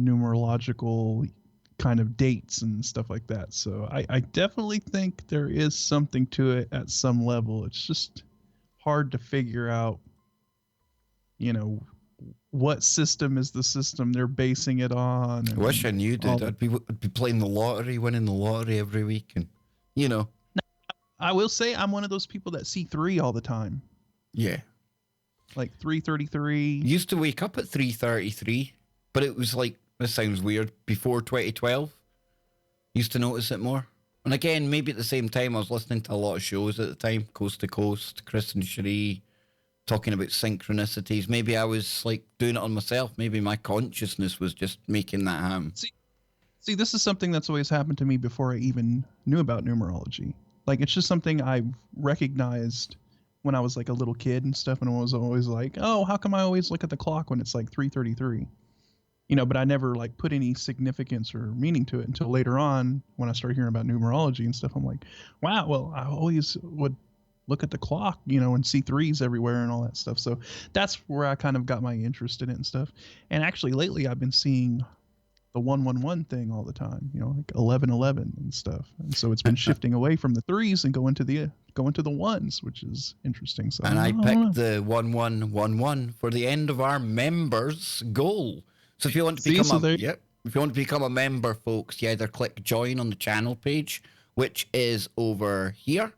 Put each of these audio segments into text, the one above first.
numerological kind of dates and stuff like that. So I definitely think there is something to it at some level. It's just hard to figure out, what system is the system they're basing it on. I wish I knew, dude. I'd be playing the lottery, winning the lottery every week, and I will say I'm one of those people that see 3 all the time. Yeah. Like 3:33. Used to wake up at 3:33, but it was like, this sounds weird, before 2012. Used to notice it more. And again, maybe at the same time, I was listening to a lot of shows at the time, Coast to Coast, Chris and Cherie, talking about synchronicities. Maybe I was like doing it on myself. Maybe my consciousness was just making that happen. See, this is something that's always happened to me before I even knew about numerology. Like, it's just something I recognized when I was like a little kid and stuff, and I was always like, oh, how come I always look at the clock when it's like 3:33? But I never like put any significance or meaning to it until later on when I started hearing about numerology and stuff. I'm like, wow, well, I always would look at the clock, and see 3s everywhere and all that stuff. So that's where I kind of got my interest in it and stuff. And actually lately I've been seeing the 111 thing all the time, like 1111 and stuff. And so it's been shifting away from the 3s and going to the 1s, which is interesting. So I picked the 1111 for the end of our members goal. So if you want to become if you want to become a member, folks, you either click join on the channel page, which is over here.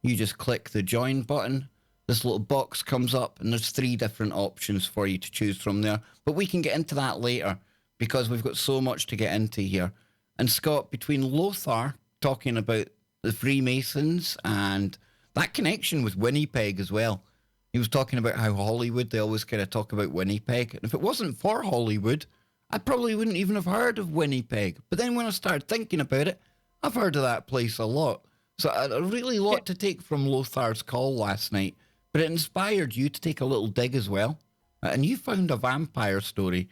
You just click the join button. This little box comes up, and there's 3 different options for you to choose from there. But we can get into that later, because we've got so much to get into here. And Scott, between Lothar talking about the Freemasons and that connection with Winnipeg as well, he was talking about how Hollywood, they always kind of talk about Winnipeg. And if it wasn't for Hollywood, I probably wouldn't even have heard of Winnipeg. But then when I started thinking about it, I've heard of that place a lot. So a really lot to take from Lothar's call last night. But it inspired you to take a little dig as well. And you found a vampire story.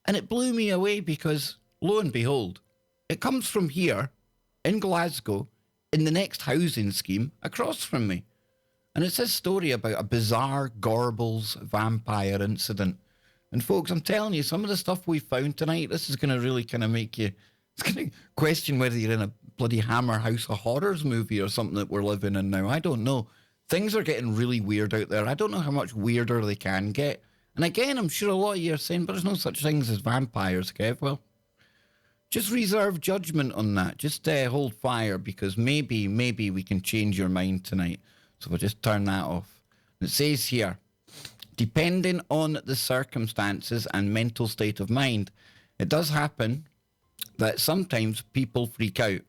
And it blew me away because, lo and behold, it comes from here, in Glasgow, in the next housing scheme across from me. And it's this story about a bizarre Gorbals vampire incident. And folks, I'm telling you, some of the stuff we found tonight, this is going to really kind of make you, it's going to question whether you're in a bloody Hammer House of Horrors movie or something that we're living in now. I don't know. Things are getting really weird out there. I don't know how much weirder they can get. And again, I'm sure a lot of you are saying, but there's no such things as vampires, Kev. Well, just reserve judgment on that. Just hold fire, because maybe we can change your mind tonight. So we'll just turn that off. It says here, depending on the circumstances and mental state of mind, it does happen that sometimes people freak out,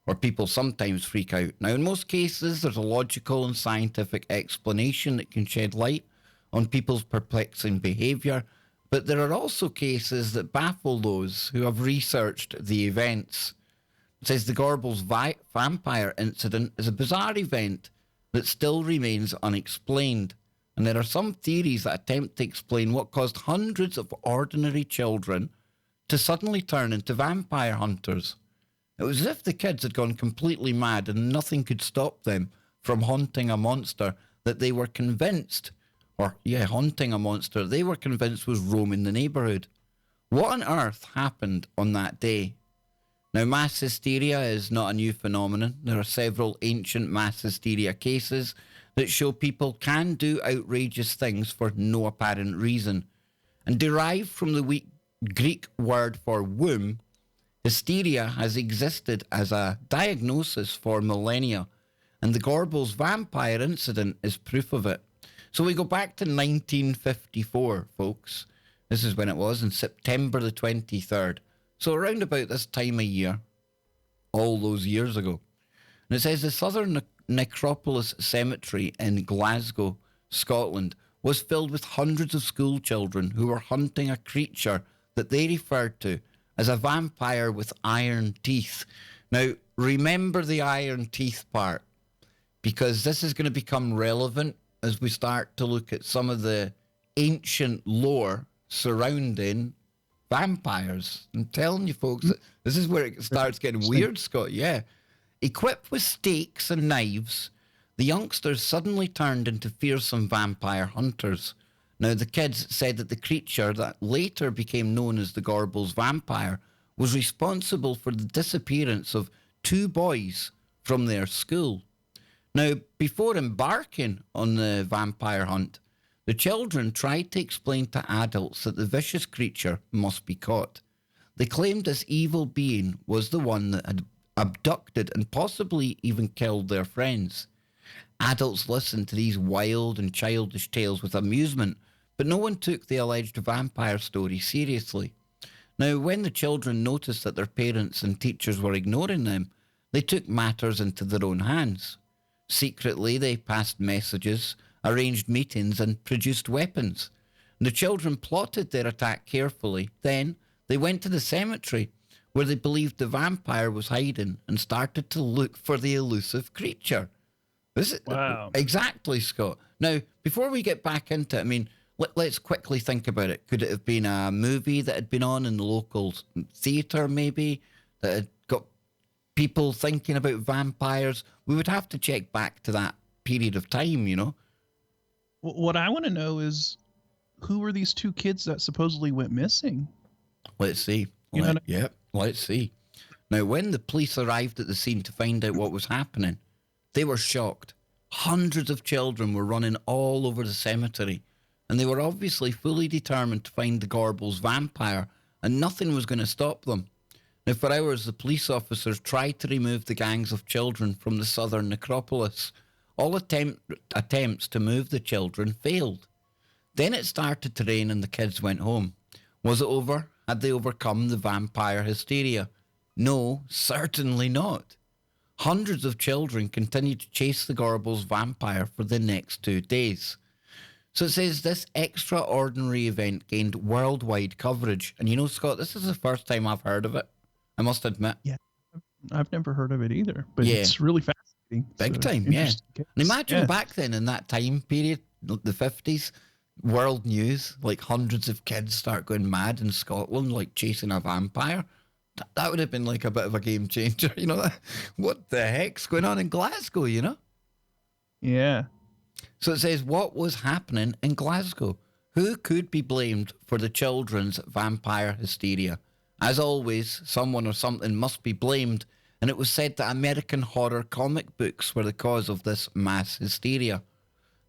or people sometimes freak out. Now, in most cases, there's a logical and scientific explanation that can shed light on people's perplexing behaviour, but there are also cases that baffle those who have researched the events. It says the Gorbals vampire incident is a bizarre event that still remains unexplained, and there are some theories that attempt to explain what caused hundreds of ordinary children to suddenly turn into vampire hunters. It was as if the kids had gone completely mad and nothing could stop them from haunting a monster that they were convinced haunting a monster they were convinced was roaming the neighbourhood. What on earth happened on that day? Now, mass hysteria is not a new phenomenon. There are several ancient mass hysteria cases that show people can do outrageous things for no apparent reason. And derived from the Greek word for womb, hysteria has existed as a diagnosis for millennia, and the Gorbals vampire incident is proof of it. So we go back to 1954, folks. This is when it was, in September the 23rd. So around about this time of year, all those years ago. And it says the Southern Necropolis Cemetery in Glasgow, Scotland, was filled with hundreds of school children who were hunting a creature that they referred to as a vampire with iron teeth. Now, remember the iron teeth part, because this is going to become relevant as we start to look at some of the ancient lore surrounding vampires. I'm telling you, folks, this is where it starts getting weird, Scott. Yeah. Equipped with stakes and knives, the youngsters suddenly turned into fearsome vampire hunters. Now, the kids said that the creature that later became known as the Gorbals vampire was responsible for the disappearance of 2 boys from their school. Now, before embarking on the vampire hunt, the children tried to explain to adults that the vicious creature must be caught. They claimed this evil being was the one that had abducted and possibly even killed their friends. Adults listened to these wild and childish tales with amusement, but no one took the alleged vampire story seriously. Now, when the children noticed that their parents and teachers were ignoring them, they took matters into their own hands. Secretly, they passed messages, arranged meetings, and produced weapons. The children plotted their attack carefully. Then, they went to the cemetery, where they believed the vampire was hiding, and started to look for the elusive creature. Wow. Exactly, Scott. Now, before we get back into it, I mean, let's quickly think about it. Could it have been a movie that had been on in the local theatre, maybe, that had got people thinking about vampires? We would have to check back to that period of time, you know? What I want to know is, who were these 2 kids that supposedly went missing? Let's see. Yep, let's see. Now, when the police arrived at the scene to find out what was happening, they were shocked. Hundreds of children were running all over the cemetery, and they were obviously fully determined to find the Gorbals vampire, and nothing was going to stop them. Now, for hours, the police officers tried to remove the gangs of children from the southern necropolis. All attempts to move the children failed. Then it started to rain and the kids went home. Was it over? Had they overcome the vampire hysteria? No, certainly not. Hundreds of children continued to chase the Gorbals vampire for the next 2 days. So it says this extraordinary event gained worldwide coverage. And you know, Scott, this is the first time I've heard of it, I must admit. Yeah, I've never heard of it either, but it's really fascinating. Big time, yeah. And imagine back then in that time period, the 50s, world news, like hundreds of kids start going mad in Scotland, like chasing a vampire. That would have been like a bit of a game changer, you know? What the heck's going on in Glasgow, you know? Yeah. So it says, what was happening in Glasgow? Who could be blamed for the children's vampire hysteria? As always, someone or something must be blamed, and it was said that American horror comic books were the cause of this mass hysteria.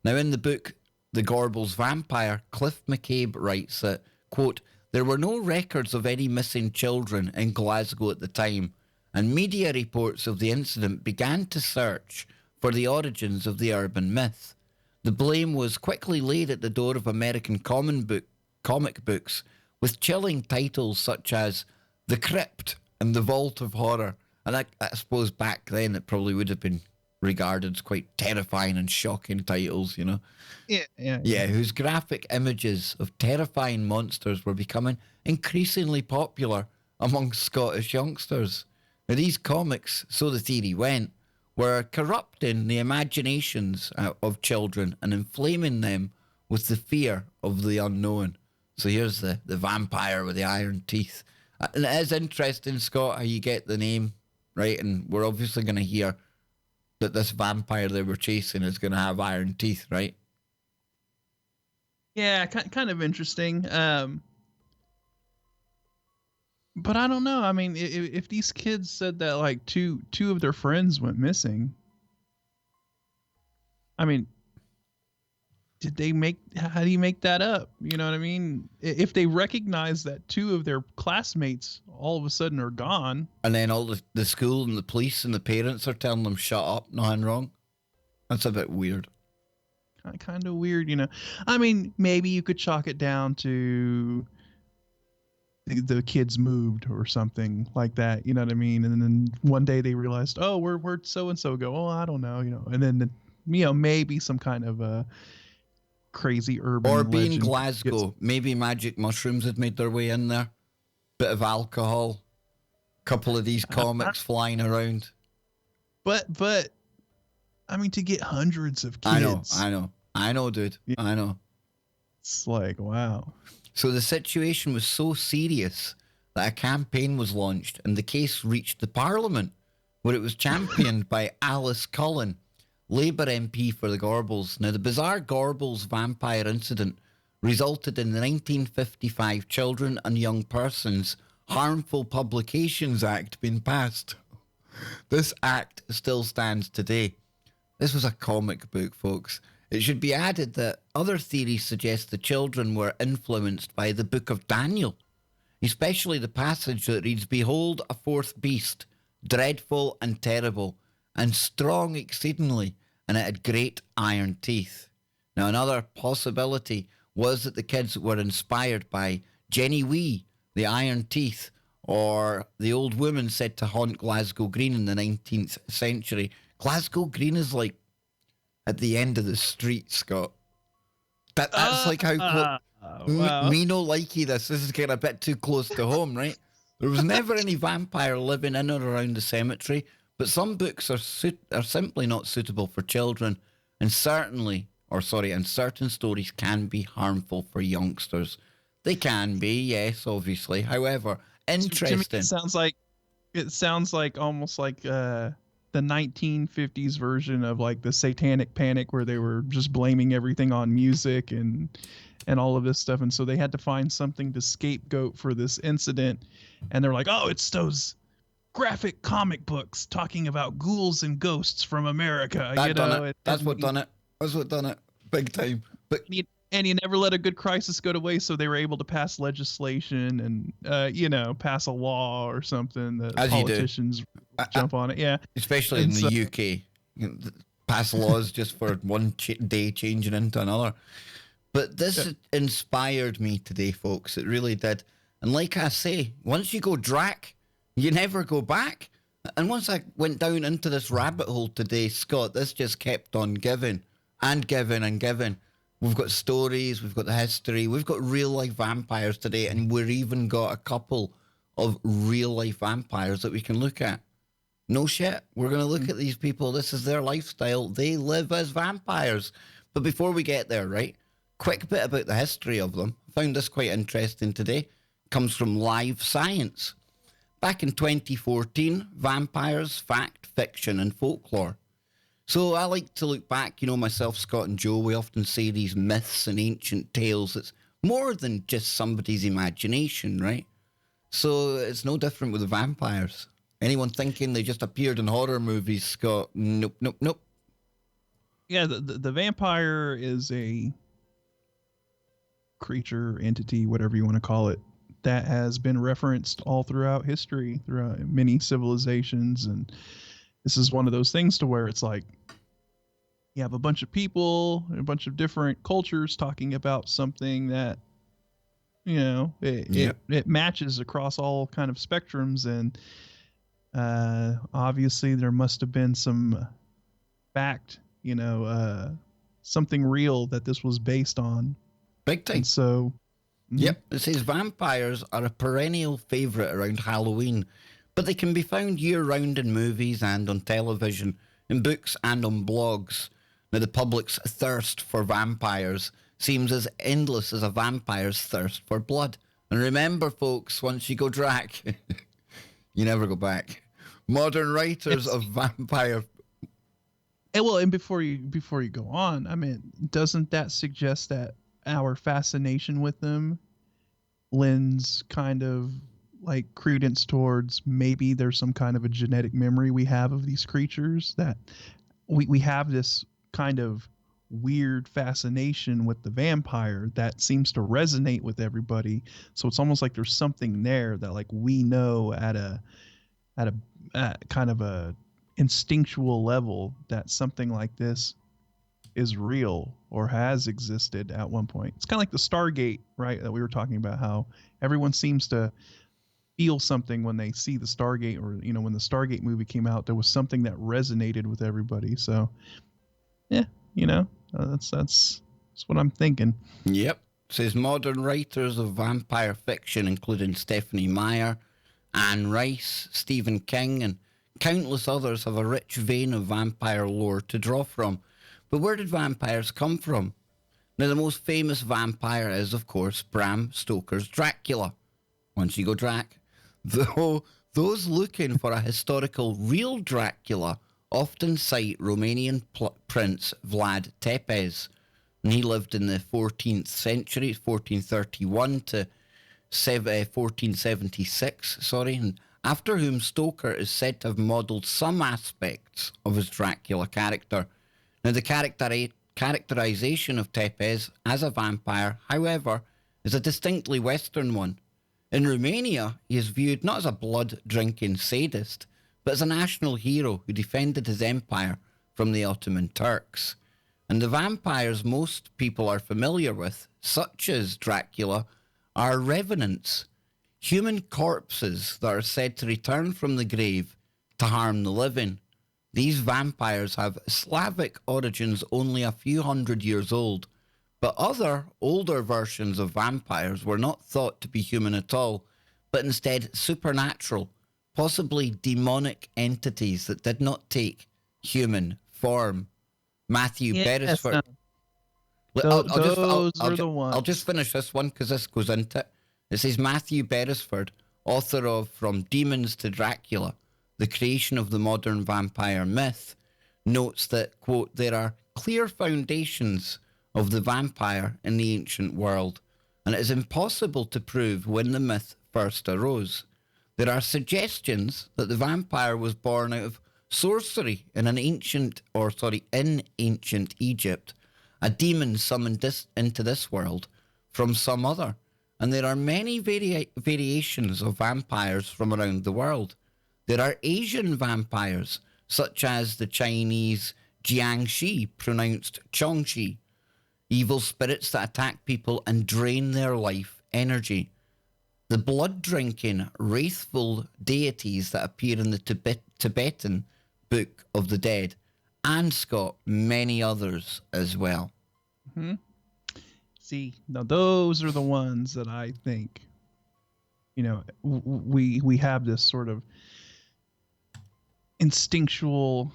Now, in the book, The Gorbals Vampire, Cliff McCabe writes that, quote, there were no records of any missing children in Glasgow at the time, and media reports of the incident began to search for the origins of the urban myth. The blame was quickly laid at the door of American comic books, with chilling titles such as The Crypt and The Vault of Horror. And I suppose back then it probably would have been regarded as quite terrifying and shocking titles, you know? Yeah, whose graphic images of terrifying monsters were becoming increasingly popular among Scottish youngsters. Now, these comics, so the theory went, were corrupting the imaginations of children and inflaming them with the fear of the unknown. So here's the vampire with the iron teeth. And it is interesting, Scott, how you get the name, right? And we're obviously going to hear that this vampire they were chasing is going to have iron teeth, right? Yeah, kind of interesting. But I don't know. I mean, if these kids said that like two of their friends went missing, I mean, how do you make that up? You know what I mean? If they recognize that 2 of their classmates all of a sudden are gone. And then all the school and the police and the parents are telling them, shut up, nothing wrong. That's a bit weird. Kind of weird, you know. I mean, maybe you could chalk it down to the kids moved or something like that. You know what I mean? And then one day they realized, oh, where'd so-and-so go? Oh, I don't know, you know. And then, you know, maybe some kind of crazy urban or being Glasgow, maybe magic mushrooms had made their way in there, bit of alcohol, couple of these comics flying around. But I mean, to get hundreds of kids, I know, dude. Yeah. I know. It's like, wow. So the situation was so serious that a campaign was launched and the case reached the Parliament, where it was championed by Alice Cullen, Labour MP for the Gorbals. Now, the bizarre Gorbals vampire incident resulted in the 1955 Children and Young Persons Harmful Publications Act being passed. This act still stands today. This was a comic book, folks. It should be added that other theories suggest the children were influenced by the Book of Daniel, especially the passage that reads, "Behold, a fourth beast, dreadful and terrible, and strong exceedingly, and it had great iron teeth." Now, another possibility was that the kids were inspired by Jenny Wee, the Iron Teeth, or the old woman said to haunt Glasgow Green in the 19th century. Glasgow Green is like at the end of the street, Scott. That's like how wow. me no likey this. This is getting a bit too close to home, right? There was never any vampire living in or around the cemetery, but some books are simply not suitable for children, and certain stories can be harmful for youngsters. They can be, yes, obviously. However, interesting. To me, it sounds like almost like the 1950s version of like the Satanic Panic, where they were just blaming everything on music and all of this stuff, and so they had to find something to scapegoat for this incident, and they're like, "Oh, it's those graphic comic books talking about ghouls and ghosts from America." That's what done it. Big time. But and you never let a good crisis go to waste, so they were able to pass legislation and pass a law or something that politicians jump on it. Yeah, especially in the UK, pass laws just for one day changing into another. But this inspired me today, folks. It really did. And like I say, once you go DRAC, you never go back. And once I went down into this rabbit hole today, Scott, this just kept on giving and giving and giving. We've got stories, we've got the history, we've got real-life vampires today, and we've even got a couple of real-life vampires that we can look at. No shit. We're going to look at these people. This is their lifestyle. They live as vampires. But before we get there, right, quick bit about the history of them. I found this quite interesting today. It comes from Live Science. Back in 2014, vampires, fact, fiction, and folklore. So I like to look back, myself, Scott, and Joe, we often say these myths and ancient tales. It's more than just somebody's imagination, right? So it's no different with the vampires. Anyone thinking they just appeared in horror movies, Scott? Nope. Yeah, the vampire is a creature, entity, whatever you want to call it, that has been referenced all throughout history, throughout many civilizations. And this is one of those things to where it's like you have a bunch of people, a bunch of different cultures talking about something that, it matches across all kind of spectrums. And obviously there must have been some fact, something real that this was based on. Big time. And so, Yep, it says vampires are a perennial favourite around Halloween, but they can be found year-round in movies and on television, in books and on blogs. Now, the public's thirst for vampires seems as endless as a vampire's thirst for blood. And remember, folks, once you go DRAC, you never go back. Modern writers of vampire... And before you go on, I mean, doesn't that suggest that our fascination with them lends kind of like credence towards maybe there's some kind of a genetic memory we have of these creatures, that we have this kind of weird fascination with the vampire that seems to resonate with everybody. So it's almost like there's something there that like we know at a kind of a instinctual level that something like this is real or has existed at one point. It's kind of like the Stargate, right? That we were talking about, how everyone seems to feel something when they see the Stargate, or, when the Stargate movie came out, there was something that resonated with everybody. So yeah, that's what I'm thinking. Yep. It says modern writers of vampire fiction, including Stephanie Meyer, Anne Rice, Stephen King, and countless others, have a rich vein of vampire lore to draw from. But where did vampires come from? Now, the most famous vampire is, of course, Bram Stoker's Dracula. Once you go DRAC. Though those looking for a historical real Dracula often cite Romanian prince Vlad Tepes. and he lived in the 14th century, 1431 to 1476, and after whom Stoker is said to have modelled some aspects of his Dracula character. Now, the characterization of Tepes as a vampire, however, is a distinctly Western one. In Romania, he is viewed not as a blood-drinking sadist, but as a national hero who defended his empire from the Ottoman Turks. And the vampires most people are familiar with, such as Dracula, are revenants, human corpses that are said to return from the grave to harm the living. These vampires have Slavic origins only a few hundred years old, but other, older versions of vampires were not thought to be human at all, but instead supernatural, possibly demonic entities that did not take human form. Matthew Beresford. I'll just finish this one because this goes into it. It says Matthew Beresford, author of From Demons to Dracula, The Creation of the Modern Vampire Myth, notes that, quote, there are clear foundations of the vampire in the ancient world, and it is impossible to prove when the myth first arose. There are suggestions that the vampire was born out of sorcery in ancient Egypt, a demon summoned into this world from some other, and there are many variations of vampires from around the world. There are Asian vampires, such as the Chinese Jiangshi, pronounced Chongshi, evil spirits that attack people and drain their life energy. The blood-drinking, wrathful deities that appear in the Tibetan Book of the Dead, and Scott, many others as well. Mm-hmm. See, now those are the ones that I think, we have this sort of instinctual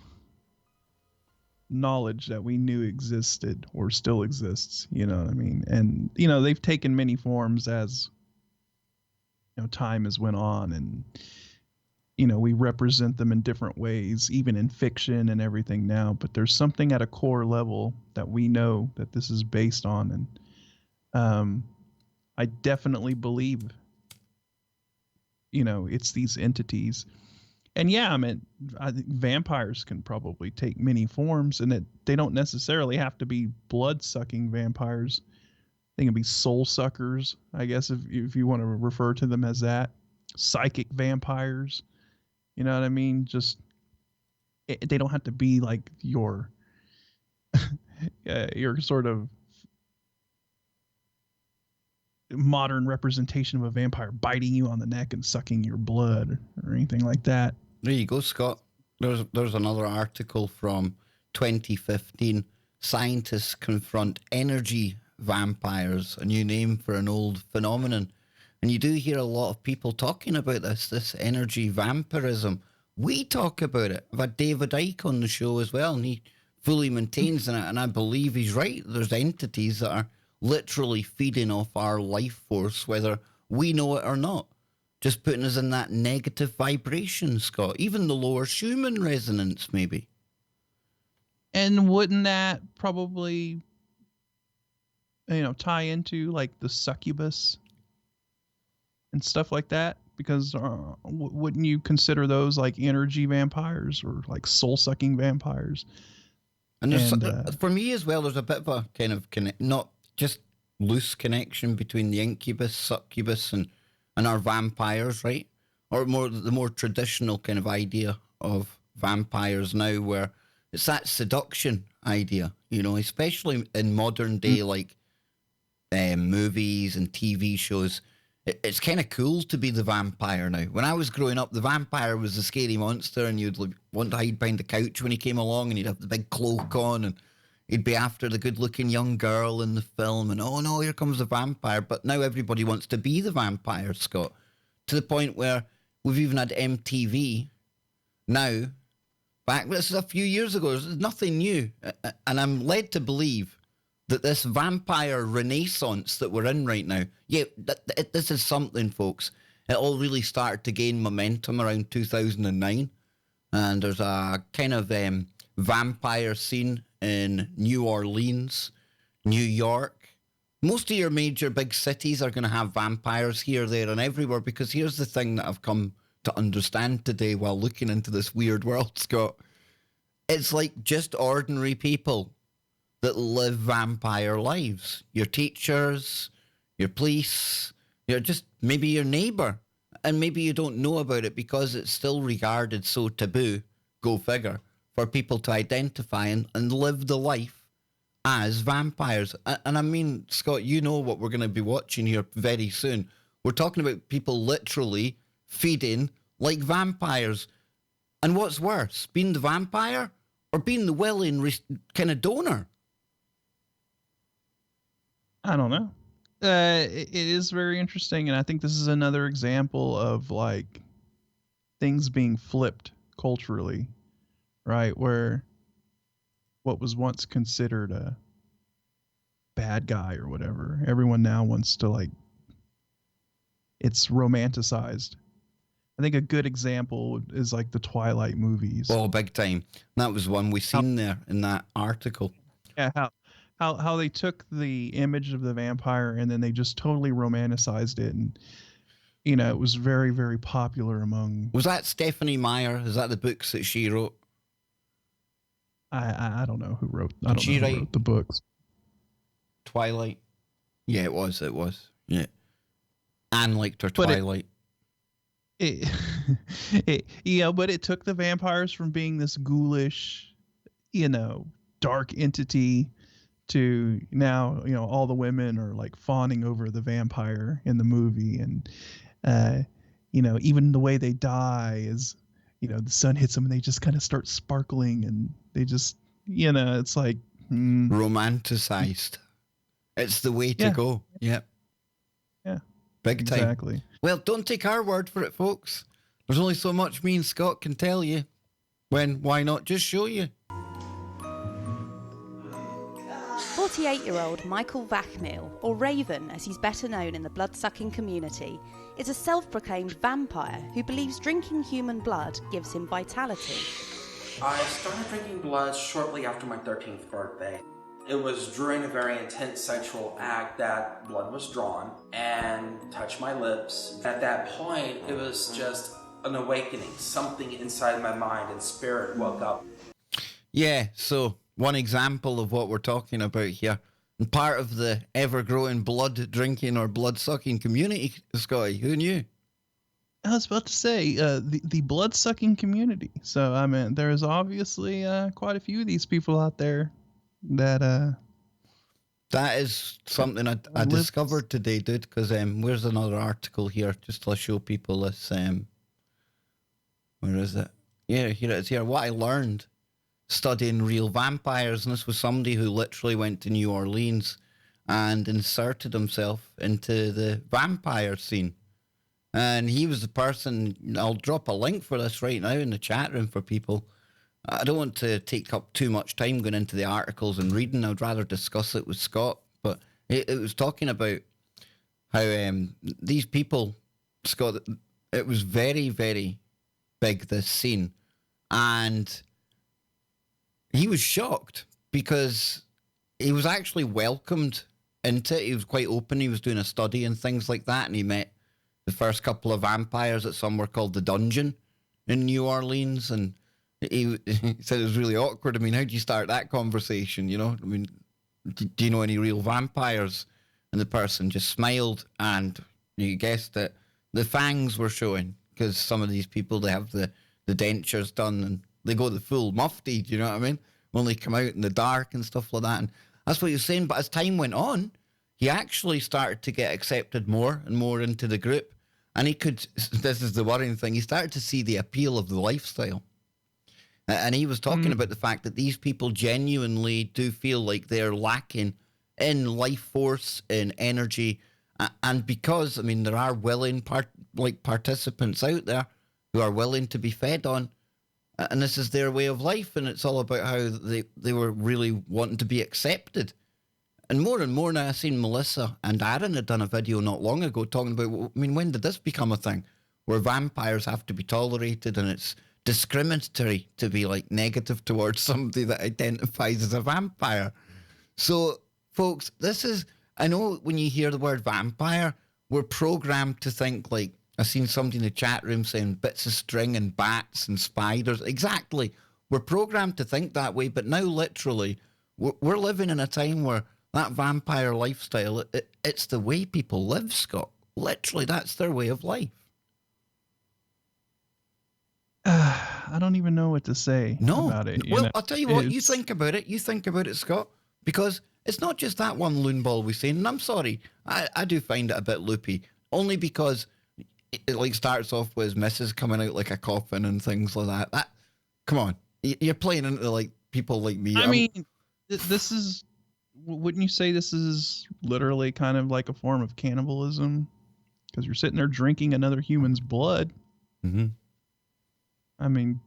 knowledge that we knew existed or still exists, you know what I mean? And, they've taken many forms as, time has went on, and, we represent them in different ways, even in fiction and everything now, but there's something at a core level that we know that this is based on. And, I definitely believe, it's these entities. And yeah, I think vampires can probably take many forms, and they don't necessarily have to be blood-sucking vampires. They can be soul suckers, I guess, if you want to refer to them as that. Psychic vampires, you know what I mean? They don't have to be like your sort of modern representation of a vampire biting you on the neck and sucking your blood or anything like that. There you go, Scott. There's another article from 2015. Scientists confront energy vampires, a new name for an old phenomenon. And you do hear a lot of people talking about this energy vampirism. We talk about it. I've had David Icke on the show as well, and he fully maintains it, and I believe he's right. There's entities that are literally feeding off our life force, whether we know it or not. Just putting us in that negative vibration, Scott. Even the lower Schumann resonance, maybe. And wouldn't that probably, tie into like the succubus and stuff like that? Because wouldn't you consider those like energy vampires or like soul-sucking vampires? And for me as well, there's a bit of a kind of not just loose connection between the incubus, succubus, and our vampires, right? Or the more traditional kind of idea of vampires now, where it's that seduction idea, especially in modern day, like movies and TV shows. It's kind of cool to be the vampire now. When I was growing up, the vampire was the scary monster, and you'd want to hide behind the couch when he came along, and he'd have the big cloak on, and he'd be after the good-looking young girl in the film, and oh no, here comes the vampire. But now everybody wants to be the vampire, Scott, to the point where we've even had MTV now. This is a few years ago. There's nothing new, and I'm led to believe that this vampire renaissance that we're in right now, this is something, folks. It all really started to gain momentum around 2009, and there's a kind of vampire scene in New Orleans, New York. Most of your major big cities are going to have vampires here, there, and everywhere, because here's the thing that I've come to understand today while looking into this weird world, Scott. It's like just ordinary people that live vampire lives. Your teachers, your police, you're just maybe your neighbour. And maybe you don't know about it because it's still regarded so taboo, go figure, for people to identify and live the life as vampires. And I mean, Scott, you know what we're going to be watching here very soon. We're talking about people literally feeding like vampires. And what's worse, being the vampire or being the willing kind of donor? I don't know. It is very interesting, and I think this is another example of like things being flipped culturally, right? Where what was once considered a bad guy or whatever, everyone now wants to like, it's romanticized. I think a good example is like the Twilight movies. Oh, big time. That was one we seen there in that article. Yeah, how they took the image of the vampire and then they just totally romanticized it, and you know, it was very, very popular among. Was that Stephanie Meyer? Is that the books that she wrote? I don't know who wrote. I don't know who wrote the books. Twilight. Yeah, it was. It was. Yeah. Anne liked her Twilight. Yeah, but it took the vampires from being this ghoulish, you know, dark entity to now, you know, all the women are like fawning over the vampire in the movie. And, you know, even the way they die is, you know, the sun hits them and they just kind of start sparkling and they just, you know, it's like. Romanticized. It's the way to go. Yep. Yeah. Big time. Exactly. Well, don't take our word for it, folks. There's only so much me and Scott can tell you. Why not just show you? 48-year-old Michael Vachmiel, or Raven as he's better known in the blood-sucking community, is a self-proclaimed vampire who believes drinking human blood gives him vitality. I started drinking blood shortly after my 13th birthday. It was during a very intense sexual act that blood was drawn and touched my lips. At that point, it was just an awakening. Something inside my mind and spirit woke up. Yeah, so one example of what we're talking about here. And part of the ever-growing blood drinking or blood-sucking community, Scotty, who knew? I was about to say, the blood-sucking community. So, I mean, there's obviously quite a few of these people out there that is something I discovered today, dude, because where's another article here, just to show people this, where is it? Yeah, here it is here. What I learned studying real vampires, and this was somebody who literally went to New Orleans and inserted himself into the vampire scene. And he was the person, I'll drop a link for this right now in the chat room for people. I don't want to take up too much time going into the articles and reading. I'd rather discuss it with Scott. But it was talking about how these people, Scott, it was very, very big, this scene. And he was shocked because he was actually welcomed into it. He was quite open. He was doing a study and things like that. And he met the first couple of vampires at somewhere called the Dungeon in New Orleans. And he said it was really awkward. I mean, how do you start that conversation, you know? I mean, do you know any real vampires? And the person just smiled, and you guessed it, the fangs were showing, because some of these people, they have the dentures done, and they go the full mufti, do you know what I mean? Only come out in the dark and stuff like that. And that's what he was saying. But as time went on, he actually started to get accepted more and more into the group. And he could, this is the worrying thing, he started to see the appeal of the lifestyle. And he was talking about the fact that these people genuinely do feel like they're lacking in life force, in energy. And because, I mean, there are willing participants out there who are willing to be fed on. And this is their way of life. And it's all about how they were really wanting to be accepted. And more now, I've seen Melissa and Aaron had done a video not long ago talking about, I mean, when did this become a thing? Where vampires have to be tolerated and it's discriminatory to be like negative towards somebody that identifies as a vampire. So folks, I know when you hear the word vampire, we're programmed to think like, I've seen somebody in the chat room saying bits of string and bats and spiders. Exactly. We're programmed to think that way, but now literally, we're living in a time where that vampire lifestyle, it's the way people live, Scott. Literally, that's their way of life. I don't even know what to say about it. Well, I'll tell you what, you think about it. You think about it, Scott, because it's not just that one loon ball we've seen. And I'm sorry, I do find it a bit loopy, only because it like starts off with his missus coming out like a coffin and things like that. Come on, you're playing into like people like me. I mean, this is, wouldn't you say this is literally kind of like a form of cannibalism? Because you're sitting there drinking another human's blood. Mm-hmm. I mean,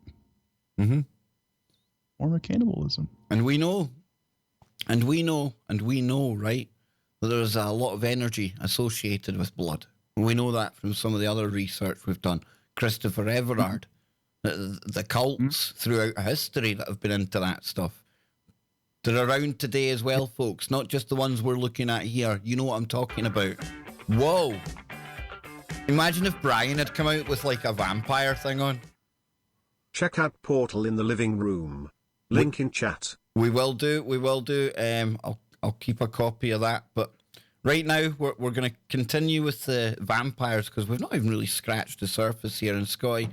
form of cannibalism. And we know, right, that there's a lot of energy associated with blood. We know that from some of the other research we've done. Christopher Everard, the cults throughout history that have been into that stuff. They're around today as well, folks, not just the ones we're looking at here. You know what I'm talking about. Whoa. Imagine if Brian had come out with like a vampire thing on. Check out Portal in the living room. Link in chat. We will do. I'll keep a copy of that. But right now, we're going to continue with the vampires because we've not even really scratched the surface here. And Scotty,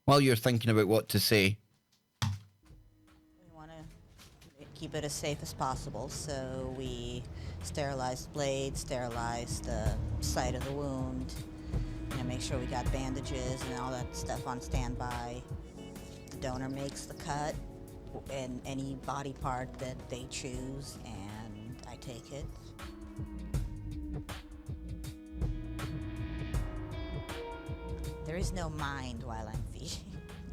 while you're thinking about what to say, we want to keep it as safe as possible, so we sterilized the blade, sterilized the site of the wound, make sure we got bandages and all that stuff on standby. The donor makes the cut and any body part that they choose, and I take it. There is no mind while I'm feeding,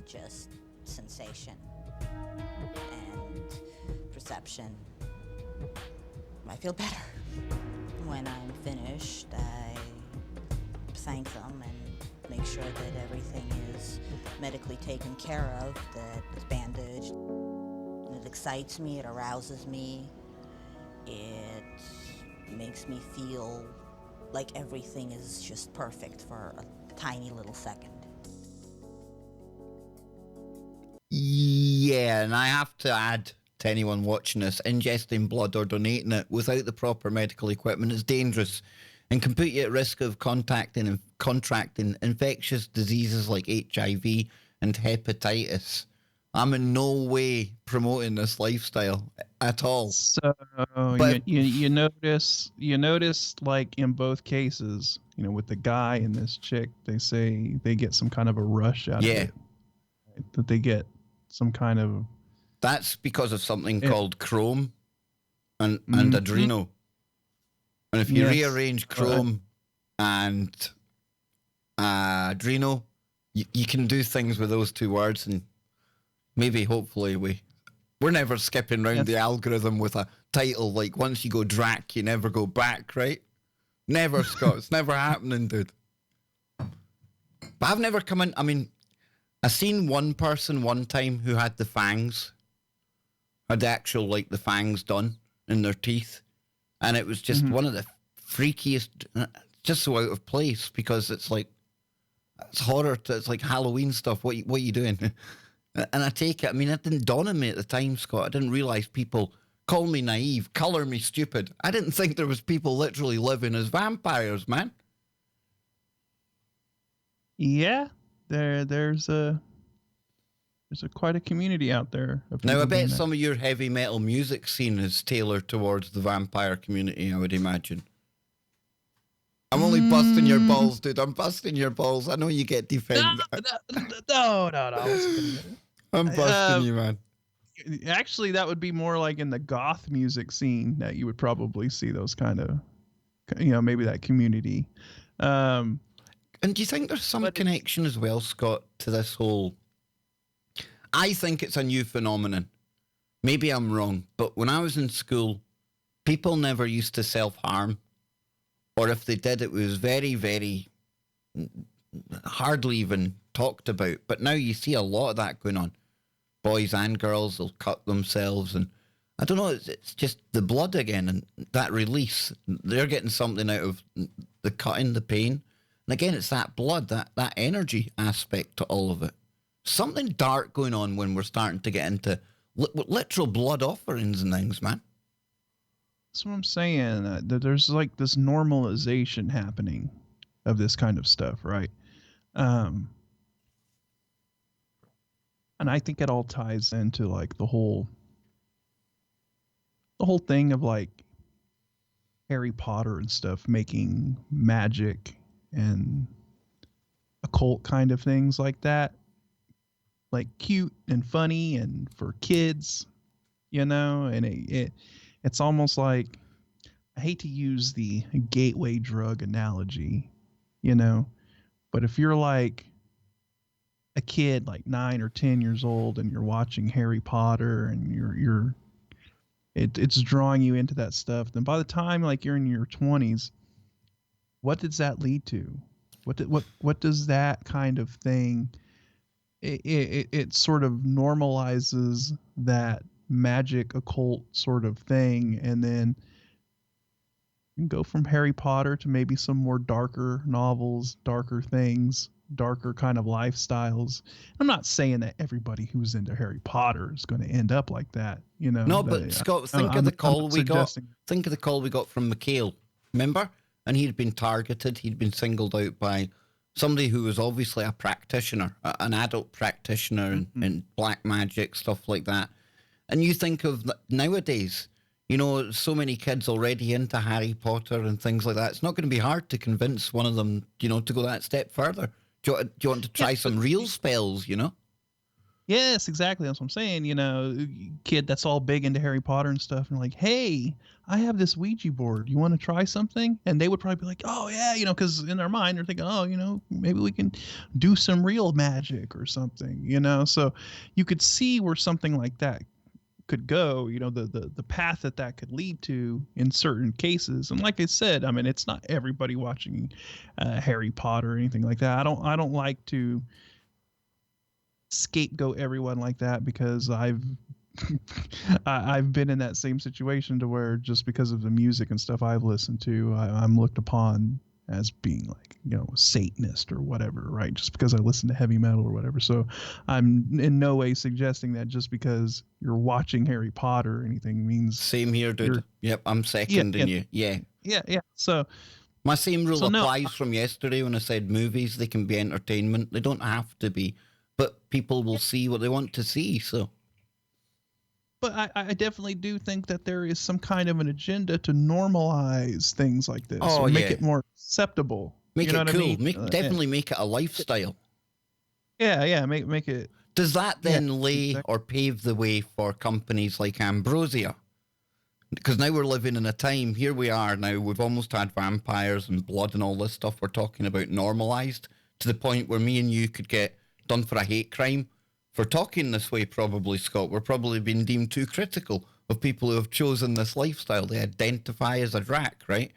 just sensation and perception. I feel better. When I'm finished, I thank them and make sure that everything is medically taken care of, that it's bandaged. It excites me, it arouses me, it makes me feel like everything is just perfect for a tiny little second. Yeah, and I have to add to anyone watching this, ingesting blood or donating it without the proper medical equipment is dangerous and can put you at risk of contracting infectious diseases like HIV and hepatitis. I'm in no way promoting this lifestyle at all. So but you notice like in both cases, with the guy and this chick, they say they get some kind of a rush out of it. Right? That they get some kind of... That's because of something called chrome and adrenal. And if you rearrange chrome and adrenal, you can do things with those two words, and maybe, hopefully, we're never skipping around the algorithm with a title like once you go DRAC, you never go back, right? Never, Scott. It's never happening, dude. But I've never come in. I mean, I've seen one person one time who had the fangs, had the actual, like, the fangs done in their teeth. And it was just one of the freakiest, just so out of place, because it's like, it's horror, it's like Halloween stuff. What are you doing? And I take it, I mean, it didn't dawn on me at the time, Scott. I didn't realise people call me naive, colour me stupid. I didn't think there was people literally living as vampires, man. Yeah, there's quite a community out there. Now, I bet some of your heavy metal music scene is tailored towards the vampire community, I would imagine. I'm only busting your balls, dude. I'm busting your balls. I know you get defended. No. I'm busting you, man. Actually, that would be more like in the goth music scene that you would probably see those kind of, maybe that community. And do you think there's some connection as well, Scott, to this whole... I think it's a new phenomenon. Maybe I'm wrong, but when I was in school, people never used to self-harm. Or if they did, it was very, very hardly even talked about. But now you see a lot of that going on. Boys and girls will cut themselves. And I don't know. It's just the blood again, and that release. They're getting something out of the cutting, the pain, and again, it's that blood, that energy aspect to all of it. Something dark going on when we're starting to get into literal blood offerings and things, man. That's what I'm saying. That there's like this normalization happening of this kind of stuff, right? And I think it all ties into like the whole thing of like Harry Potter and stuff making magic and occult kind of things like that, like cute and funny and for kids, you know. And it's almost like, I hate to use the gateway drug analogy, you know, but if you're like a kid like 9 or 10 years old and you're watching Harry Potter and it's drawing you into that stuff, then by the time like you're in your 20s, what does that lead to? What does that kind of thing, it sort of normalizes that magic occult sort of thing, and then you can go from Harry Potter to maybe some more darker novels, darker things, darker kind of lifestyles. I'm not saying that everybody who's into Harry Potter is going to end up like that, you know. No, but Scott, think of the call we got. Think of the call we got from Mikhail. Remember? And he'd been targeted. He'd been singled out by somebody who was obviously a practitioner, an adult practitioner in black magic, stuff like that. And you think of nowadays, you know, so many kids already into Harry Potter and things like that. It's not going to be hard to convince one of them, you know, to go that step further. Do you want to try some real spells, you know? Yes, exactly. That's what I'm saying. You know, kid that's all big into Harry Potter and stuff, and like, hey, I have this Ouija board. You want to try something? And they would probably be like, oh yeah, you know, because in their mind they're thinking, oh, you know, maybe we can do some real magic or something, you know. So you could see where something like that could go, you know, the path that could lead to in certain cases. And like I said, I mean, it's not everybody watching Harry Potter or anything like that. I don't like to scapegoat everyone like that, because I've been in that same situation to where just because of the music and stuff I've listened to, I'm looked upon as being like, you know, Satanist or whatever, right? Just because I listen to heavy metal or whatever. So I'm in no way suggesting that just because you're watching Harry Potter or anything means. Same here, dude. Yep, I'm seconding you. Yeah. So my same rule applies from yesterday when I said movies, they can be entertainment. They don't have to be, but people will see what they want to see. So. But I definitely do think that there is some kind of an agenda to normalize things like this, or make it more acceptable. Make you know it what cool. I mean? Definitely make it a lifestyle. Yeah. Make it. Does that then lay or pave the way for companies like Ambrosia? Because now we're living in a time, here we are now, we've almost had vampires and blood and all this stuff we're talking about normalized to the point where me and you could get done for a hate crime. For talking this way, probably, Scott, we're probably being deemed too critical of people who have chosen this lifestyle. They identify as a DRAC, right?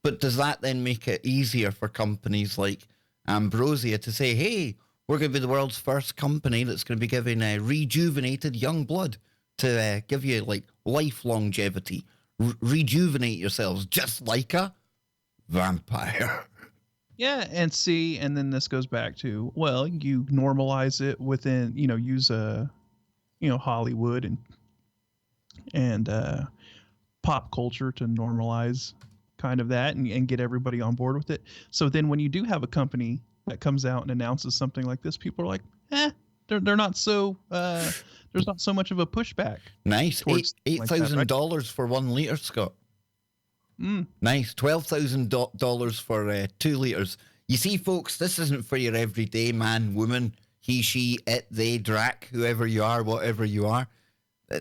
But does that then make it easier for companies like Ambrosia to say, hey, we're going to be the world's first company that's going to be giving rejuvenated young blood to give you like life longevity, rejuvenate yourselves just like a vampire? Yeah, and then this goes back to, well, you normalize it within, you know, use Hollywood and pop culture to normalize kind of that and get everybody on board with it. So then when you do have a company that comes out and announces something like this, people are like, they're not so there's not so much of a pushback. Nice. $8,000 for 1 liter, Scott. Nice. $12,000 for 2 liters. You see, folks, this isn't for your everyday man, woman, he, she, it, they, DRAC, whoever you are, whatever you are.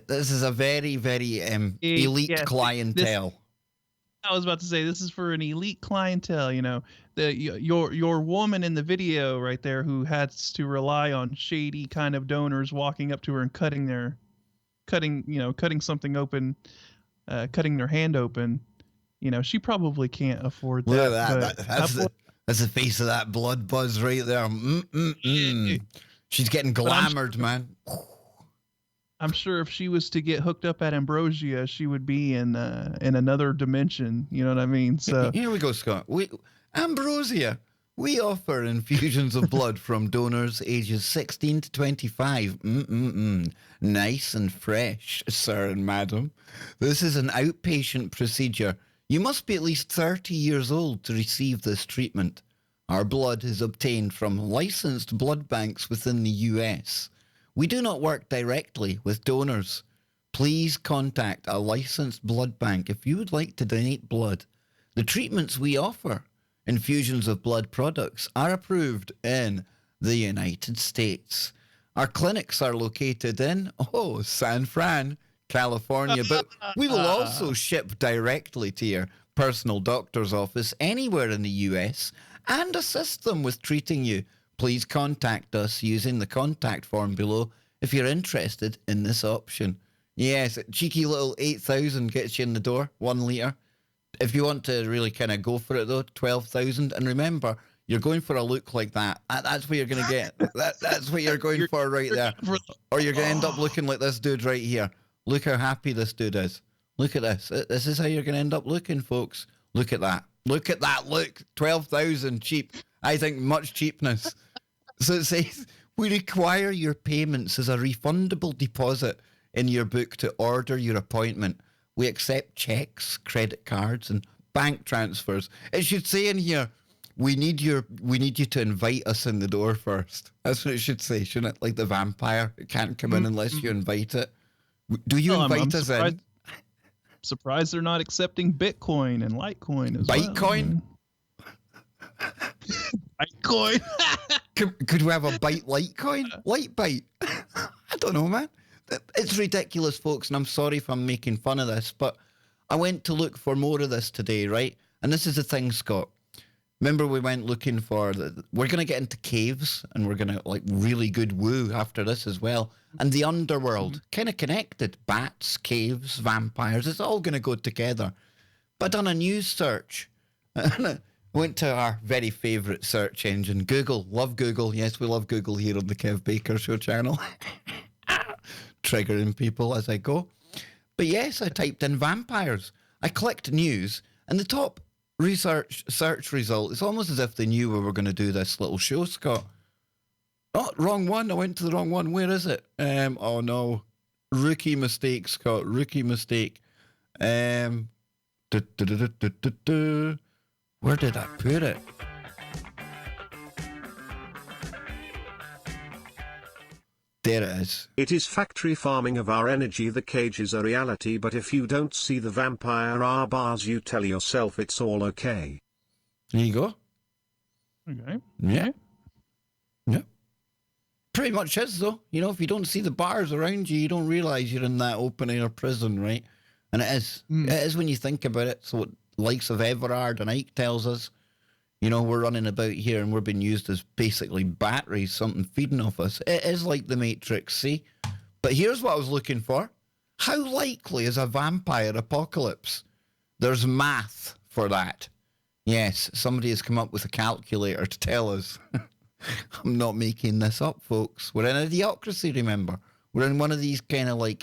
This is a very, very elite clientele. I was about to say, this is for an elite clientele. You know, your woman in the video right there who has to rely on shady kind of donors walking up to her and cutting something open, cutting their hand open. You know, she probably can't afford that. Look at that. That's the face of that blood buzz right there. She's getting glamoured, man. I'm sure if she was to get hooked up at Ambrosia, she would be in another dimension. You know what I mean? So here we go, Scott. Ambrosia. We offer infusions of blood from donors ages 16 to 25. Nice and fresh, sir and madam. This is an outpatient procedure. You must be at least 30 years old to receive this treatment. Our blood is obtained from licensed blood banks within the US. We do not work directly with donors. Please contact a licensed blood bank if you would like to donate blood. The treatments we offer, infusions of blood products, are approved in the United States. Our clinics are located in, San Fran, California, but we will also ship directly to your personal doctor's office anywhere in the US and assist them with treating you. Please contact us using the contact form below if you're interested in this option. Yes, cheeky little 8,000 gets you in the door, 1 litre. If you want to really kind of go for it though, 12,000. And remember, you're going for a look like that. That's what you're going to get. That's what you're going for right there. Or you're going to end up looking like this dude right here. Look how happy this dude is. Look at this. This is how you're going to end up looking, folks. Look at that. Look at that. Look, 12,000 cheap. I think much cheapness. So it says, we require your payments as a refundable deposit in your book to order your appointment. We accept checks, credit cards, and bank transfers. It should say in here, we need you to invite us in the door first. That's what it should say, shouldn't it? Like the vampire. It can't come in unless you invite it. Do you invite us in? Surprised they're not accepting Bitcoin and Litecoin as Bytecoin? Well. Bytecoin? Could we have a Byte Litecoin? Light Byte? I don't know, man. It's ridiculous, folks, and I'm sorry if I'm making fun of this, but I went to look for more of this today, right? And this is the thing, Scott. Remember we went looking for... we're going to get into caves, and we're going to, like, really good woo after this as well. And the underworld, kind of connected. Bats, caves, vampires, it's all going to go together. But I done a news search. Went to our very favourite search engine, Google. Love Google. Yes, we love Google here on the Kev Baker Show channel. Triggering people as I go. But yes, I typed in vampires. I clicked news, and the top search result, it's almost as if they knew we were going to do this little show, Scott. Oh, wrong one. I went to the wrong one. Where is it? Oh no. Rookie mistake, Scott. Rookie mistake. Where did I put it? There it is. It is factory farming of our energy. The cage is a reality, but if you don't see the vampire bars, you tell yourself it's all okay. There you go. Okay. Yeah. Yeah. Pretty much is, though. You know, if you don't see the bars around you, you don't realise you're in that open air prison, right? And it is. It is when you think about it. So what likes of Everard and Ike tells us, you know, we're running about here and we're being used as basically batteries, something feeding off us. It is like the Matrix, see? But here's what I was looking for. How likely is a vampire apocalypse? There's math for that. Yes, somebody has come up with a calculator to tell us. I'm not making this up, folks. We're in a idiocracy, remember? We're in one of these kind of like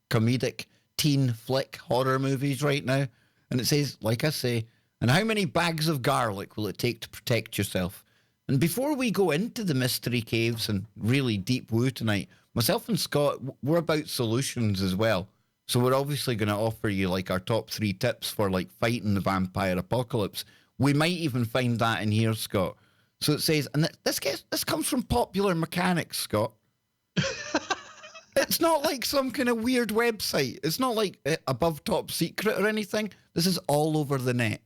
comedic teen flick horror movies right now. And it says, like I say, and how many bags of garlic will it take to protect yourself? And before we go into the mystery caves and really deep woo tonight, myself and Scott, we're about solutions as well. So we're obviously going to offer you like our top 3 tips for like fighting the vampire apocalypse. We might even find that in here, Scott. So it says, and this comes from Popular Mechanics, Scott. It's not like some kind of weird website. It's not like above top secret or anything. This is all over the net.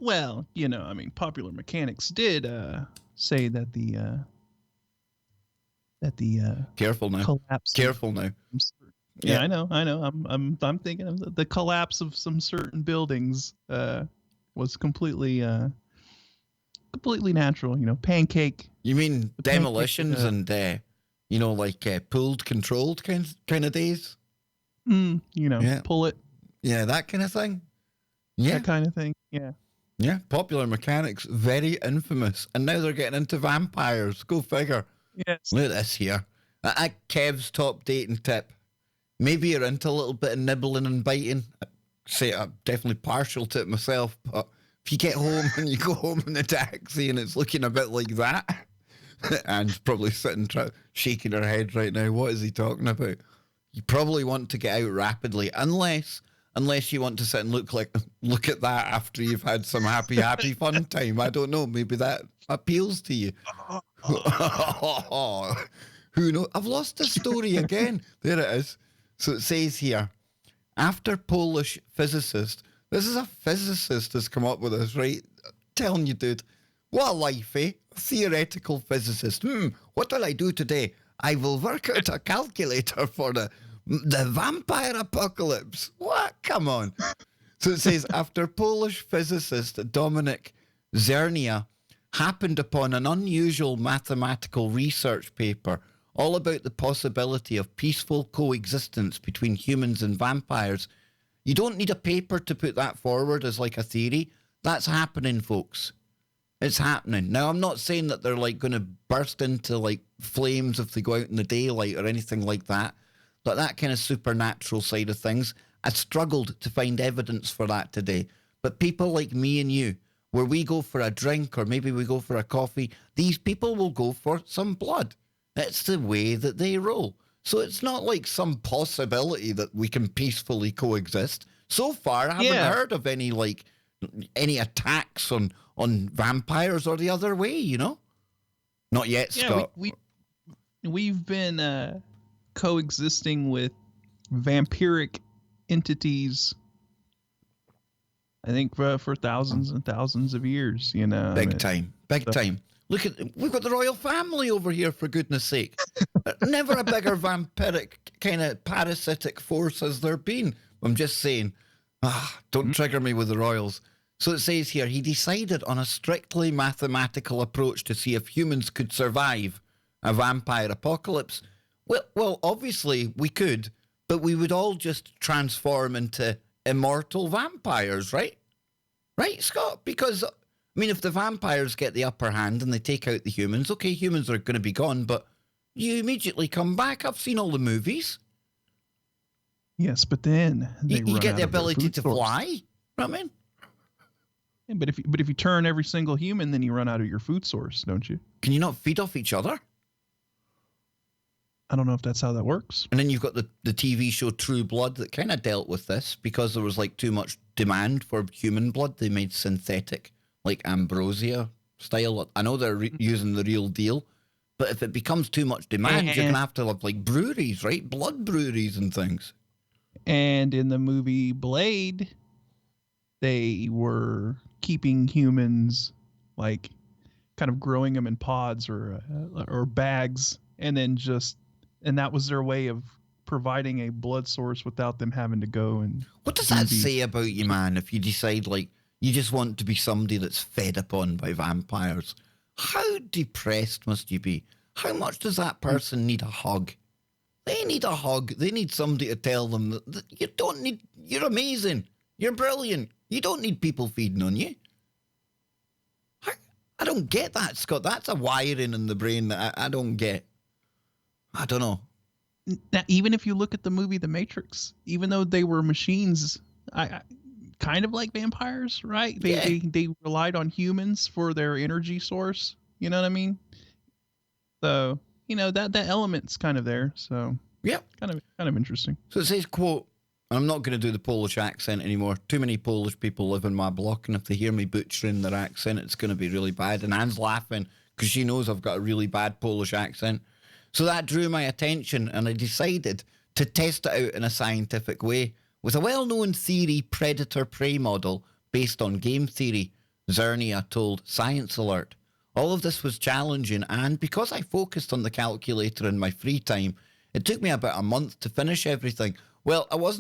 Well, you know, I mean, Popular Mechanics did say that the careful now. Collapse. Careful now. Yeah, I know. I'm thinking of the collapse of some certain buildings was completely natural. You know, pancake. You mean demolitions and you know, like pooled, controlled kind of days? You know, pull it. Yeah, that kind of thing. Yeah, that kind of thing. Yeah. Yeah, Popular Mechanics, very infamous. And now they're getting into vampires. Go figure. Yes. Look at this here. Kev's top dating tip. Maybe you're into a little bit of nibbling and biting. Say I'm definitely partial to it myself, but if you get home and you go home in the taxi and it's looking a bit like that, and probably sitting shaking her head right now, what is he talking about? You probably want to get out rapidly, unless you want to sit and look at that after you've had some happy fun time. I don't know, maybe that appeals to you. Who knows? I've lost the story again. There it is. So it says here, after Polish physicist, this is a physicist has come up with this, right? I'm telling you, dude, what a life, eh? Theoretical physicist. What will I do today? I will work out a calculator for the vampire apocalypse. What? Come on. So it says, after Polish physicist Dominik Zernia happened upon an unusual mathematical research paper all about the possibility of peaceful coexistence between humans and vampires. You don't need a paper to put that forward as like a theory. That's happening, folks. It's happening. Now, I'm not saying that they're like going to burst into like flames if they go out in the daylight or anything like that. But that kind of supernatural side of things, I struggled to find evidence for that today. But people like me and you, where we go for a drink or maybe we go for a coffee, these people will go for some blood. It's the way that they roll. So it's not like some possibility that we can peacefully coexist. So far, I haven't heard of any attacks on vampires or the other way, you know? Not yet, Scott. We've been coexisting with vampiric entities, I think, for thousands and thousands of years, you know. Big time. Look we've got the royal family over here, for goodness sake. Never a bigger vampiric kind of parasitic force has there been. I'm just saying, don't trigger me with the royals. So it says here, he decided on a strictly mathematical approach to see if humans could survive a vampire apocalypse. Well, obviously we could, but we would all just transform into immortal vampires, right? Right, Scott? Because, I mean, if the vampires get the upper hand and they take out the humans, okay, humans are going to be gone, but you immediately come back. I've seen all the movies. Yes, but then you get the ability to fly. You know what I mean? Yeah, but if you turn every single human, then you run out of your food source, don't you? Can you not feed off each other? I don't know if that's how that works. And then you've got the TV show True Blood that kind of dealt with this because there was like too much demand for human blood. They made synthetic, like ambrosia style. I know they're using the real deal, but if it becomes too much demand, you're going to have like breweries, right? Blood breweries and things. And in the movie Blade, they were keeping humans, like kind of growing them in pods or bags, and then and that was their way of providing a blood source without them having to go and. What does that say about you, man? If you decide like you just want to be somebody that's fed upon by vampires, how depressed must you be? How much does that person need a hug? They need a hug. They need somebody to tell them that you don't need. You're amazing. You're brilliant. You don't need people feeding on you. I don't get that, Scott. That's a wiring in the brain that I don't get. I don't know. Now, even if you look at the movie The Matrix, even though they were machines, I kind of like vampires, right? They relied on humans for their energy source. You know what I mean? So, you know, that element's kind of there. So, yeah, kind of interesting. So it says, quote, I'm not going to do the Polish accent anymore. Too many Polish people live in my block, and if they hear me butchering their accent, it's going to be really bad. And Anne's laughing because she knows I've got a really bad Polish accent. So that drew my attention, and I decided to test it out in a scientific way with a well-known theory predator-prey model based on game theory, Zernia told Science Alert. All of this was challenging, and because I focused on the calculator in my free time, it took me about a month to finish everything. Well, I was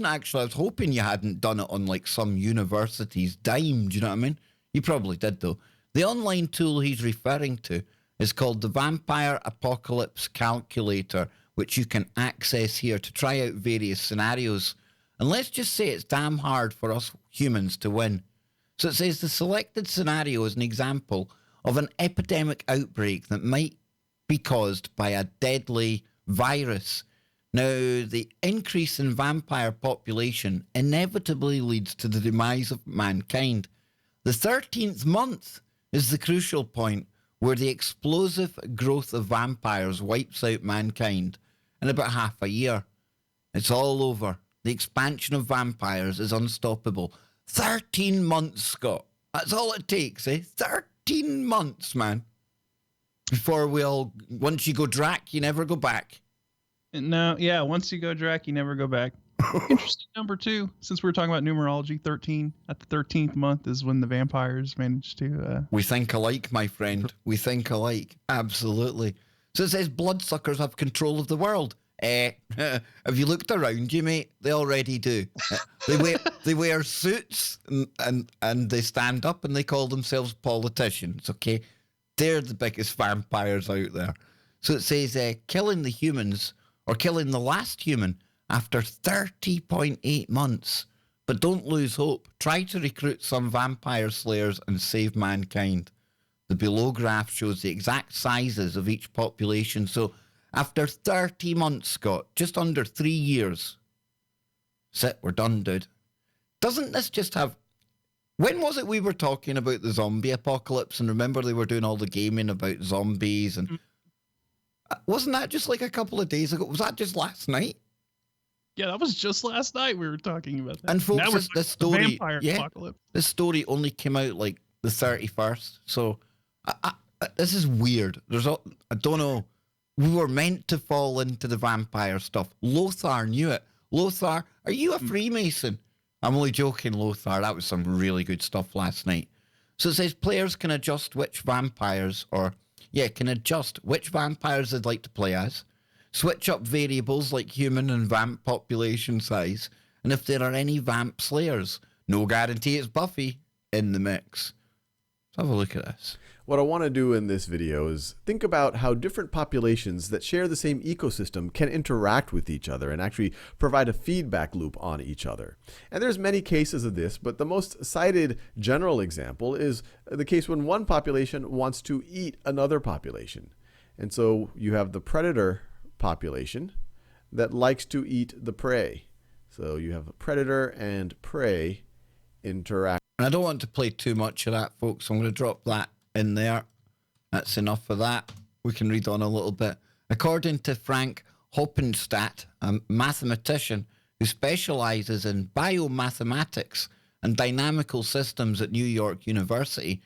hoping you hadn't done it on like some university's dime, do you know what I mean? You probably did though. The online tool he's referring to is called the Vampire Apocalypse Calculator, which you can access here to try out various scenarios. And let's just say it's damn hard for us humans to win. So it says the selected scenario is an example of an epidemic outbreak that might be caused by a deadly virus. Now, the increase in vampire population inevitably leads to the demise of mankind. The 13th month is the crucial point where the explosive growth of vampires wipes out mankind in about half a year. It's all over. The expansion of vampires is unstoppable. 13 months, Scott. That's all it takes, eh? 13 months, man. Before once you go DRAC, you never go back. No, yeah, once you go DRAC, you never go back. Interesting number 2, since we're talking about numerology, 13. At the 13th month is when the vampires manage to... We think alike, my friend. We think alike. Absolutely. So it says bloodsuckers have control of the world. Have you looked around you, mate? They already do. They wear suits and they stand up and they call themselves politicians, okay? They're the biggest vampires out there. So it says killing the humans or killing the last human after 30.8 months. But don't lose hope. Try to recruit some vampire slayers and save mankind. The below graph shows the exact sizes of each population. So after 30 months, Scott, just under 3 years. That's it, we're done, dude. Doesn't this just have... When was it we were talking about the zombie apocalypse? And remember they were doing all the gaming about zombies and... Wasn't that just like a couple of days ago? Was that just last night? Yeah, that was just last night we were talking about that. And folks, this story, apocalypse. This story only came out like the 31st. So this is weird. I don't know. We were meant to fall into the vampire stuff. Lothar knew it. Lothar, are you a Freemason? I'm only joking, Lothar. That was some really good stuff last night. So it says players can adjust which vampires they'd like to play as, switch up variables like human and vamp population size, and if there are any vamp slayers. No guarantee it's Buffy in the mix. Let's have a look at this. What I want to do in this video is think about how different populations that share the same ecosystem can interact with each other and actually provide a feedback loop on each other. And there's many cases of this, but the most cited general example is the case when one population wants to eat another population. And so you have the predator population that likes to eat the prey. So you have a predator and prey interact. And I don't want to play too much of that, folks. I'm going to drop that in there. That's enough of that. We can read on a little bit. According to Frank Hoppenstadt, a mathematician who specializes in biomathematics and dynamical systems at New York University,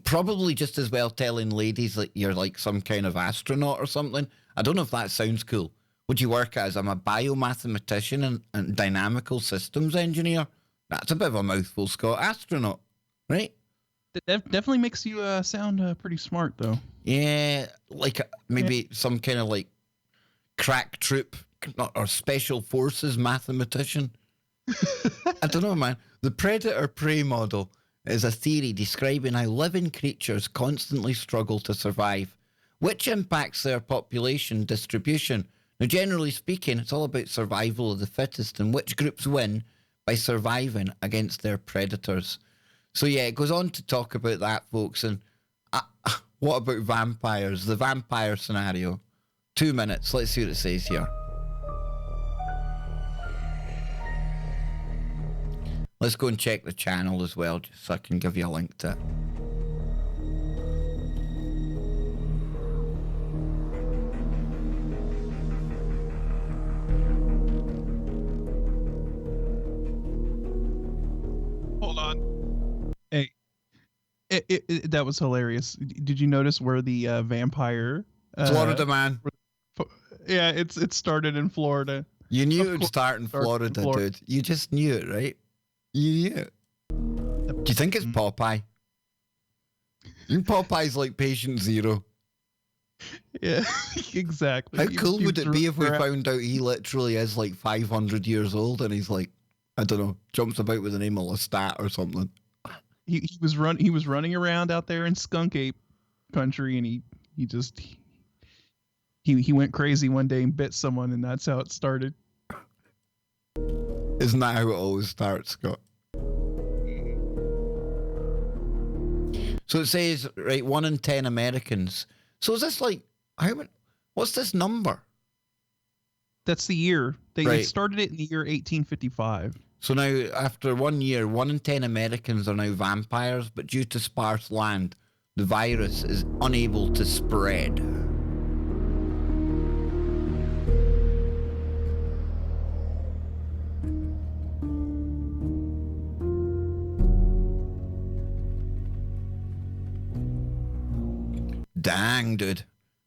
probably just as well telling ladies that you're like some kind of astronaut or something. I don't know if that sounds cool. Would you work as I'm a biomathematician and dynamical systems engineer? That's a bit of a mouthful, Scott. Astronaut, right? That definitely makes you sound pretty smart, though. Yeah, like maybe some kind of like crack troop or special forces mathematician. I don't know, man. The predator-prey model is a theory describing how living creatures constantly struggle to survive, which impacts their population distribution. Now, generally speaking, it's all about survival of the fittest and which groups win by surviving against their predators. So yeah, it goes on to talk about that, folks. And what about vampires? The vampire scenario. 2 minutes. Let's see what it says here. Let's go and check the channel as well, just so I can give you a link to it. Hold on. Hey, that was hilarious. Did you notice where the vampire? Florida, man. Yeah, it started in Florida. You knew it would start in Florida, dude. You just knew it, right? You knew it. Do you think it's Popeye? You think Popeye's like patient zero? Yeah, exactly. How cool would it be if we found out he literally is like 500 years old and he's like, I don't know, jumps about with the name of Lestat or something? He was running around out there in Skunk Ape country, and he went crazy one day and bit someone, and that's how it started. Isn't that how it always starts, Scott? So it says, right, 1 in 10 Americans. So is this like, what's this number? That's the year. They Right. started it in the year 1855. So now, after 1 year, 1 in 10 Americans are now vampires, but due to sparse land, the virus is unable to spread. Dang, dude.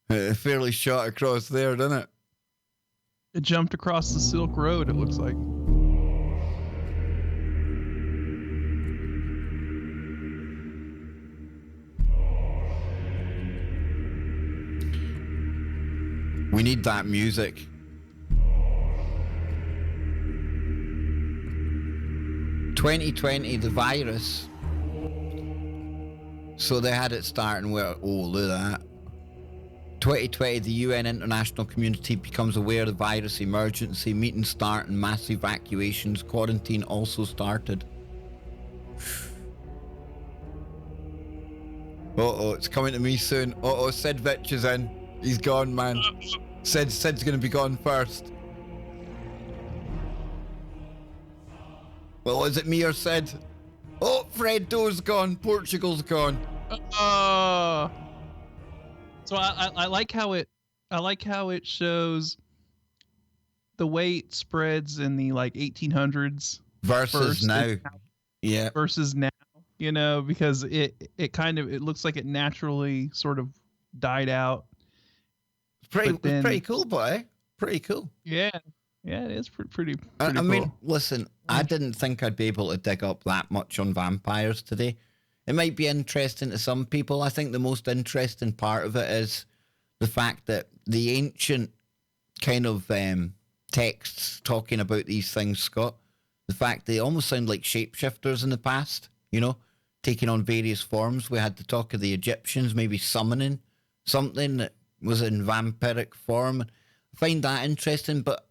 It fairly shot across there, didn't it? It jumped across the Silk Road, it looks like. We need that music. "2020, the virus." So they had it starting with, oh, look at that. 2020, the UN international community becomes aware of the virus emergency. Meetings start and mass evacuations. Quarantine also started. Uh-oh, it's coming to me soon. Uh-oh, Sid Vitch is in. He's gone, man. Sid's gonna be gone first. Well, is it me or Sid? Oh, Fred Doe's gone. Portugal's gone. So I like how it shows the way it spreads in the like 1800s versus now. Yeah. Versus now, you know, because it looks like it naturally sort of died out. Pretty cool, boy. Pretty cool. Yeah. Yeah, it is pretty I cool. mean, listen, I didn't think I'd be able to dig up that much on vampires today. It might be interesting to some people. I think the most interesting part of it is the fact that the ancient kind of texts talking about these things, Scott, the fact they almost sound like shapeshifters in the past, you know, taking on various forms. We had the talk of the Egyptians maybe summoning something that was in vampiric form. I find that interesting, but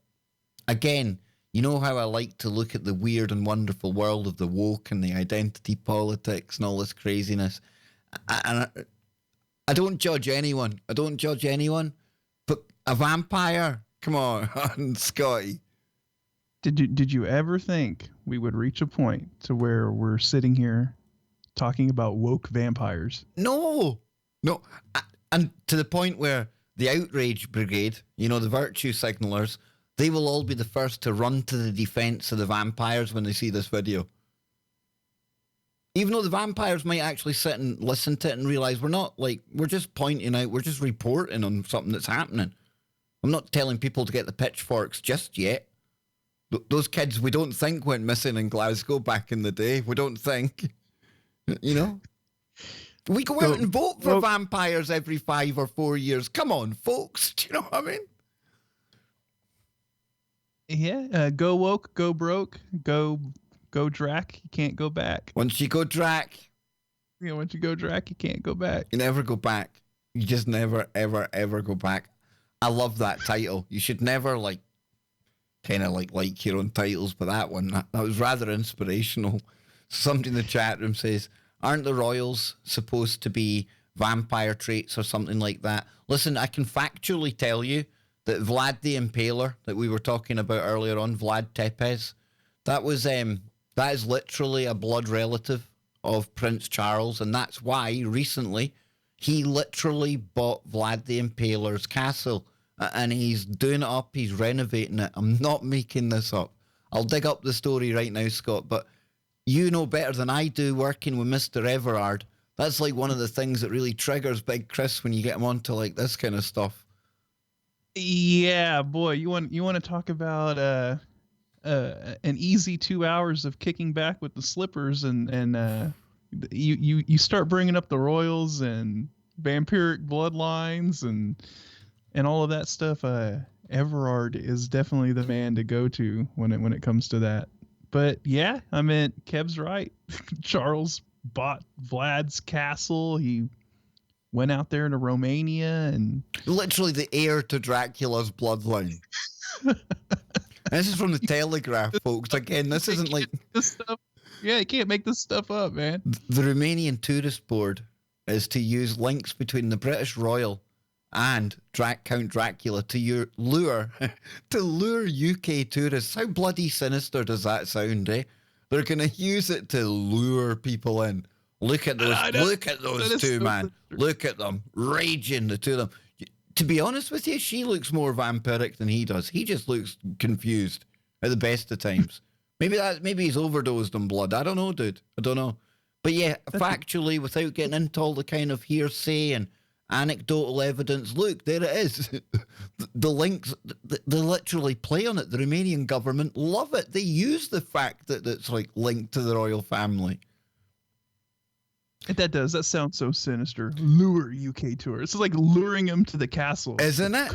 again, you know how I like to look at the weird and wonderful world of the woke and the identity politics and all this craziness. I don't judge anyone. But a vampire? Come on, Scotty. Did you ever think we would reach a point to where we're sitting here talking about woke vampires? No. And to the point where the outrage brigade, you know, the virtue signalers, they will all be the first to run to the defense of the vampires when they see this video. Even though the vampires might actually sit and listen to it and realize we're just pointing out, we're just reporting on something that's happening. I'm not telling people to get the pitchforks just yet. Those kids, we don't think went missing in Glasgow back in the day. We don't think, you know. We go out and vote for vampires every 5 or 4 years. Come on, folks. Do you know what I mean? Yeah, go woke, go broke, go DRAC. You can't go back. Once you go DRAC, once you go DRAC, you can't go back. You never go back. You just never, ever, ever go back. I love that title. You should never kind of like your own titles, but that one that was rather inspirational. Somebody in the chat room says, "Aren't the royals supposed to be vampire traits or something like that?" Listen, I can factually tell you that Vlad the Impaler that we were talking about earlier on, Vlad Tepes, that is literally a blood relative of Prince Charles, and that's why recently he literally bought Vlad the Impaler's castle, and he's doing it up, he's renovating it. I'm not making this up. I'll dig up the story right now, Scott, but you know better than I do working with Mr. Everard. That's like one of the things that really triggers Big Chris when you get him onto like this kind of stuff. Yeah, boy, you want to talk about an easy 2 hours of kicking back with the slippers, and you start bringing up the royals and vampiric bloodlines and all of that stuff. Everard is definitely the man to go to when it comes to that. But yeah, I mean, Kev's right. Charles bought Vlad's castle. He went out there to Romania and literally the heir to Dracula's bloodline. This is from the Telegraph, folks. Again, this isn't like this stuff. Yeah, you can't make this stuff up, man. The Romanian Tourist Board is to use links between the British Royal and Count Dracula to lure UK tourists. How bloody sinister does that sound, eh? They're going to use it to lure people in. Look at those two, man. Look at them, raging, the two of them. To be honest with you, she looks more vampiric than he does. He just looks confused at the best of times. Maybe he's overdosed on blood. I don't know, dude. I don't know. But yeah, factually, without getting into all the kind of hearsay and anecdotal evidence, look, there it is. The links, they literally play on it. The Romanian government love it. They use the fact that it's like linked to the royal family. That sounds so sinister. Lure UK tourists. It's like luring them to the castle. Isn't it?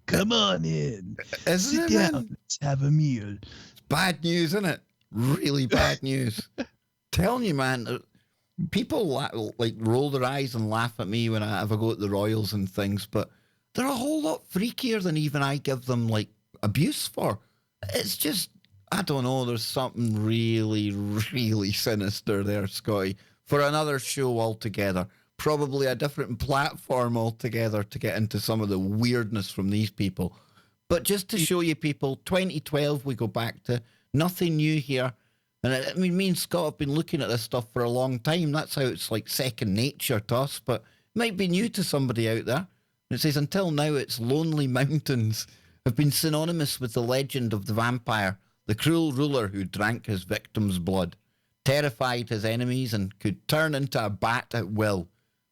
Come on in. Isn't Sit down. Let's have a meal. It's bad news, isn't it? Really bad news. Telling you, man, people like roll their eyes and laugh at me when I go at the royals and things, but they're a whole lot freakier than even I give them like abuse for. It's just, I don't know, there's something really, really sinister there, Scotty. For another show altogether, probably a different platform altogether to get into some of the weirdness from these people. But just to show you people, 2012 we go back to, nothing new here. And I mean, me and Scott have been looking at this stuff for a long time. That's how it's like second nature to us, but it might be new to somebody out there. And it says, until now, its lonely mountains have been synonymous with the legend of the vampire, the cruel ruler who drank his victims' blood, terrified his enemies, and could turn into a bat at will.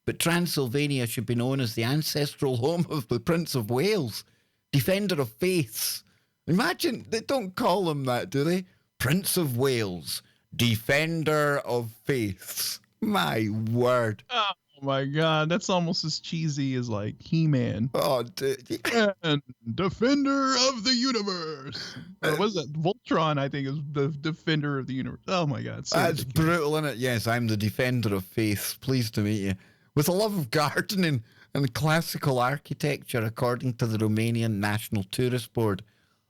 But Transylvania should be known as the ancestral home of the Prince of Wales, defender of faiths. Imagine, they don't call him that, do they? Prince of Wales, defender of faiths. My word. Oh my God, that's almost as cheesy as like He-Man. Oh, dude. And defender of the universe. Or was it Voltron? I think is the defender of the universe. Oh my God, so that's brutal, isn't it? Yes, I'm the defender of faiths. Pleased to meet you. With a love of gardening and classical architecture, according to the Romanian National Tourist Board,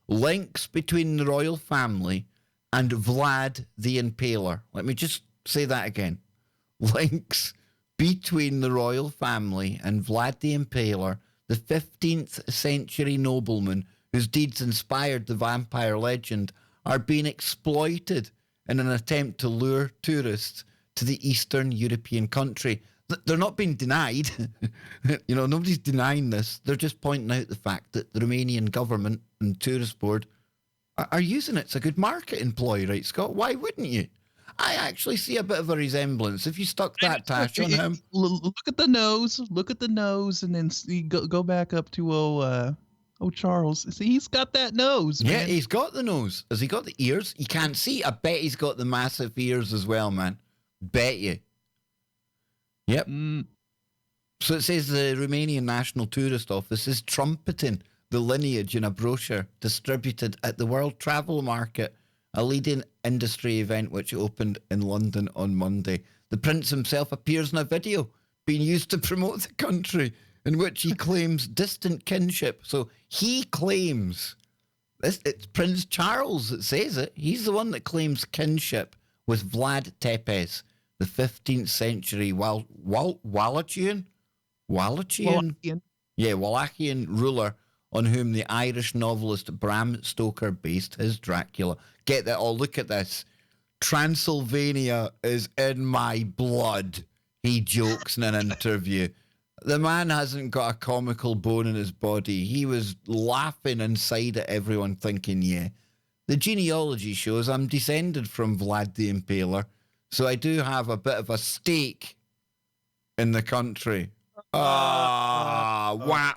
links between the royal family and Vlad the Impaler. Let me just say that again. Links between the royal family and Vlad the Impaler, the 15th century nobleman whose deeds inspired the vampire legend, are being exploited in an attempt to lure tourists to the Eastern European country. They're not being denied. Nobody's denying this. They're just pointing out the fact that the Romanian government and tourist board are using it. It's a good marketing ploy, right, Scott? Why wouldn't you? I actually see a bit of a resemblance. If you stuck that tash on him. Look at the nose. Look at the nose, and then go back up to Charles. See, he's got that nose, man. Yeah, he's got the nose. Has he got the ears? You can't see. I bet he's got the massive ears as well, man. Bet you. Yep. So it says the Romanian National Tourist Office is trumpeting the lineage in a brochure distributed at the World Travel Market, a leading industry event which opened in London on Monday. The prince himself appears in a video being used to promote the country in which he claims distant kinship. So he claims, it's Prince Charles that says it. He's the one that claims kinship with Vlad Tepes, the 15th century Wallachian? Yeah, Wallachian ruler on whom the Irish novelist Bram Stoker based his Dracula. Get that? Oh, look at this. Transylvania is in my blood, he jokes in an interview. The man hasn't got a comical bone in his body. He was laughing inside at everyone thinking, yeah, the genealogy shows I'm descended from Vlad the Impaler, so I do have a bit of a stake in the country. Wah,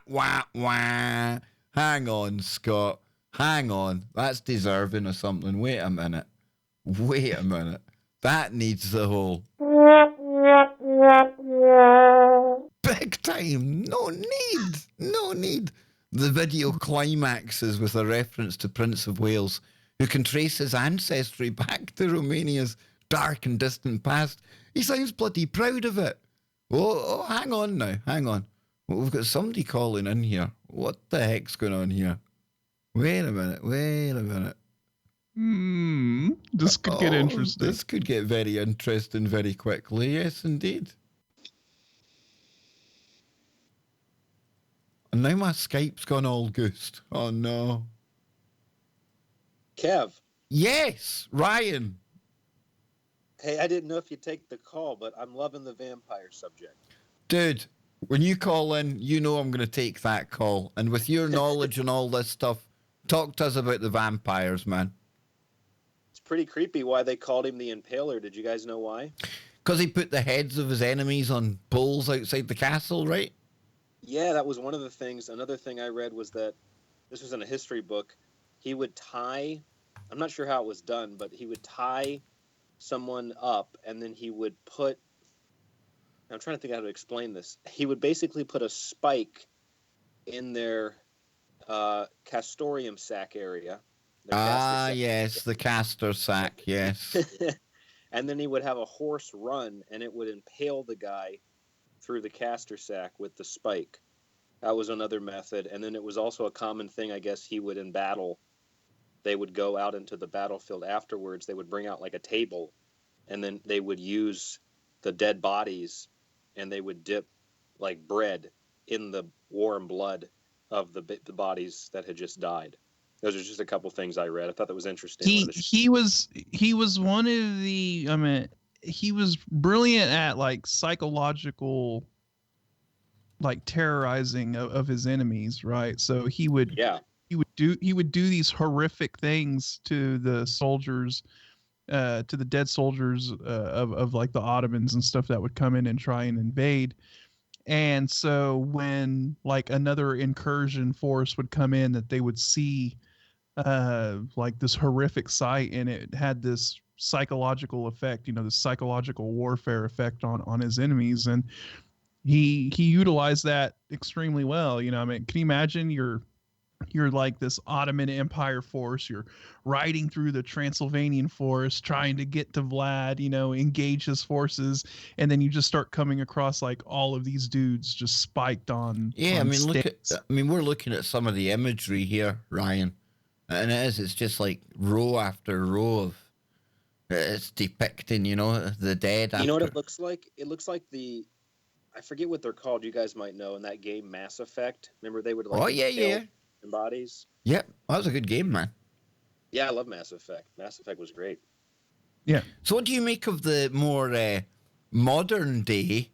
wah, wah. Hang on, Scott. Hang on. That's deserving of something. Wait a minute. That needs the whole... Big time. No need. The video climaxes with a reference to Prince of Wales, who can trace his ancestry back to Romania's dark and distant past. He sounds bloody proud of it. Oh, hang on now. Well, we've got somebody calling in here. What the heck's going on here? Wait a minute. This could get interesting. This could get very interesting very quickly. Yes, indeed. And now my Skype's gone all goosed. Oh, no. Kev. Yes, Ryan. Hey, I didn't know if you'd take the call, but I'm loving the vampire subject. Dude, when you call in, you know I'm going to take that call. And with your knowledge and all this stuff, talk to us about the vampires, man. It's pretty creepy why they called him the Impaler. Did you guys know why? Because he put the heads of his enemies on poles outside the castle, right? Yeah, that was one of the things. Another thing I read was that, this was in a history book, he would tie, I'm not sure how it was done, but he would tie someone up and then he would put, I'm trying to think how to explain this. He would basically put a spike in their castoreum sac area. Yes, the castor sac, yes. And then he would have a horse run and it would impale the guy through the castor sac with the spike. That was another method. And then it was also a common thing, I guess, he would in battle. They would go out into the battlefield afterwards. They would bring out like a table and then they would use the dead bodies and they would dip like bread in the warm blood of the bodies that had just died. Those are just a couple things I read. I thought that was interesting. He was one of the, I mean, he was brilliant at like psychological, like terrorizing of his enemies, right? So he would do these horrific things to the soldiers, to the dead soldiers of like the Ottomans and stuff that would come in and try and invade. And so when like another incursion force would come in, that they would see like this horrific sight, and it had this psychological effect, you know, the psychological warfare effect on his enemies. And he utilized that extremely well. You know, I mean, can you imagine you're like this Ottoman Empire force, you're riding through the Transylvanian forest trying to get to Vlad, you know, engage his forces, and then you just start coming across like all of these dudes just spiked on. Yeah, on I mean, sticks. we're looking at some of the imagery here, Ryan, and it's just like row after row of it's depicting, you know, the dead. You know what it looks like? It looks like I forget what they're called. You guys might know in that game, Mass Effect. Remember they would like yeah. bodies. Yep, that was a good game, man. Yeah, I love Mass Effect. Mass Effect was great. Yeah. So what do you make of the more modern day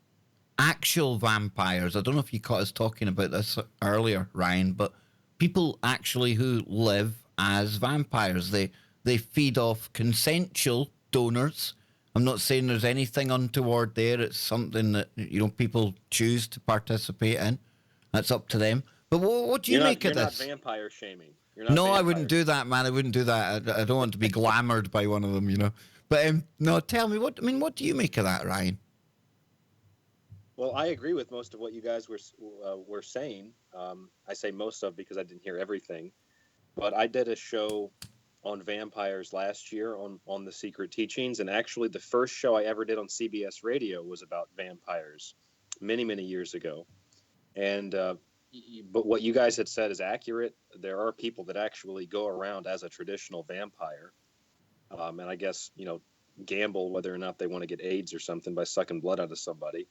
actual vampires? I don't know if you caught us talking about this earlier, Ryan, but people actually who live as vampires, they feed off consensual donors. I'm not saying there's anything untoward there. It's something that, you know, people choose to participate in. That's up to them. But what do you make of this? You're not vampire shaming. No, I wouldn't do that, man. I wouldn't do that. I don't want to be glamoured by one of them, you know. But no, tell me, what do you make of that, Ryan? Well, I agree with most of what you guys were saying. I say most of because I didn't hear everything. But I did a show on vampires last year on the Secret Teachings, and actually the first show I ever did on CBS Radio was about vampires many, many years ago. And but what you guys had said is accurate. There are people that actually go around as a traditional vampire, and I guess, you know, gamble whether or not they want to get AIDS or something by sucking blood out of somebody.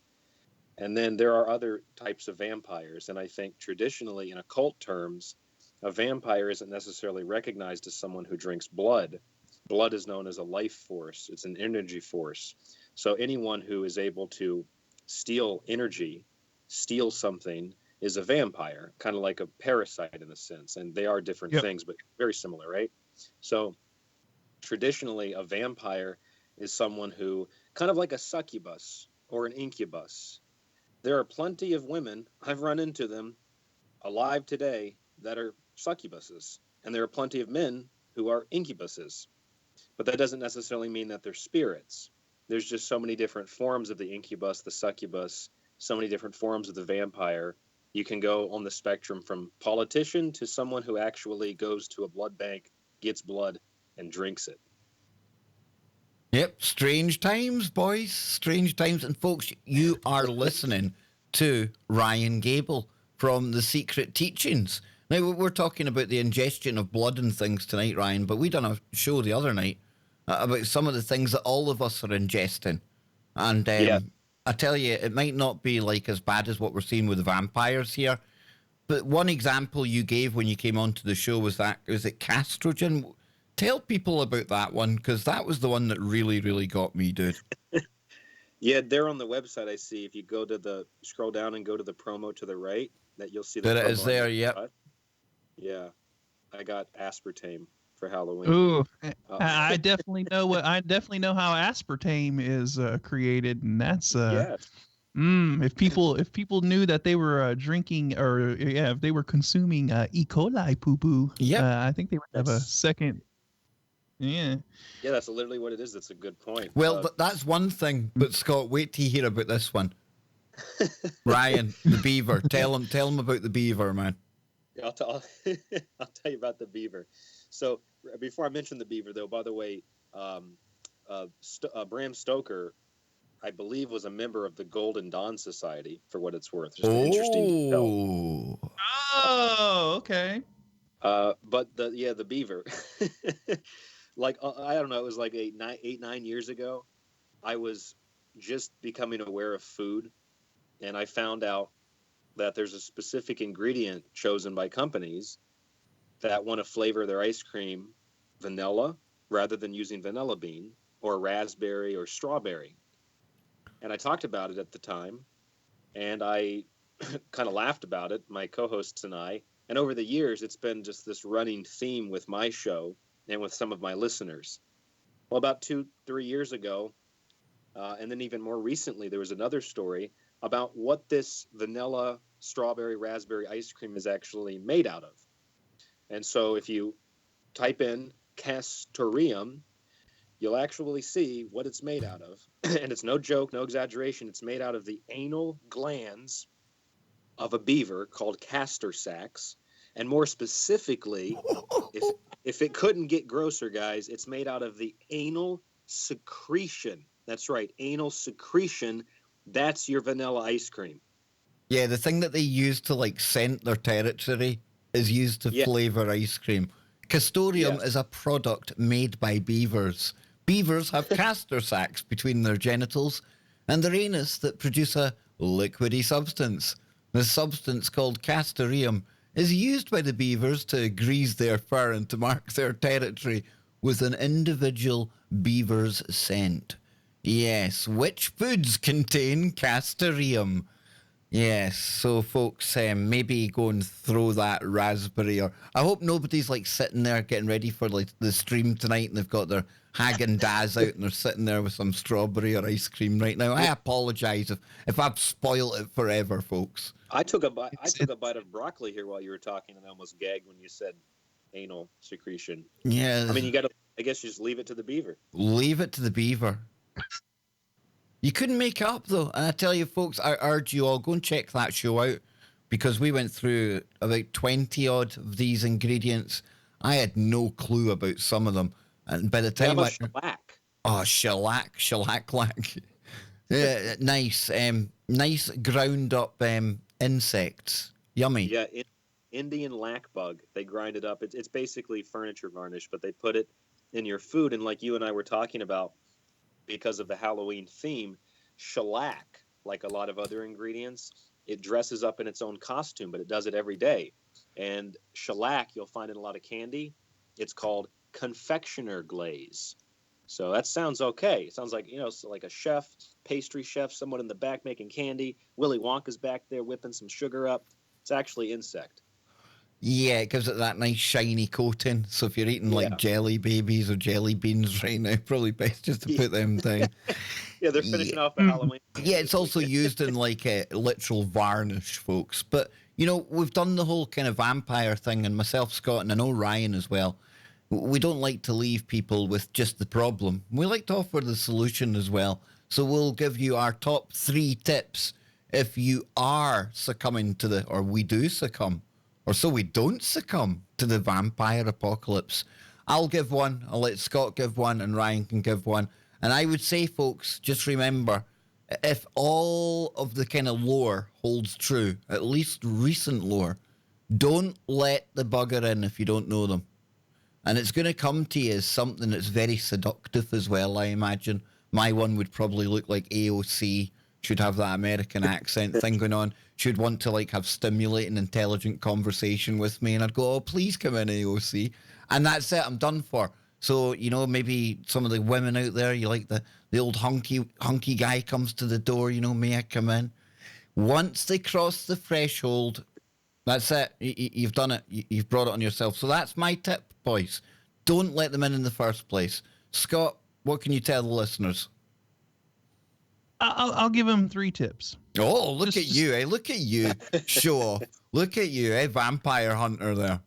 And then there are other types of vampires, and I think traditionally in occult terms, a vampire isn't necessarily recognized as someone who drinks blood. Blood is known as a life force. It's an energy force. So anyone who is able to steal energy, steal something, is a vampire, kind of like a parasite in a sense. And they are different things, but very similar, right? So traditionally, a vampire is someone who, kind of like a succubus or an incubus. There are plenty of women, I've run into them, alive today, that are succubuses. And there are plenty of men who are incubuses. But that doesn't necessarily mean that they're spirits. There's just so many different forms of the incubus, the succubus, so many different forms of the vampire. You can go on the spectrum from politician to someone who actually goes to a blood bank, gets blood, and drinks it. Yep, strange times, boys. Strange times. And folks, you are listening to Ryan Gable from The Secret Teachings. Now, we're talking about the ingestion of blood and things tonight, Ryan, but we done a show the other night about some of the things that all of us are ingesting. And I tell you, it might not be like as bad as what we're seeing with the vampires here, But one example you gave when you came onto the show was it Castrogen? Tell people about that one, because that was the one that really, really got me, dude. Yeah, there on the website, I see. If you scroll down and go to the promo to the right, that you'll see the There promo. it is there, yep. Yeah, I got aspartame for Halloween. Ooh, I definitely know how aspartame is created, and that's if people knew that they were drinking, or if they were consuming E. coli poo poo, I think they would have a second. Yeah, that's literally what it is. That's a good point. Well, that's one thing, but Scott, wait till you hear about this one. Ryan, the beaver. Tell him about the beaver, man. I'll tell you about the beaver. So before I mention the beaver, though, by the way, Bram Stoker, I believe, was a member of the Golden Dawn Society, for what it's worth. Just an interesting detail. Oh, okay. But the beaver. Like, I don't know, it was like 9 years ago. I was just becoming aware of food, and I found out that there's a specific ingredient chosen by companies that want to flavor their ice cream vanilla rather than using vanilla bean or raspberry or strawberry. And I talked about it at the time, and I kind of laughed about it, my co-hosts and I. And over the years, it's been just this running theme with my show and with some of my listeners. Well, about 2-3 years ago, and then even more recently, there was another story about what this vanilla, strawberry, raspberry ice cream is actually made out of. And so if you type in castoreum, you'll actually see what it's made out of. And it's no joke, no exaggeration. It's made out of the anal glands of a beaver called castor sacs. And more specifically, if it couldn't get grosser, guys, it's made out of the anal secretion. That's right, anal secretion. That's your vanilla ice cream. Yeah, the thing that they use to like scent their territory is used to flavor ice cream. Castoreum is a product made by beavers. Beavers have castor sacs between their genitals and their anus that produce a liquidy substance. The substance, called castoreum, is used by the beavers to grease their fur and to mark their territory with an individual beaver's scent. Yes, which foods contain castoreum? Yes, so folks, maybe go and throw that raspberry, or I hope nobody's like sitting there getting ready for like the stream tonight and they've got their Haagen-Dazs out and they're sitting there with some strawberry or ice cream right now. I apologize if I've spoiled it forever, folks. I took a bite of broccoli here while you were talking, and I almost gagged when you said anal secretion. Yeah. I mean, I guess you just leave it to the beaver. Leave it to the beaver. You couldn't make it up, though. And I tell you, folks, I urge you all, go and check that show out, because we went through about 20-odd of these ingredients. I had no clue about some of them. And by the time shellac. Oh, shellac. Yeah, nice. Nice ground up insects. Yummy. Yeah, Indian lac bug. They grind it up. It's basically furniture varnish, but they put it in your food. And like you and I were talking about, because of the Halloween theme, shellac, like a lot of other ingredients, it dresses up in its own costume, but it does it every day. And shellac, you'll find in a lot of candy. It's called confectioner glaze. So that sounds okay. It sounds like, so like a chef, pastry chef, someone in the back making candy. Willy Wonka's back there whipping some sugar up. It's actually insect. Yeah, it gives it that nice shiny coating. So if you're eating like jelly babies or jelly beans right now, probably best just to put them down. Yeah, they're finishing off the Halloween. Yeah, it's also used in like a literal varnish, folks. But, we've done the whole kind of vampire thing, and myself, Scott, and I know Ryan as well. We don't like to leave people with just the problem. We like to offer the solution as well. So we'll give you our top 3 tips if you are succumbing to or we do succumb, or so we don't succumb to the vampire apocalypse. I'll give one, I'll let Scott give one, and Ryan can give one. And I would say, folks, just remember, if all of the kind of lore holds true, at least recent lore, don't let the bugger in if you don't know them. And it's going to come to you as something that's very seductive as well, I imagine. My one would probably look like AOC, She'd have that American accent thing going on. She'd want to like have stimulating, intelligent conversation with me, and I'd go, "Oh, please come in, AOC," and that's it. I'm done for. So, you know, maybe some of the women out there, you like the old hunky guy comes to the door, you know, may I come in? Once they cross the threshold, that's it. You've done it. You've brought it on yourself. So that's my tip, boys. Don't let them in the first place. Scott, what can you tell the listeners? I'll give them 3 tips. Oh, look at you, eh? Look at you. Show off. Look at you, eh? Vampire hunter there.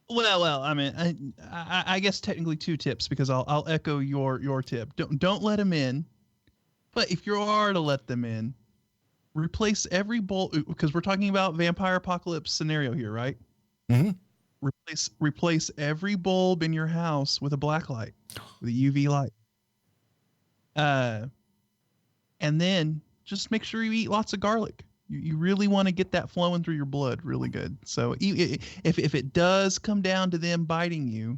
Well, I mean, I guess technically 2 tips, because I'll echo your tip. Don't let them in. But if you are to let them in, replace every bulb, because we're talking about vampire apocalypse scenario here, right? Mm-hmm. Replace every bulb in your house with a black light, with a UV light. And then just make sure you eat lots of garlic. You really want to get that flowing through your blood really good. So if it does come down to them biting you,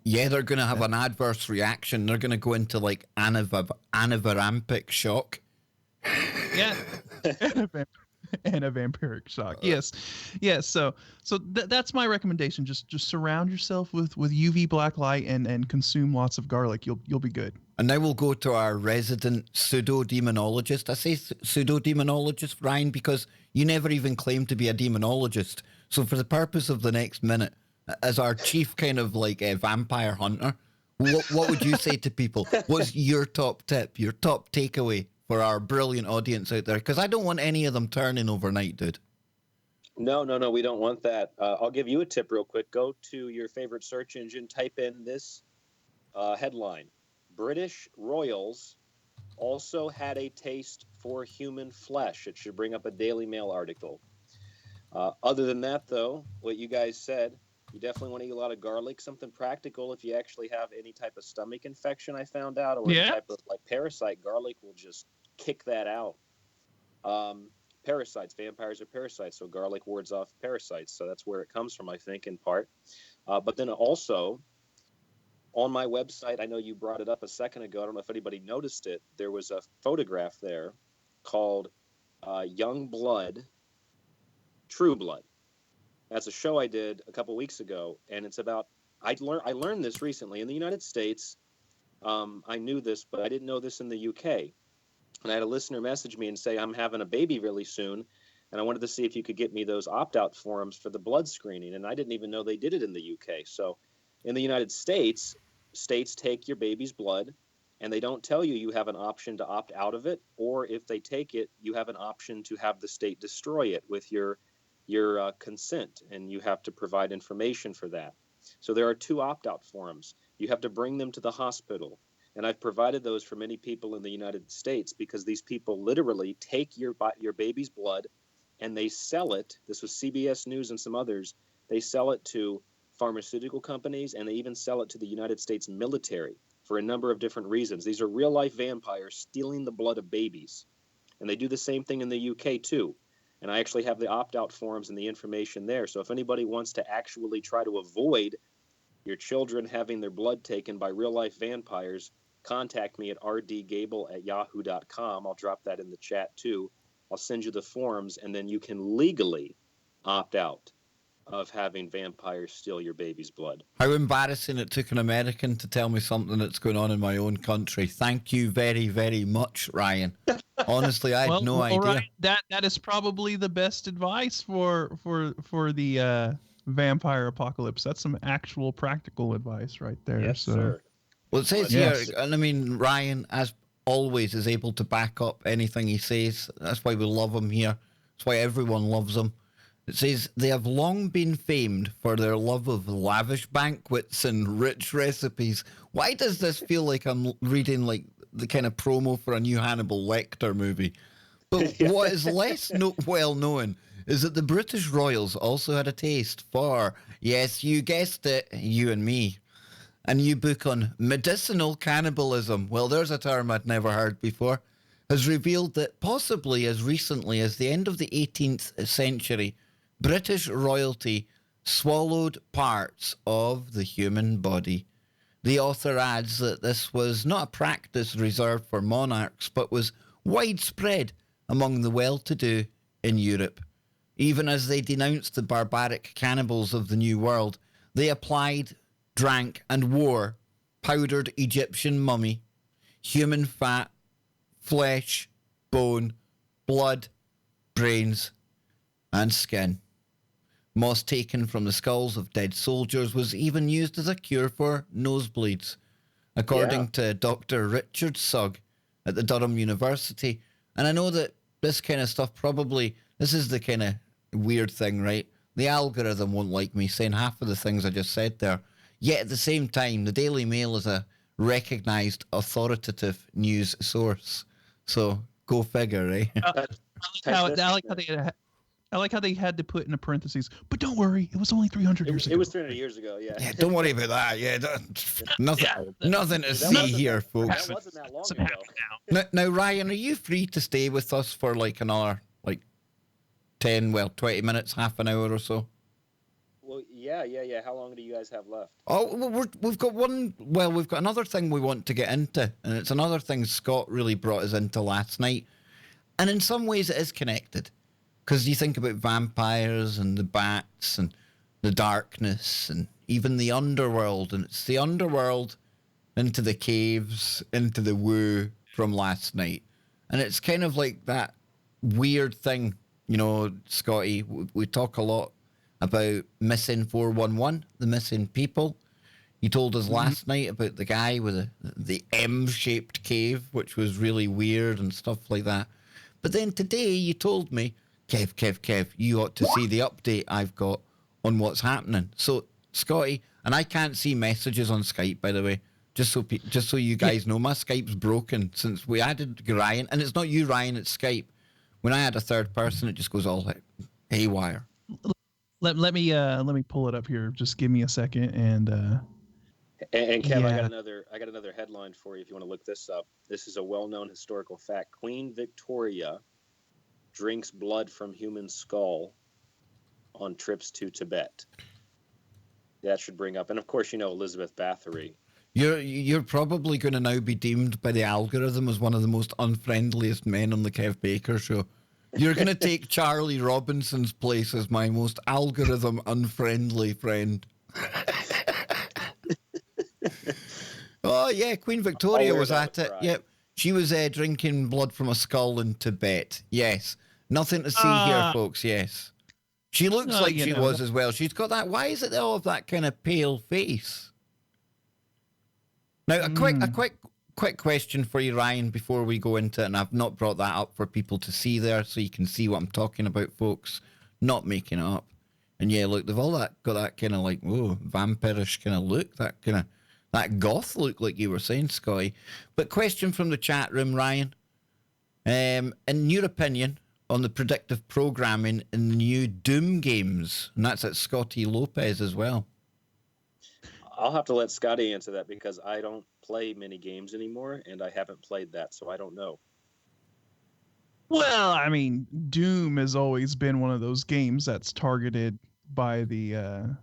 yeah, they're going to have an adverse reaction. They're going to go into like anavarampic shock. Yeah. And a vampiric shock. Yes. So that's my recommendation. Just surround yourself with UV black light and consume lots of garlic. You'll be good. And now we'll go to our resident pseudo-demonologist. I say pseudo-demonologist, Ryan, because you never even claimed to be a demonologist. So for the purpose of the next minute, as our chief kind of like a vampire hunter, what would you say to people? What's your top tip, your top takeaway for our brilliant audience out there? Because I don't want any of them turning overnight, dude. No, we don't want that. I'll give you a tip real quick. Go to your favorite search engine, type in this headline. British royals also had a taste for human flesh. It should bring up a Daily Mail article. Other than that, though, what you guys said, you definitely want to eat a lot of garlic, something practical if you actually have any type of stomach infection, I found out, or any type of like parasite. Garlic will just kick that out. Parasites, vampires are parasites, so garlic wards off parasites. So that's where it comes from, I think, in part. But then also, on my website, I know you brought it up a second ago. I don't know if anybody noticed it. There was a photograph there called Young Blood, True Blood. That's a show I did a couple weeks ago, and it's about, I learned this recently. In the United States, I knew this, but I didn't know this in the UK. And I had a listener message me and say, I'm having a baby really soon, and I wanted to see if you could get me those opt-out forms for the blood screening. And I didn't even know they did it in the UK. So in the United States, states take your baby's blood, and they don't tell you you have an option to opt out of it, or if they take it, you have an option to have the state destroy it with your consent, and you have to provide information for that. So there are 2 opt-out forms. You have to bring them to the hospital, and I've provided those for many people in the United States because these people literally take your baby's blood and they sell it. This was CBS News and some others. They sell it to pharmaceutical companies, and they even sell it to the United States military for a number of different reasons. These are real-life vampires stealing the blood of babies, and they do the same thing in the UK too. And I actually have the opt-out forms and the information there. So if anybody wants to actually try to avoid your children having their blood taken by real-life vampires, contact me at rdgable@yahoo.com. I'll drop that in the chat too. I'll send you the forms, and then you can legally opt out of having vampires steal your baby's blood. How embarrassing it took an American to tell me something that's going on in my own country. Thank you very, very much, Ryan. Honestly, I had no idea. Ryan, that is probably the best advice for the vampire apocalypse. That's some actual practical advice right there. Yes, sir. Well, it says here, and I mean, Ryan, as always, is able to back up anything he says. That's why we love him here. That's why everyone loves him. It says, they have long been famed for their love of lavish banquets and rich recipes. Why does this feel like I'm reading like the kind of promo for a new Hannibal Lecter movie? But what is less well known is that the British royals also had a taste for, yes, you guessed it, you and me, a new book on medicinal cannibalism. Well, there's a term I'd never heard before. Has revealed that possibly as recently as the end of the 18th century, British royalty swallowed parts of the human body. The author adds that this was not a practice reserved for monarchs, but was widespread among the well-to-do in Europe. Even as they denounced the barbaric cannibals of the New World, they applied, drank, and wore powdered Egyptian mummy, human fat, flesh, bone, blood, brains, and skin. Moss taken from the skulls of dead soldiers was even used as a cure for nosebleeds. According to Dr. Richard Sugg at the Durham University, and I know that this kind of stuff this is the kind of weird thing, right? The algorithm won't like me saying half of the things I just said there. Yet at the same time, the Daily Mail is a recognised authoritative news source. So go figure, right? I like how they had to put in the parentheses, but don't worry, it was only 300 years ago. It was 300 years ago, yeah. Yeah, don't worry about that. Yeah, nothing to see here, folks. That wasn't that long ago. Now, Ryan, are you free to stay with us for like another 20 minutes, half an hour or so? Well, yeah. How long do you guys have left? Oh, we've got another thing we want to get into, and it's another thing Scott really brought us into last night. And in some ways it is connected. Because you think about vampires and the bats and the darkness and even the underworld. And it's the underworld into the caves, into the woo from last night. And it's kind of like that weird thing, you know, Scotty, we talk a lot about missing 411, the missing people. You told us last night about the guy with the M-shaped cave, which was really weird and stuff like that. But then today you told me, Kev, you ought to see the update I've got on what's happening. So, Scotty, and I can't see messages on Skype, by the way, just so you guys know, my Skype's broken since we added Ryan, and it's not you, Ryan, it's Skype. When I add a third person, it just goes all haywire. Let me pull it up here. Just give me a second, and Kev, I got another headline for you if you want to look this up. This is a well-known historical fact. Queen Victoria drinks blood from human skull on trips to Tibet. That should bring up, and of course, you know Elizabeth Bathory. You're probably going to now be deemed by the algorithm as one of the most unfriendliest men on the Kev Baker show. You're going to take Charlie Robinson's place as my most algorithm unfriendly friend. Oh yeah, Queen Victoria was at it. Yep, she was drinking blood from a skull in Tibet. Yes, nothing to see here, folks. Yes, she looks like she was as well. She's got that. Why is it they all have that kind of pale face? Now, a quick question for you, Ryan, before we go into it, and I've not brought that up for people to see there, so you can see what I'm talking about, folks. Not making it up. And yeah, look, they've all got that kind of like, vampirish kind of look, that goth look, like you were saying, Scotty. But question from the chat room, Ryan. In your opinion on the predictive programming in the new Doom games, and that's at Scotty Lopez as well. I'll have to let Scotty answer that because I don't play many games anymore, and I haven't played that, so I don't know. Well, I mean, Doom has always been one of those games that's targeted by the,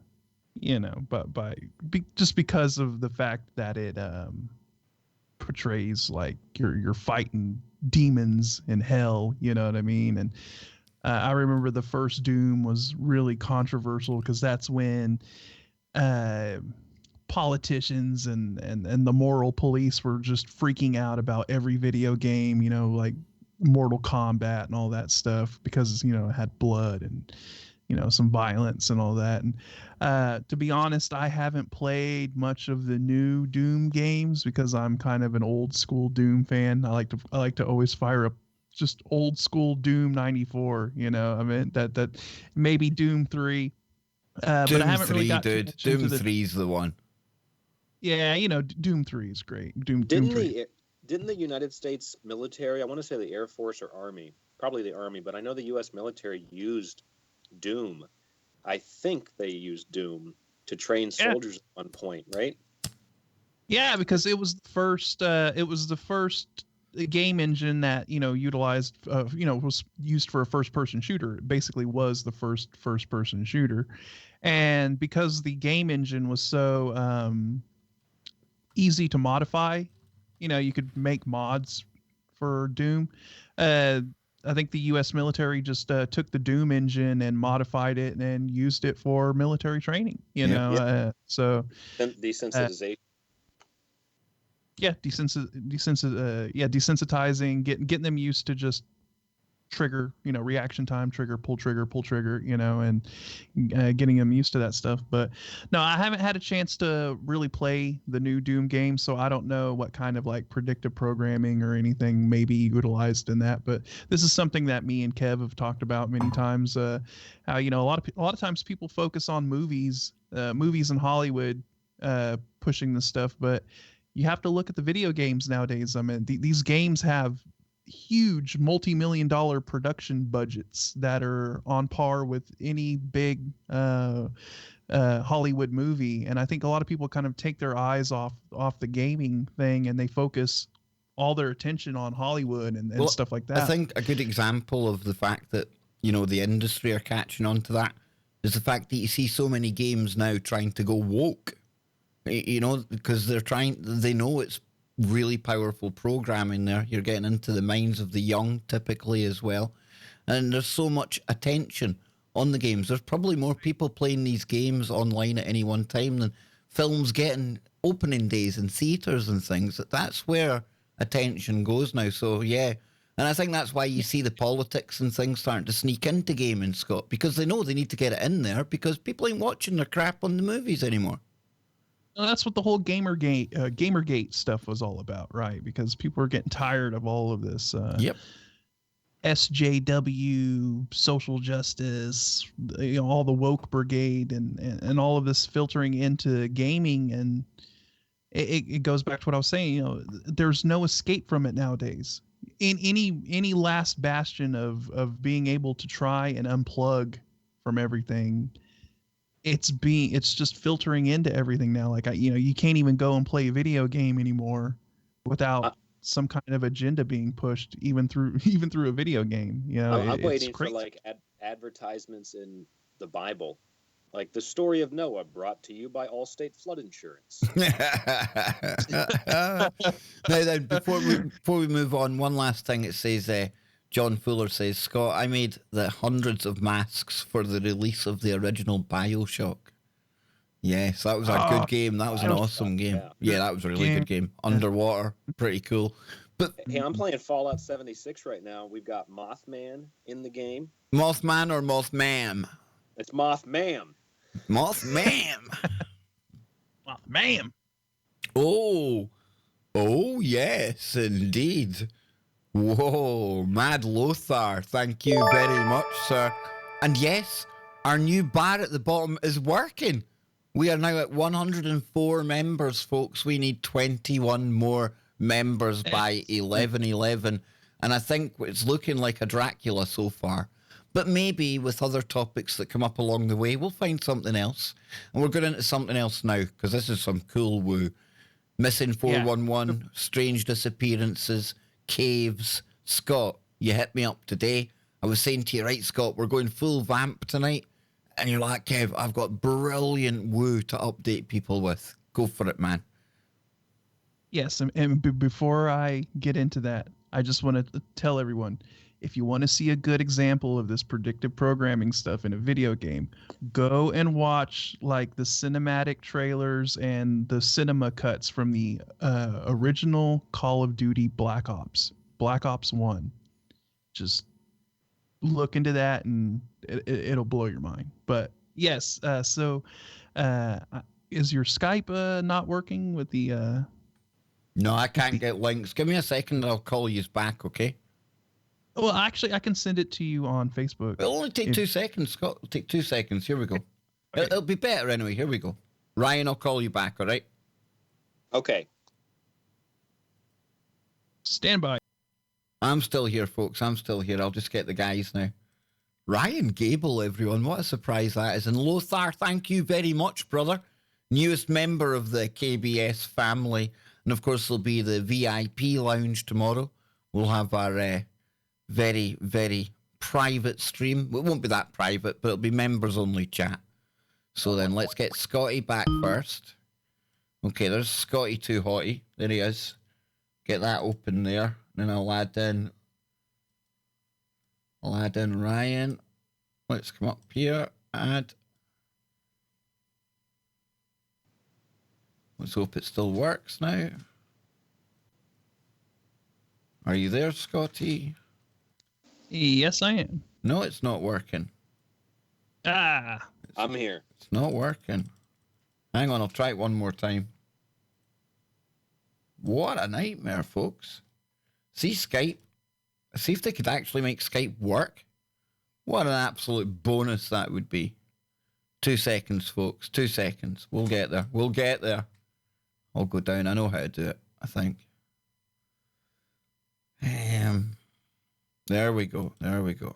just because of the fact that it portrays like you're fighting demons in hell, you know what I mean? And I remember the first Doom was really controversial because that's when politicians and the moral police were just freaking out about every video game, you know, like Mortal Kombat and all that stuff because, you know, it had blood and, you know, some violence and all that. And to be honest, I haven't played much of the new Doom games because I'm kind of an old school Doom fan. I like to always fire up just old school Doom 94, you know. I mean that maybe Doom 3. But I haven't really got dude. Doom 3's the one. Yeah, you know, Doom 3 is great. Doom 3. Didn't the United States military, I want to say the Air Force or Army, probably the Army, but I know the U.S. military used Doom. I think they used Doom to train soldiers at one point, right? Yeah, because it was the first game engine that, you know, utilized, was used for a first-person shooter. It basically was the first-person shooter. And because the game engine was so easy to modify, you know, you could make mods for Doom. I think the U.S. military just took the Doom engine and modified it and used it for military training. You know, so desensitization. Desensitizing, getting them used to just trigger, reaction time, pull trigger, and getting them used to that stuff. But no, I haven't had a chance to really play the new Doom game, so I don't know what kind of like predictive programming or anything may be utilized in that. But this is something that me and Kev have talked about many times. How a lot of times people focus on movies in Hollywood pushing this stuff, but you have to look at the video games nowadays. I mean, these games have huge multi-million-dollar production budgets that are on par with any big Hollywood movie. And I think a lot of people kind of take their eyes off the gaming thing, and they focus all their attention on Hollywood and stuff like that. I think a good example of the fact that, the industry are catching on to that is the fact that you see so many games now trying to go woke, because they know it's really powerful programming there. You're getting into the minds of the young typically as well. And there's so much attention on the games. There's probably more people playing these games online at any one time than films getting opening days in theaters and things. That's where attention goes now. So, yeah. And I think that's why you see the politics and things starting to sneak into gaming, Scott, because they know they need to get it in there because people ain't watching their crap on the movies anymore. That's what the whole Gamergate stuff was all about, right? Because people are getting tired of all of this SJW, social justice, all the woke brigade and all of this filtering into gaming. And it goes back to what I was saying, there's no escape from it nowadays. In any last bastion of being able to try and unplug from everything, it's just filtering into everything now. Like you can't even go and play a video game anymore without some kind of agenda being pushed, even through a video game. I'm waiting for like advertisements in the Bible, like the story of Noah, brought to you by Allstate Flood Insurance. Now then, before we move on, one last thing. It says, John Fuller says, Scott, I made the hundreds of masks for the release of the original BioShock. Yes, that was a good game. That was an awesome game. Yeah, that was a really good game. Underwater, pretty cool. But hey, I'm playing Fallout 76 right now. We've got Mothman in the game. Mothman or Mothmam? It's Mothmam. Mothmam. Mothmam. Oh, yes, indeed. Whoa, Mad Lothar, thank you very much, sir. And yes, our new bar at the bottom is working. We are now at 104 members, folks. We need 21 more members by 11/11. And I think it's looking like a Dracula so far. But maybe with other topics that come up along the way, we'll find something else. And we're going into something else now, because this is some cool woo. Missing 411, strange disappearances, caves. Scott, you hit me up today. I was saying to you, right, Scott, we're going full vamp tonight. And you're like, Kev, I've got brilliant woo to update people with. Go for it, man. Yes, and before I get into that, I just want to tell everyone, if you want to see a good example of this predictive programming stuff in a video game, go and watch like the cinematic trailers and the cinema cuts from the original Call of Duty Black Ops 1. Just look into that and it'll blow your mind. But yes, so is your Skype not working with the... No, I can't get links. Give me a second and I'll call you back, okay? Well, actually, I can send it to you on Facebook. It'll only take 2 seconds, Scott. It'll take 2 seconds. Here we go. Okay. It'll be better anyway. Here we go. Ryan, I'll call you back, all right? Okay. Stand by. I'm still here, folks. I'm still here. I'll just get the guys now. Ryan Gable, everyone. What a surprise that is. And Lothar, thank you very much, brother. Newest member of the KBS family. And, of course, there'll be the VIP lounge tomorrow. We'll have our very, very private stream. It won't be that private, but it'll be members-only chat. So then let's get Scotty back first. Okay, there's Scotty Too Hotty. There he is. Get that open there. Then I'll add in Ryan. Let's come up here. Add. Let's hope it still works now. Are you there, Scotty? Yes, I am. No, it's not working. I'm here. It's not working. Hang on, I'll try it one more time. What a nightmare, folks. See Skype? See if they could actually make Skype work. What an absolute bonus that would be. 2 seconds, folks. 2 seconds. We'll get there. We'll get there. I'll go down. I know how to do it, I think. There we go. There we go.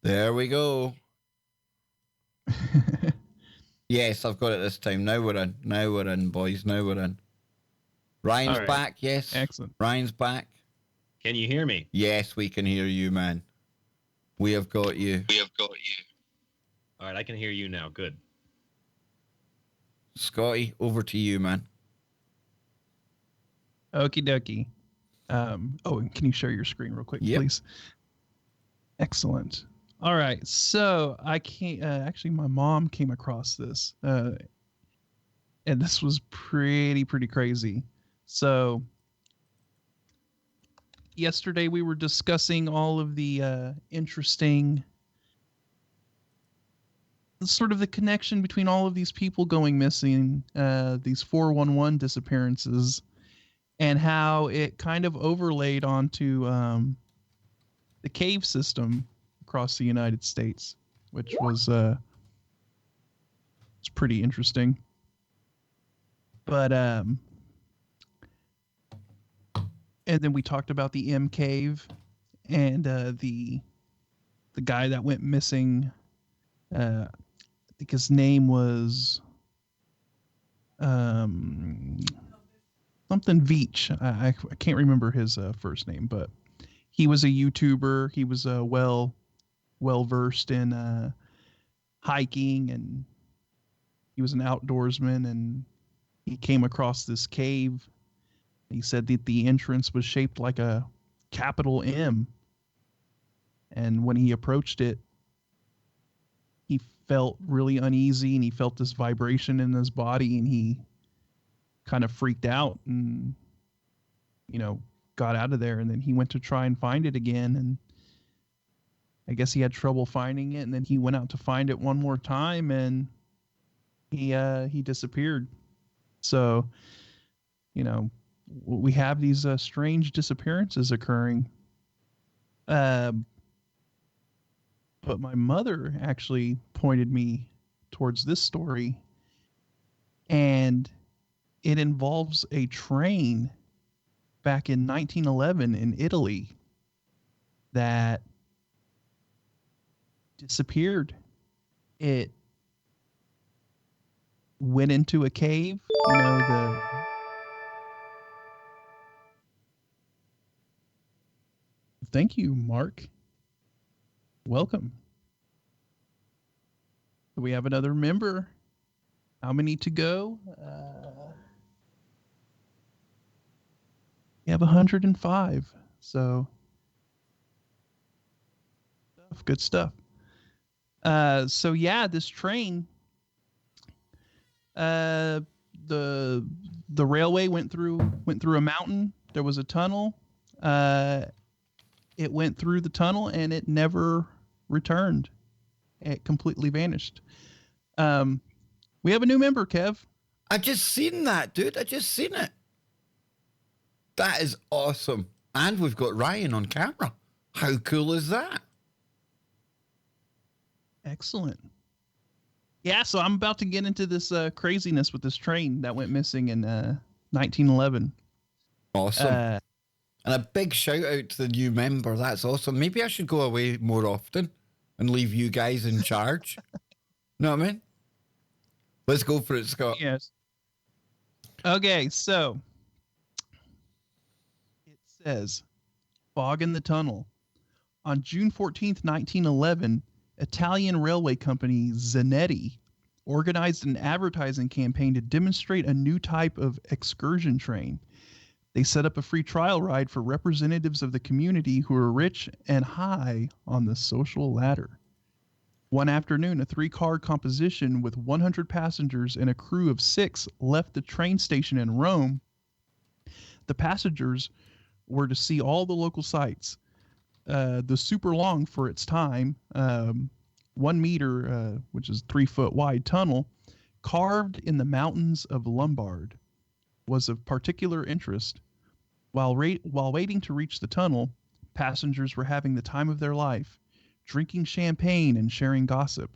There we go. Yes, I've got it this time. Now we're in. Now we're in, boys. Now we're in. Ryan's back, yes. Excellent. Ryan's back. Can you hear me? Yes, we can hear you, man. We have got you. All right, I can hear you now. Good. Scotty, over to you, man. Okie dokie. And can you share your screen real quick, please? Excellent. All right. So I can't, actually my mom came across this, and this was pretty crazy. So yesterday we were discussing all of the interesting, sort of the connection between all of these people going missing, these 411 disappearances, and how it kind of overlaid onto the cave system across the United States, which was it's pretty interesting. But and then we talked about the M cave and the guy that went missing. I think his name was something Veach. I can't remember his first name, but he was a YouTuber. He was well versed in hiking, and he was an outdoorsman, and he came across this cave. He said that the entrance was shaped like a capital M, and when he approached it, he felt really uneasy, and he felt this vibration in his body, and he kind of freaked out and, got out of there. And then he went to try and find it again, and I guess he had trouble finding it. And then he went out to find it one more time, and he disappeared. So, we have these strange disappearances occurring. But my mother actually pointed me towards this story, and it involves a train back in 1911 in Italy that disappeared. It went into a cave, Thank you, Mark. Welcome. We have another member. How many to go? We have 105. So, good stuff. So yeah, this train, the railway went through a mountain. There was a tunnel. It went through the tunnel and it never returned. It completely vanished. We have a new member, Kev. I just seen that, dude. I just seen it. That is awesome. And we've got Ryan on camera. How cool is that? Excellent. Yeah, so I'm about to get into this craziness with this train that went missing in 1911. Awesome. And a big shout out to the new member. That's awesome. Maybe I should go away more often and leave you guys in charge. Know what I mean? Let's go for it, Scott. Yes. Okay, so it says, fog in the tunnel. On June 14th, 1911, Italian railway company Zanetti organized an advertising campaign to demonstrate a new type of excursion train. They set up a free trial ride for representatives of the community who were rich and high on the social ladder. One afternoon, a 3-car composition with 100 passengers and a crew of 6 left the train station in Rome. The passengers were to see all the local sights. The super long for its time, 1 meter, which is 3 foot wide tunnel, carved in the mountains of Lombard, was of particular interest. While waiting to reach the tunnel, passengers were having the time of their life, drinking champagne and sharing gossip.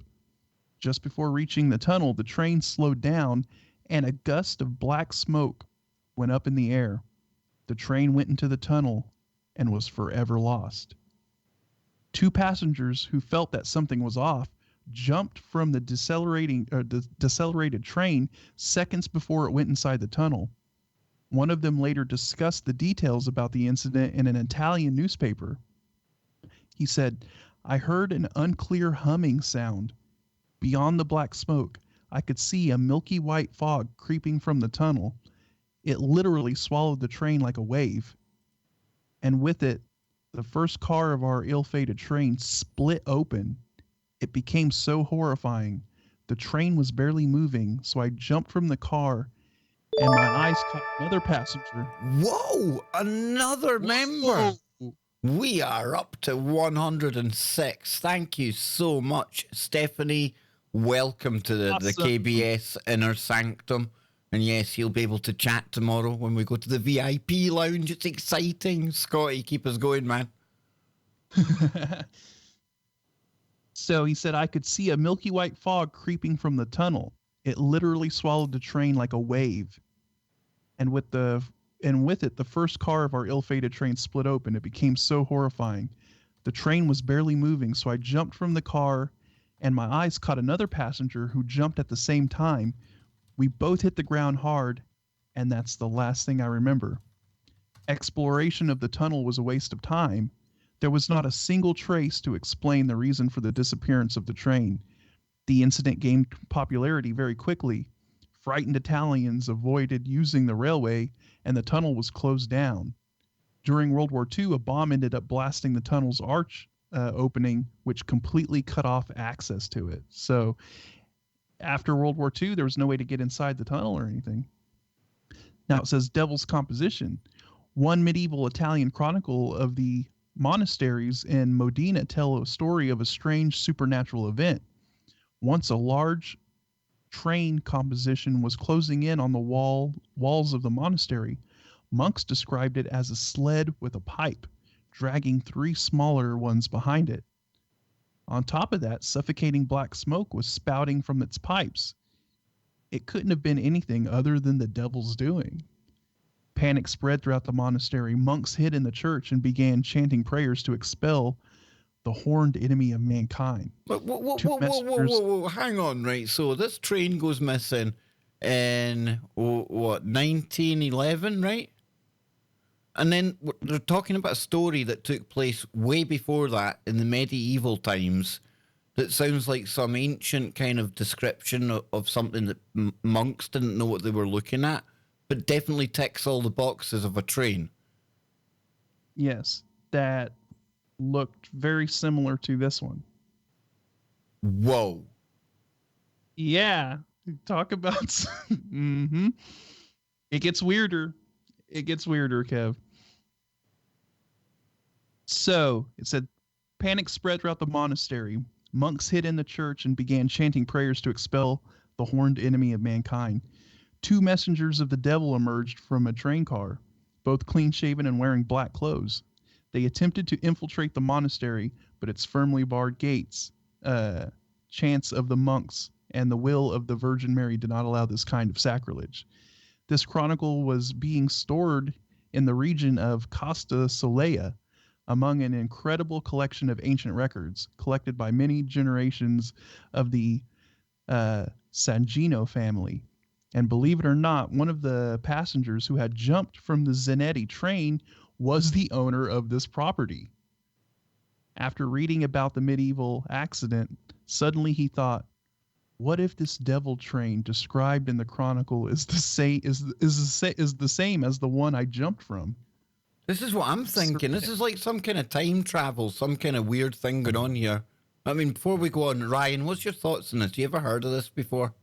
Just before reaching the tunnel, the train slowed down and a gust of black smoke went up in the air. The train went into the tunnel and was forever lost. 2 passengers who felt that something was off jumped from the decelerated train seconds before it went inside the tunnel. One of them later discussed the details about the incident in an Italian newspaper. He said, "I heard an unclear humming sound. Beyond the black smoke, I could see a milky white fog creeping from the tunnel. It literally swallowed the train like a wave. And with it, the first car of our ill-fated train split open. It became so horrifying. The train was barely moving, so I jumped from the car, and my eyes caught another passenger." Whoa! Another member! We are up to 106. Thank you so much, Stephanie. Welcome to the KBS Inner Sanctum. And yes, you'll be able to chat tomorrow when we go to the VIP lounge. It's exciting. Scotty, keep us going, man. So he said, "I could see a milky white fog creeping from the tunnel. It literally swallowed the train like a wave. And with it, the first car of our ill-fated train split open. It became so horrifying. The train was barely moving, so I jumped from the car, and my eyes caught another passenger who jumped at the same time. We both hit the ground hard, and that's the last thing I remember. Exploration of the tunnel was a waste of time. There was not a single trace to explain the reason for the disappearance of the train. The incident gained popularity very quickly. Frightened Italians avoided using the railway, and the tunnel was closed down. During World War II, a bomb ended up blasting the tunnel's arch opening, which completely cut off access to it. So after World War II, there was no way to get inside the tunnel or anything. Now it says Devil's Composition. One medieval Italian chronicle of the monasteries in Modena tell a story of a strange supernatural event. Once a large train composition was closing in on the walls of the monastery. Monks described it as a sled with a pipe, dragging 3 smaller ones behind it. On top of that, suffocating black smoke was spouting from its pipes. It couldn't have been anything other than the devil's doing. Panic spread throughout the monastery. Monks hid in the church and began chanting prayers to expel the horned enemy of mankind. Whoa, hang on, right? So this train goes missing in, 1911, right? And then they're talking about a story that took place way before that in the medieval times that sounds like some ancient kind of description of something that monks didn't know what they were looking at, but definitely ticks all the boxes of a train. Yes, that looked very similar to this one. Whoa. Yeah, talk about mm-hmm. It gets weirder, Kev. So it said panic spread throughout the monastery. Monks hid in the church and began chanting prayers to expel the horned enemy of mankind. 2 messengers of the devil emerged from a train car, both clean-shaven and wearing black clothes. They attempted to infiltrate the monastery, but its firmly barred gates, chants of the monks, and the will of the Virgin Mary did not allow this kind of sacrilege. This chronicle was being stored in the region of Costa Solea, among an incredible collection of ancient records collected by many generations of the Sangino family. And believe it or not, one of the passengers who had jumped from the Zanetti train was the owner of this property. After reading about the medieval accident, suddenly he thought, What if this devil train described in the chronicle is the same as the one I jumped from? This is what I'm thinking. This is like some kind of time travel, some kind of weird thing going on here. I mean, before we go on, Ryan, what's your thoughts on this? You ever heard of this before?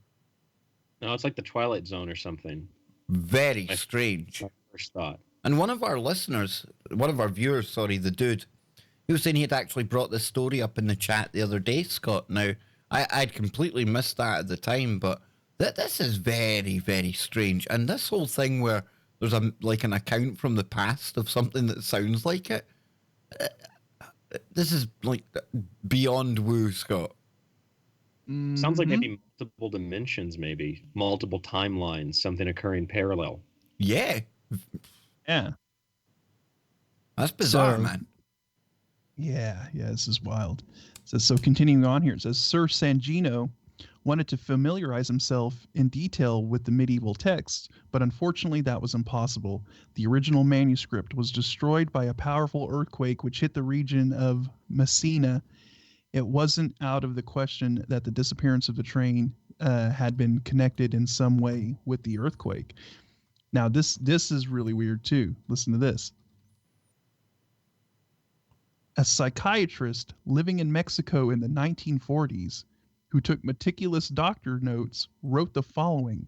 No, it's like the Twilight Zone or something. Very strange. My first thought. And one of our viewers, the dude, he was saying he had actually brought this story up in the chat the other day, Scott. Now, I'd completely missed that at the time, but this is very, very strange. And this whole thing where there's an account from the past of something that sounds like it, this is like beyond woo, Scott. Sounds like maybe multiple dimensions, maybe multiple timelines, something occurring parallel. Yeah. Yeah. That's bizarre, man. Yeah, this is wild. So continuing on here, it says, Sir Sangino wanted to familiarize himself in detail with the medieval texts, but unfortunately that was impossible. The original manuscript was destroyed by a powerful earthquake which hit the region of Messina. It wasn't out of the question that the disappearance of the train had been connected in some way with the earthquake. Now, this is really weird, too. Listen to this. A psychiatrist living in Mexico in the 1940s who took meticulous doctor notes wrote the following.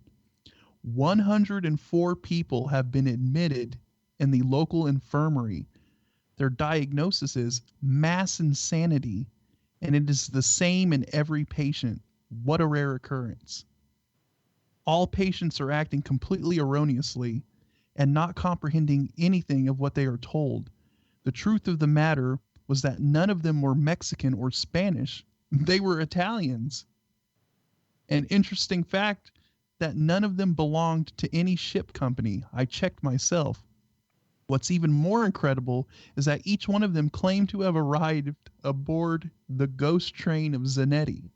104 people have been admitted in the local infirmary. Their diagnosis is mass insanity, and it is the same in every patient. What a rare occurrence. All patients are acting completely erroneously and not comprehending anything of what they are told. The truth of the matter was that none of them were Mexican or Spanish. They were Italians. An interesting fact that none of them belonged to any ship company. I checked myself. What's even more incredible is that each one of them claimed to have arrived aboard the ghost train of Zanetti.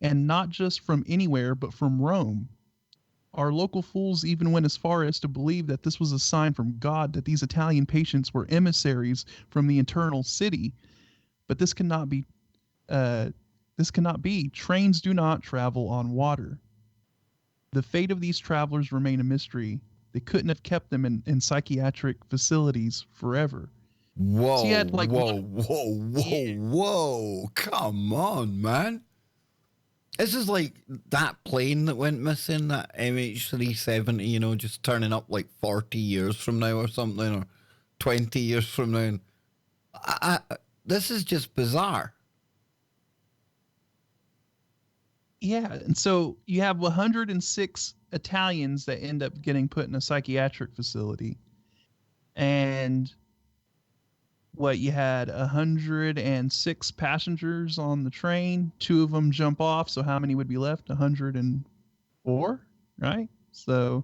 And not just from anywhere, but from Rome. Our local fools even went as far as to believe that this was a sign from God that these Italian patients were emissaries from the eternal city. But this cannot be. Trains do not travel on water. The fate of these travelers remain a mystery. They couldn't have kept them in psychiatric facilities forever. Whoa, so whoa. Come on, man. This is like that plane that went missing, that MH370, just turning up like 40 years from now or something, or 20 years from now. This is just bizarre. Yeah, and so you have 106 Italians that end up getting put in a psychiatric facility. And you had 106 passengers on the train. 2 of them jump off. So how many would be left? 104, right? So,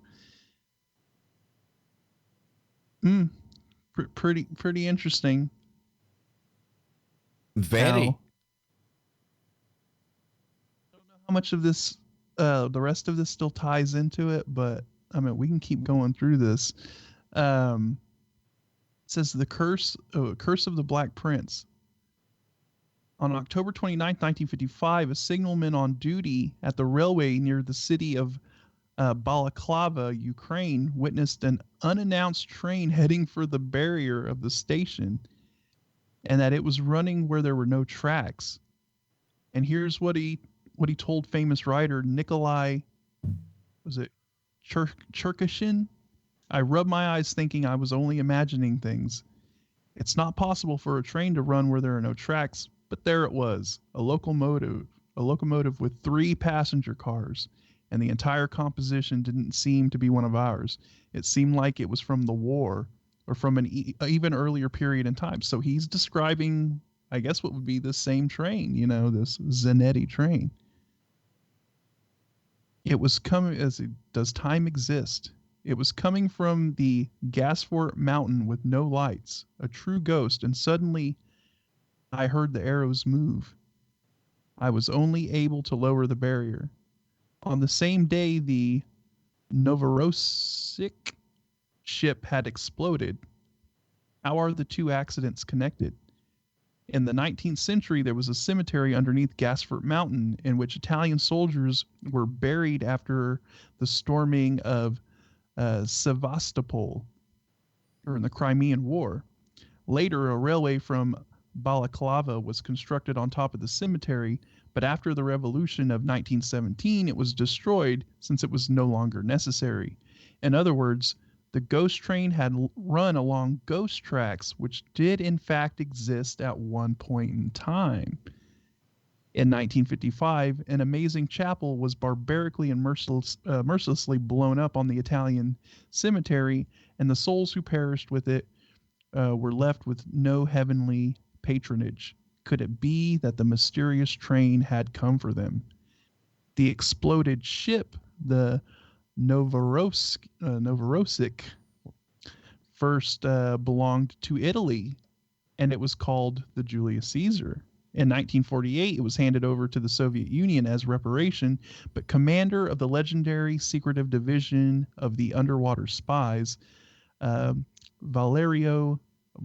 pretty interesting. Very. Now, I don't know how much of this, the rest of this still ties into it, but I mean, we can keep going through this. Says the curse of the Black Prince. On October 29, 1955, a signalman on duty at the railway near the city of Balaclava, Ukraine, witnessed an unannounced train heading for the barrier of the station, and that it was running where there were no tracks. And here's what he told famous writer Nikolai, Cherkashin? I rubbed my eyes thinking I was only imagining things. It's not possible for a train to run where there are no tracks, but there it was, a locomotive with 3 passenger cars, and the entire composition didn't seem to be one of ours. It seemed like it was from the war or from an even earlier period in time. So he's describing, I guess, what would be the same train, this Zanetti train. It was coming does time exist? It was coming from the Gasfort Mountain with no lights, a true ghost, and suddenly I heard the arrows move. I was only able to lower the barrier. On the same day, the Novorossiysk ship had exploded. How are the 2 accidents connected? In the 19th century, there was a cemetery underneath Gasfort Mountain in which Italian soldiers were buried after the storming of Sevastopol during the Crimean War. Later, a railway from Balaclava was constructed on top of the cemetery, but after the revolution of 1917, it was destroyed since it was no longer necessary. In other words, the ghost train had run along ghost tracks, which did in fact exist at one point in time. In 1955, an amazing chapel was barbarically and mercilessly blown up on the Italian cemetery, and the souls who perished with it were left with no heavenly patronage. Could it be that the mysterious train had come for them? The exploded ship, the Novorossiysk, first belonged to Italy, and it was called the Julius Caesar. In 1948, it was handed over to the Soviet Union as reparation, but commander of the legendary secretive division of the underwater spies, Valerio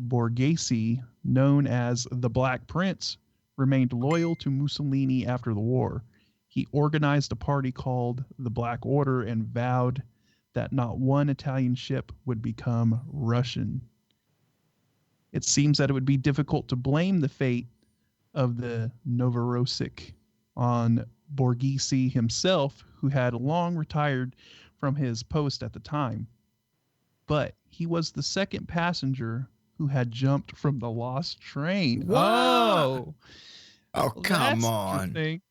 Borghese, known as the Black Prince, remained loyal to Mussolini after the war. He organized a party called the Black Order and vowed that not one Italian ship would become Russian. It seems that it would be difficult to blame the fate of the Novorossiysk on Borghese himself, who had long retired from his post at the time. But he was the second passenger who had jumped from the lost train. What? Oh, Well, come that's on. interesting.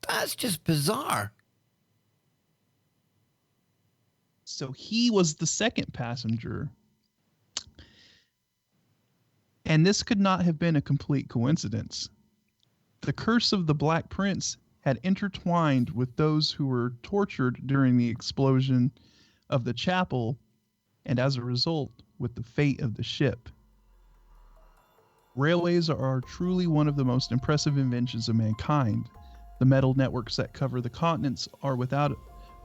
That's just bizarre. So he was the second passenger. And this could not have been a complete coincidence. The curse of the Black Prince had intertwined with those who were tortured during the explosion of the chapel, and as a result, with the fate of the ship. Railways are truly one of the most impressive inventions of mankind. The metal networks that cover the continents are without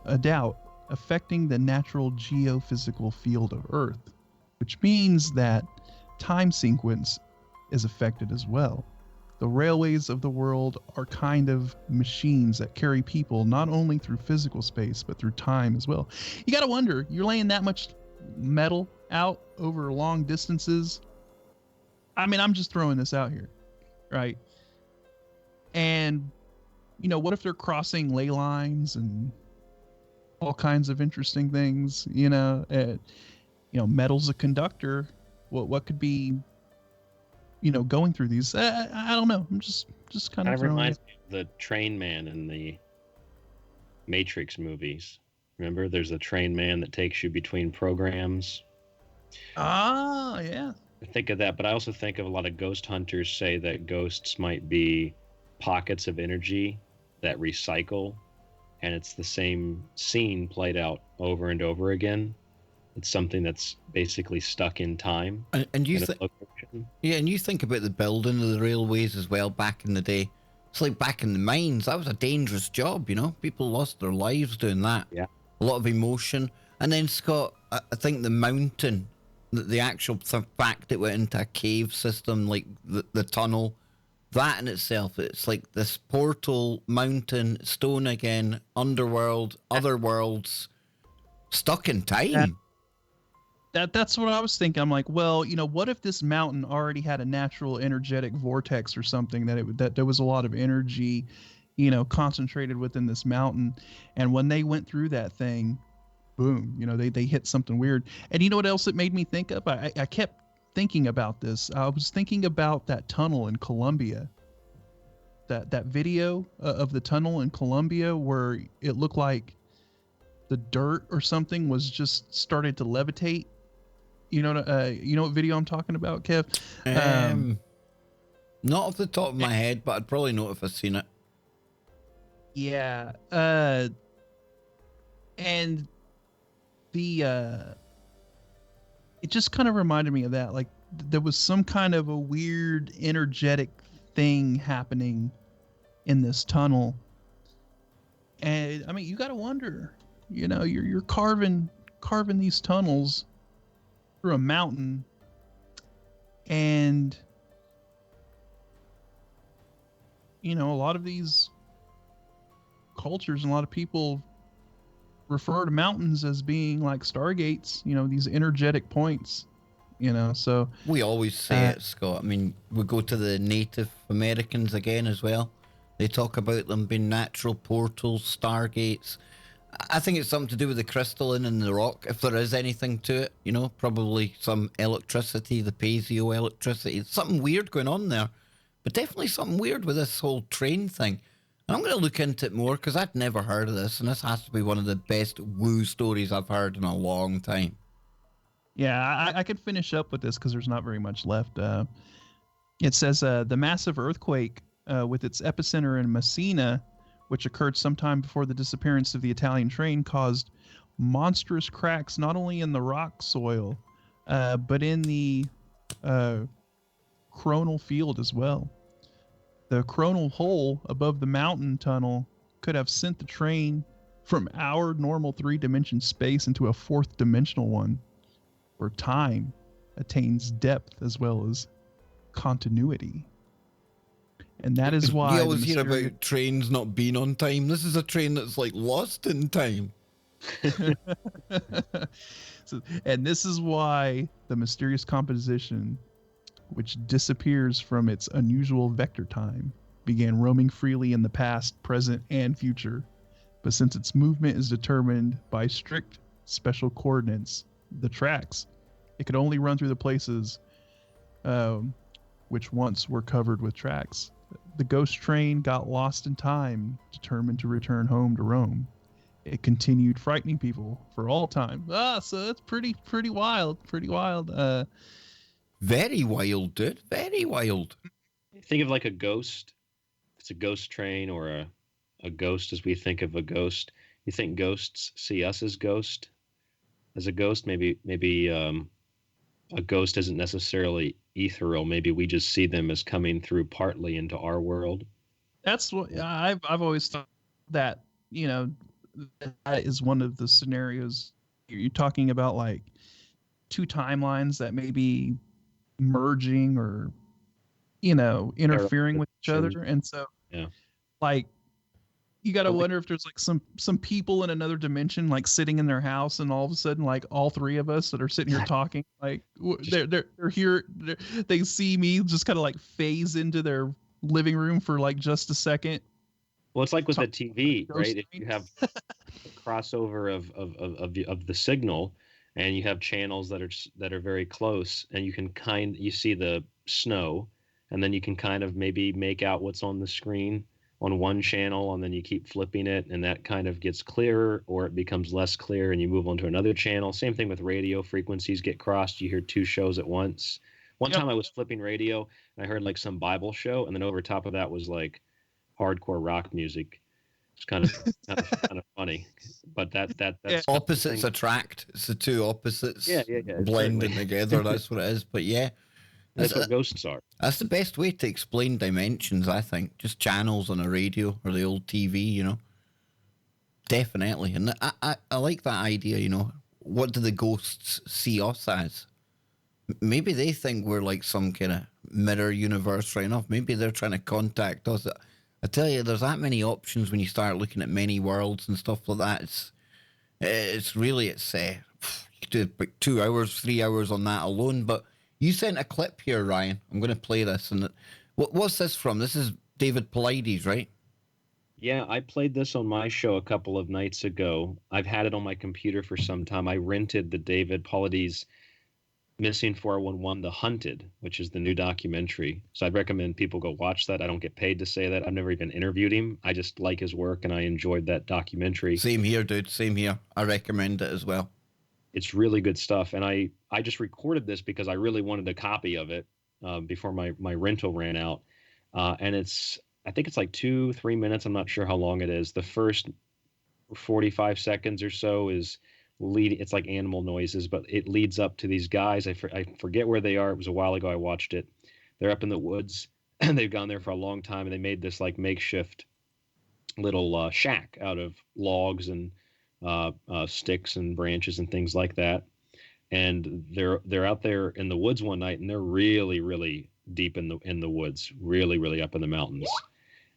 a doubt affecting the natural geophysical field of Earth, which means that time sequence is affected as well. The railways of the world are kind of machines that carry people not only through physical space, but through time as well. You got to wonder, you're laying that much metal out over long distances. I mean, I'm just throwing this out here, right? And, you know, what if they're crossing ley lines and all kinds of interesting things, you know, metal's a conductor. What could be, you know, going through these? I don't know. I'm just kind of reminds me of the train man in the Matrix movies. Remember, there's a train man that takes you between programs. Ah, yeah. I think of that, but I also think of a lot of ghost hunters say that ghosts might be pockets of energy that recycle, and it's the same scene played out over and over again. It's something that's basically stuck in time. And you think, yeah, and you think about the building of the railways as well back in the day. It's like back in the mines. That was a dangerous job, you know. People lost their lives doing that. Yeah, a lot of emotion. And then Scott, I think the mountain, the actual fact it went into a cave system, like the tunnel, that in itself, it's like this portal, mountain, stone again, underworld, other worlds, stuck in time. That's what I was thinking. I'm like, well, you know, what if this mountain already had a natural energetic vortex or something that there was a lot of energy, you know, concentrated within this mountain, and when they went through that thing, boom, you know, they hit something weird. And you know what else it made me think of? I kept thinking about this. I was thinking about that tunnel in Colombia. That video of the tunnel in Colombia where it looked like the dirt or something was just started to levitate. You know what video I'm talking about, Kev? Not off the top of my head, but I'd probably know if I've seen it. Yeah. And the it just kind of reminded me of that. Like there was some kind of a weird energetic thing happening in this tunnel. And I mean, you got to wonder, you know, you're carving these tunnels through a mountain, and a lot of these cultures and a lot of people refer to mountains as being like stargates, these energetic points, so we always say it, Scott. I mean, we go to the Native Americans again as well. They talk about them being natural portals, stargates. I think it's something to do with the crystalline in the rock, if there is anything to it, probably some electricity, the piezoelectricity. Something weird going on there, but definitely something weird with this whole train thing. And I'm going to look into it more because I'd never heard of this, and this has to be one of the best woo stories I've heard in a long time. Yeah, I could finish up with this because there's not very much left. It says the massive earthquake with its epicenter in Messina, which occurred sometime before the disappearance of the Italian train, caused monstrous cracks not only in the rock soil, but in the coronal field as well. The coronal hole above the mountain tunnel could have sent the train from our normal three-dimension space into a fourth-dimensional one, where time attains depth as well as continuity. And that is why... You always hear about trains not being on time. This is a train that's like lost in time. And this is why the mysterious composition, which disappears from its unusual vector time, began roaming freely in the past, present, and future. But since its movement is determined by strict special coordinates, the tracks, it could only run through the places which once were covered with tracks. The ghost train got lost in time, determined to return home to Rome. It continued frightening people for all time. So that's pretty wild. Pretty wild. Very wild, dude. Very wild. Think of like a ghost. It's a ghost train or a ghost as we think of a ghost. You think ghosts see us as ghost? As a ghost, maybe a ghost isn't necessarily ethereal. Maybe we just see them as coming through partly into our world. That's what I've always thought, that that is one of the scenarios. You're talking about like two timelines that may be merging or interfering with each other, and so like you got to wonder if there's like some people in another dimension like sitting in their house, and all of a sudden like all three of us that are sitting here talking, like they're here, they see me just kind of like phase into their living room for like just a second. Well, it's like with the TV, right? If you have a crossover of the signal, and you have channels that are very close, and you see the snow, and then you can kind of maybe make out what's on the screen on one channel, and then you keep flipping it, and that kind of gets clearer, or it becomes less clear, and you move on to another channel. Same thing with radio frequencies get crossed. You hear two shows at once. One time I was flipping radio, and I heard like some Bible show, and then over top of that was like hardcore rock music. It's kind of funny, but that's opposites attract. It's the two opposites blending together. That's what it is. But yeah, that's what ghosts are. That's the best way to explain dimensions, I think. Just channels on a radio or the old TV, Definitely, and I like that idea. What do the ghosts see us as? Maybe they think we're like some kind of mirror universe right enough. Maybe they're trying to contact us. I tell you, there's that many options when you start looking at many worlds and stuff like that. It's really, you could do like 2 hours, 3 hours on that alone. But you sent a clip here, Ryan. I'm going to play this. And what's this from? This is David Paulides, right? Yeah, I played this on my show a couple of nights ago. I've had it on my computer for some time. I rented the David Paulides Missing 411, The Hunted, which is the new documentary. So I'd recommend people go watch that. I don't get paid to say that. I've never even interviewed him. I just like his work, and I enjoyed that documentary. Same here, dude. Same here. I recommend it as well. It's really good stuff. And I just recorded this because I really wanted a copy of it before my rental ran out. And I think it's like 2-3 minutes. I'm not sure how long it is. The first 45 seconds or so is it's like animal noises, but it leads up to these guys. I forget where they are. It was a while ago I watched it. They're up in the woods, and they've gone there for a long time, and they made this like makeshift little shack out of logs and sticks and branches and things like that. And they're out there in the woods one night, and they're really, really deep in the woods, really, really up in the mountains.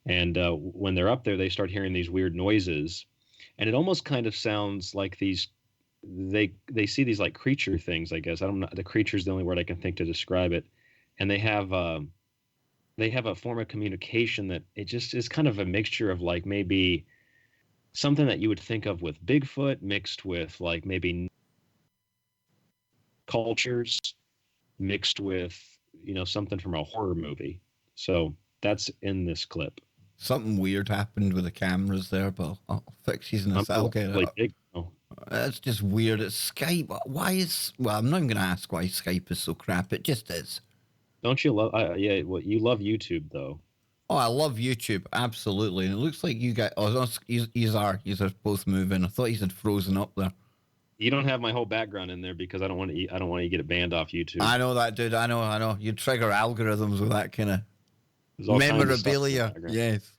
And when they're up there, they start hearing these weird noises, and it almost kind of sounds like these. They see these like creature things. I guess I don't know. The creature is the only word I can think to describe it, and they have a form of communication that it just is kind of a mixture of like maybe something that you would think of with Bigfoot mixed with like maybe cultures mixed with, you know, something from a horror movie. So that's in this clip. Something weird happened with the cameras there, but I'll fix these in a second. I'll get it up. Oh. That's just weird. It's Skype. Why is... Well, I'm not even going to ask why Skype is so crap. It just is. Don't you love... yeah, well, you love YouTube, though. Oh, I love YouTube. Absolutely. And it looks like you guys... Oh, no, you are both moving. I thought you had frozen up there. You don't have my whole background in there because I don't want to get it banned off YouTube. I know that, dude. I know. You trigger algorithms with that kind of memorabilia. Yes.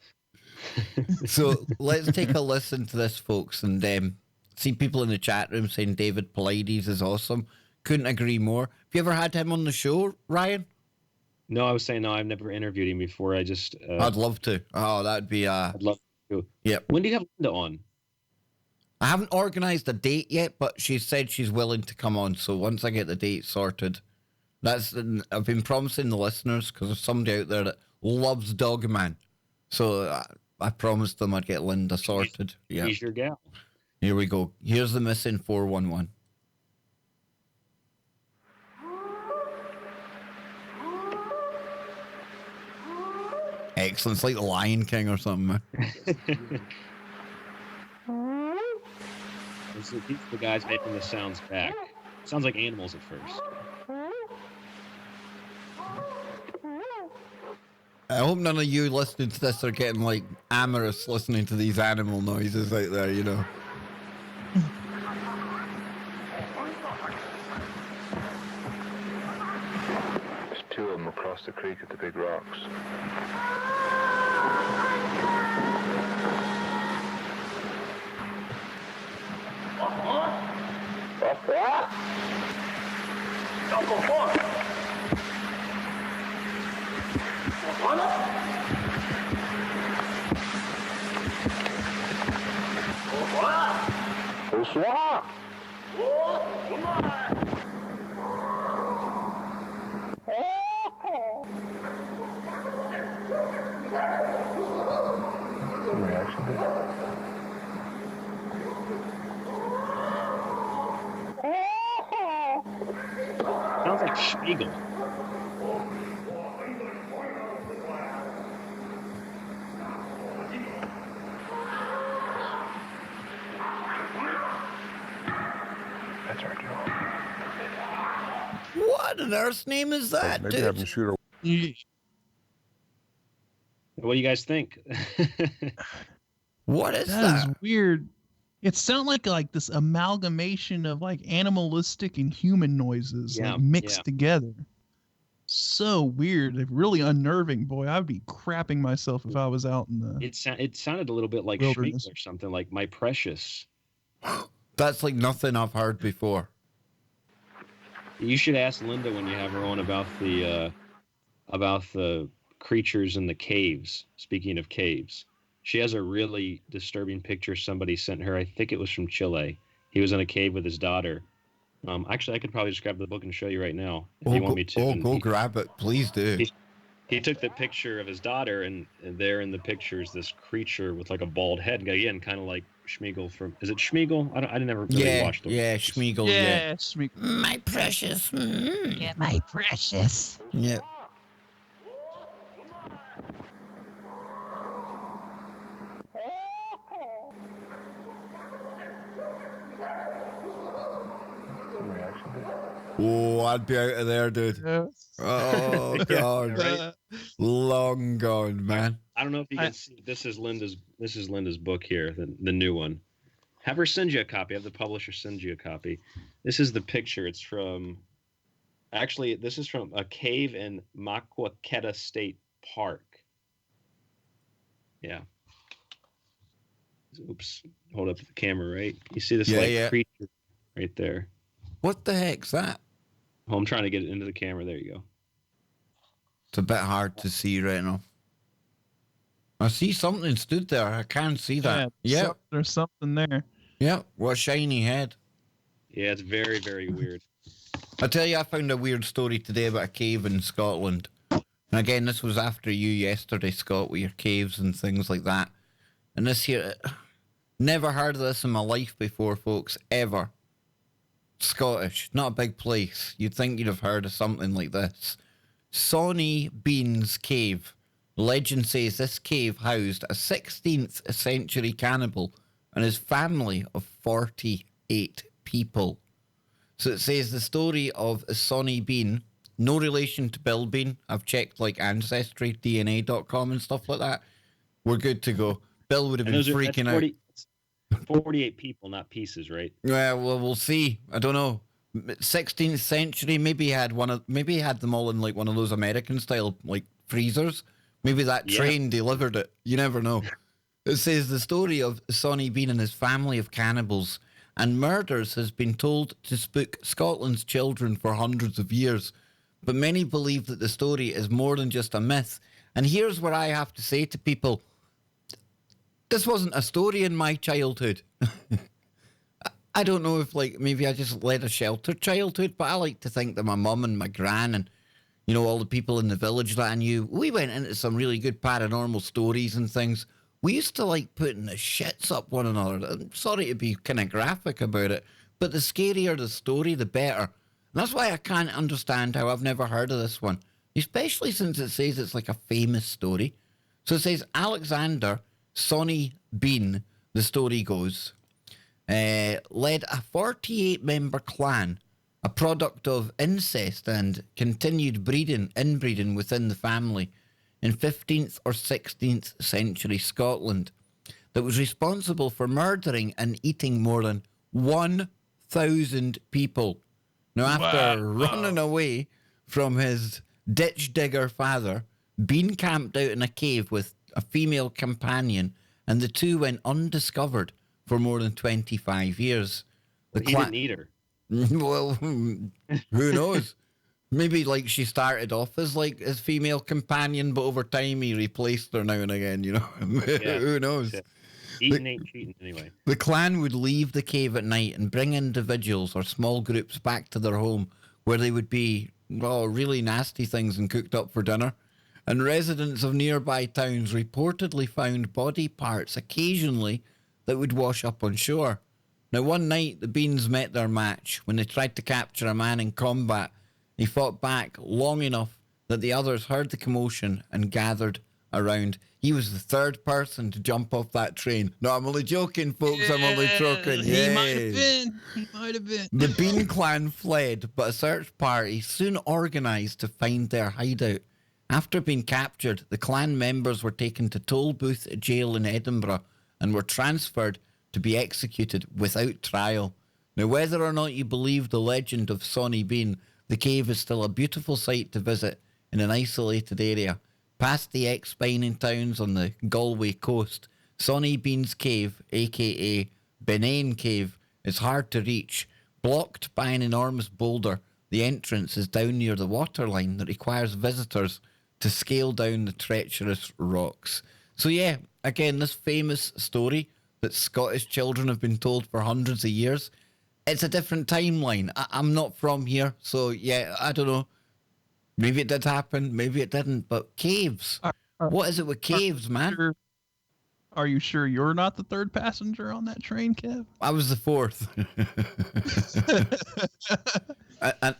So let's take a listen to this, folks, and see people in the chat room saying David Paulides is awesome. Couldn't agree more. Have you ever had him on the show, Ryan? No, I was saying no. I've never interviewed him before. I just. I'd love to. Oh, that'd be. I'd love to. Yep. When do you have Linda on? I haven't organized a date yet, but she said she's willing to come on. So once I get the date sorted, I've been promising the listeners, because there's somebody out there that loves Dogman. So I promised them I'd get Linda sorted. Yeah. She's your gal. Here we go. Here's the missing 411. Excellent. It's like the Lion King or something, man. So these are the guys making the sounds back. Sounds like animals at first. I hope none of you listening to this are getting like amorous listening to these animal noises out there, you know. There's two of them across the creek at the big rocks. Sounds like Spiegel. That's our job. What on earth's name is that, Maybe dude? have them shoot her. What do you guys think? What is That that? is weird. It sounds like this amalgamation of like animalistic and human noises like mixed together. So weird. They're really unnerving, boy. I would be crapping myself if I was out in the... It sounded a little bit like wilderness. Spiegel or something, like My Precious. That's like nothing I've heard before. You should ask Linda when you have her on about the creatures in the caves. Speaking of caves, she has a really disturbing picture somebody sent her. I think it was from Chile. He was in a cave with his daughter. Actually, I could probably just grab the book and show you right now if you want me to. Go grab it, please do. He took the picture of his daughter, and there in the picture is this creature with like a bald head. Again, kind of like Schmiegel from... Is it Schmiegel? I never really watched them. Yeah, Schmiegel, Yeah, Schmiegel. My precious. Yeah, my precious. Yeah. Oh, I'd be out of there, dude. Oh, God. Right? Long gone, man. I don't know if you can see. This is Linda's book here, the new one. Have her send you a copy. Have the publisher send you a copy. This is the picture. It's from... Actually, this is from a cave in Maquoketa State Park. Yeah. Oops. Hold up the camera, right? You see this creature right there. What the heck's that? Oh, I'm trying to get it into the camera. There you go. It's a bit hard to see right now. I see something stood there. I can't see that. Yeah. There's something there. Yeah. What a shiny head. Yeah, it's very, very weird. I tell you, I found a weird story today about a cave in Scotland. And again, this was after you yesterday, Scott, with your caves and things like that. And this here, never heard of this in my life before, folks, ever. Scottish, not a big place. You'd think you'd have heard of something like this. Sonny Bean's Cave. Legend says this cave housed a 16th century cannibal and his family of 48 people. So it says the story of Sonny Bean, no relation to Bill Bean. I've checked like Ancestry, DNA.com and stuff like that. We're good to go. Bill would have been freaking out. 48 people, not pieces, right? Yeah, well, we'll see. I don't know. 16th century, maybe he had them all in like one of those American style like freezers. Maybe that train delivered it. You never know. It says the story of Sonny Bean and his family of cannibals and murders has been told to spook Scotland's children for hundreds of years. But many believe that the story is more than just a myth. And here's what I have to say to people. This wasn't a story in my childhood. I don't know if, like, maybe I just led a sheltered childhood, but I like to think that my mum and my gran and, you know, all the people in the village that I knew, we went into some really good paranormal stories and things. We used to like putting the shits up one another. I'm sorry to be kind of graphic about it, but the scarier the story, the better. And that's why I can't understand how I've never heard of this one, especially since it says it's like a famous story. So it says Alexander Sonny Bean, the story goes, led a 48-member clan, a product of incest and continued inbreeding within the family in 15th or 16th century Scotland that was responsible for murdering and eating more than 1,000 people. Now, after running away from his ditch digger father, Bean camped out in a cave with a female companion, and the two went undiscovered for more than 25 years. He didn't eat her. Well, who knows? Maybe like she started off as like his female companion, but over time he replaced her now and again, you know. Yeah. Who knows? Yeah. Eating ain't cheating anyway. The clan would leave the cave at night and bring individuals or small groups back to their home where they would be really nasty things and cooked up for dinner. And residents of nearby towns reportedly found body parts occasionally that would wash up on shore. Now, one night, the Beans met their match when they tried to capture a man in combat. He fought back long enough that the others heard the commotion and gathered around. He was the third person to jump off that train. No, I'm only joking, folks. I'm only joking. He might have been. The Bean clan fled, but a search party soon organised to find their hideout. After being captured, the clan members were taken to Tolbooth Jail in Edinburgh and were transferred to be executed without trial. Now, whether or not you believe the legend of Sonny Bean, the cave is still a beautiful sight to visit in an isolated area. Past the ex-mining towns on the Galway coast, Sonny Bean's Cave, aka Benane Cave, is hard to reach. Blocked by an enormous boulder, the entrance is down near the waterline that requires visitors to scale down the treacherous rocks. So yeah, again, this famous story that Scottish children have been told for hundreds of years, it's a different timeline. I'm not from here, so yeah, I don't know. Maybe it did happen, maybe it didn't, but caves. What is it with caves, man? Are you sure you're not the third passenger on that train, Kev? I was the fourth.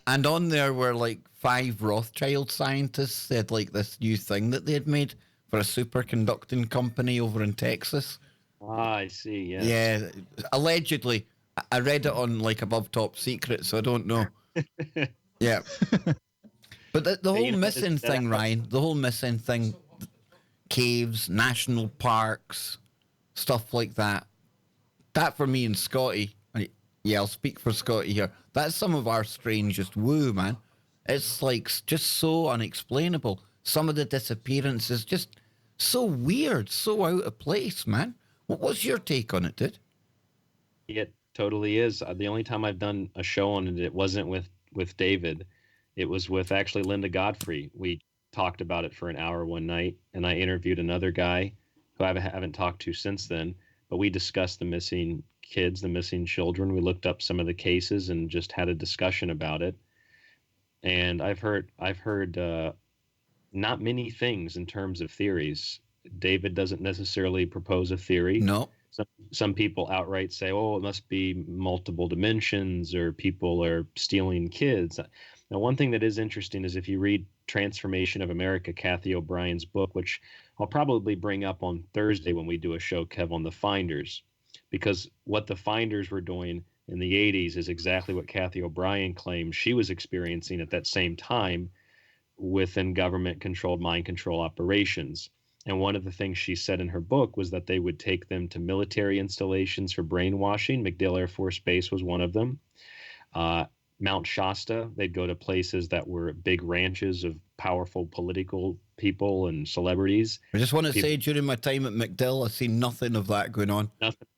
and on there were like 5 Rothschild scientists. They had like this new thing that they had made for a superconducting company over in Texas. Ah, I see, yes. Yeah, allegedly. I read it on like Above Top Secret, so I don't know. Yeah. But the whole missing thing, Ryan, the whole missing thing, caves, national parks, stuff like that. That for me and Scotty, yeah, I'll speak for Scotty here. That's some of our strangest woo, man. It's like just so unexplainable. Some of the disappearances just so weird, so out of place, man. What's your take on it, dude? It totally is. The only time I've done a show on it, it wasn't with David. It was with actually Linda Godfrey. We talked about it for an hour one night, and I interviewed another guy who I haven't talked to since then, but we discussed the missing kids, the missing children. We looked up some of the cases and just had a discussion about it. And I've heard not many things in terms of theories. David doesn't necessarily propose a theory. No. Some people outright say, oh, it must be multiple dimensions or people are stealing kids. Now, one thing that is interesting is if you read Transformation of America, Kathy O'Brien's book, which I'll probably bring up on Thursday when we do a show, Kev, on the Finders, because what the Finders were doing in the 80s is exactly what Kathy O'Brien claimed she was experiencing at that same time within government-controlled mind control operations. And one of the things she said in her book was that they would take them to military installations for brainwashing. MacDill Air Force Base was one of them. Mount Shasta, they'd go to places that were big ranches of powerful political people and celebrities. I just want to say, during my time at MacDill, I've seen nothing of that going on.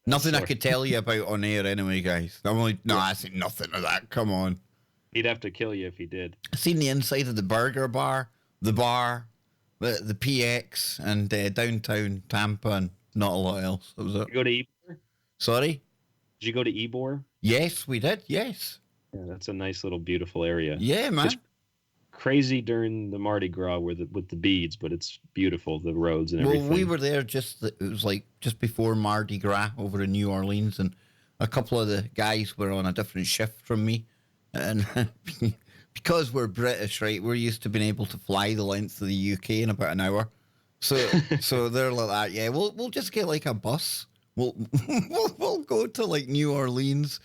Nothing I could tell you about on air anyway, guys. I seen nothing of that. Come on. He'd have to kill you if he did. I've seen the inside of the burger bar, the PX, and downtown Tampa, and not a lot else. That was it. Did you go to Ybor? Sorry? Did you go to Ybor? Yes, we did. Yes. Yeah, that's a nice little beautiful area. Yeah, man. It's crazy during the Mardi Gras with the beads, but it's beautiful, the roads and everything. Well, we were there it was like just before Mardi Gras over in New Orleans, and a couple of the guys were on a different shift from me. And because we're British, right, we're used to being able to fly the length of the UK in about an hour. So they're like that. Yeah, we'll just get like a bus. We'll go to like New Orleans,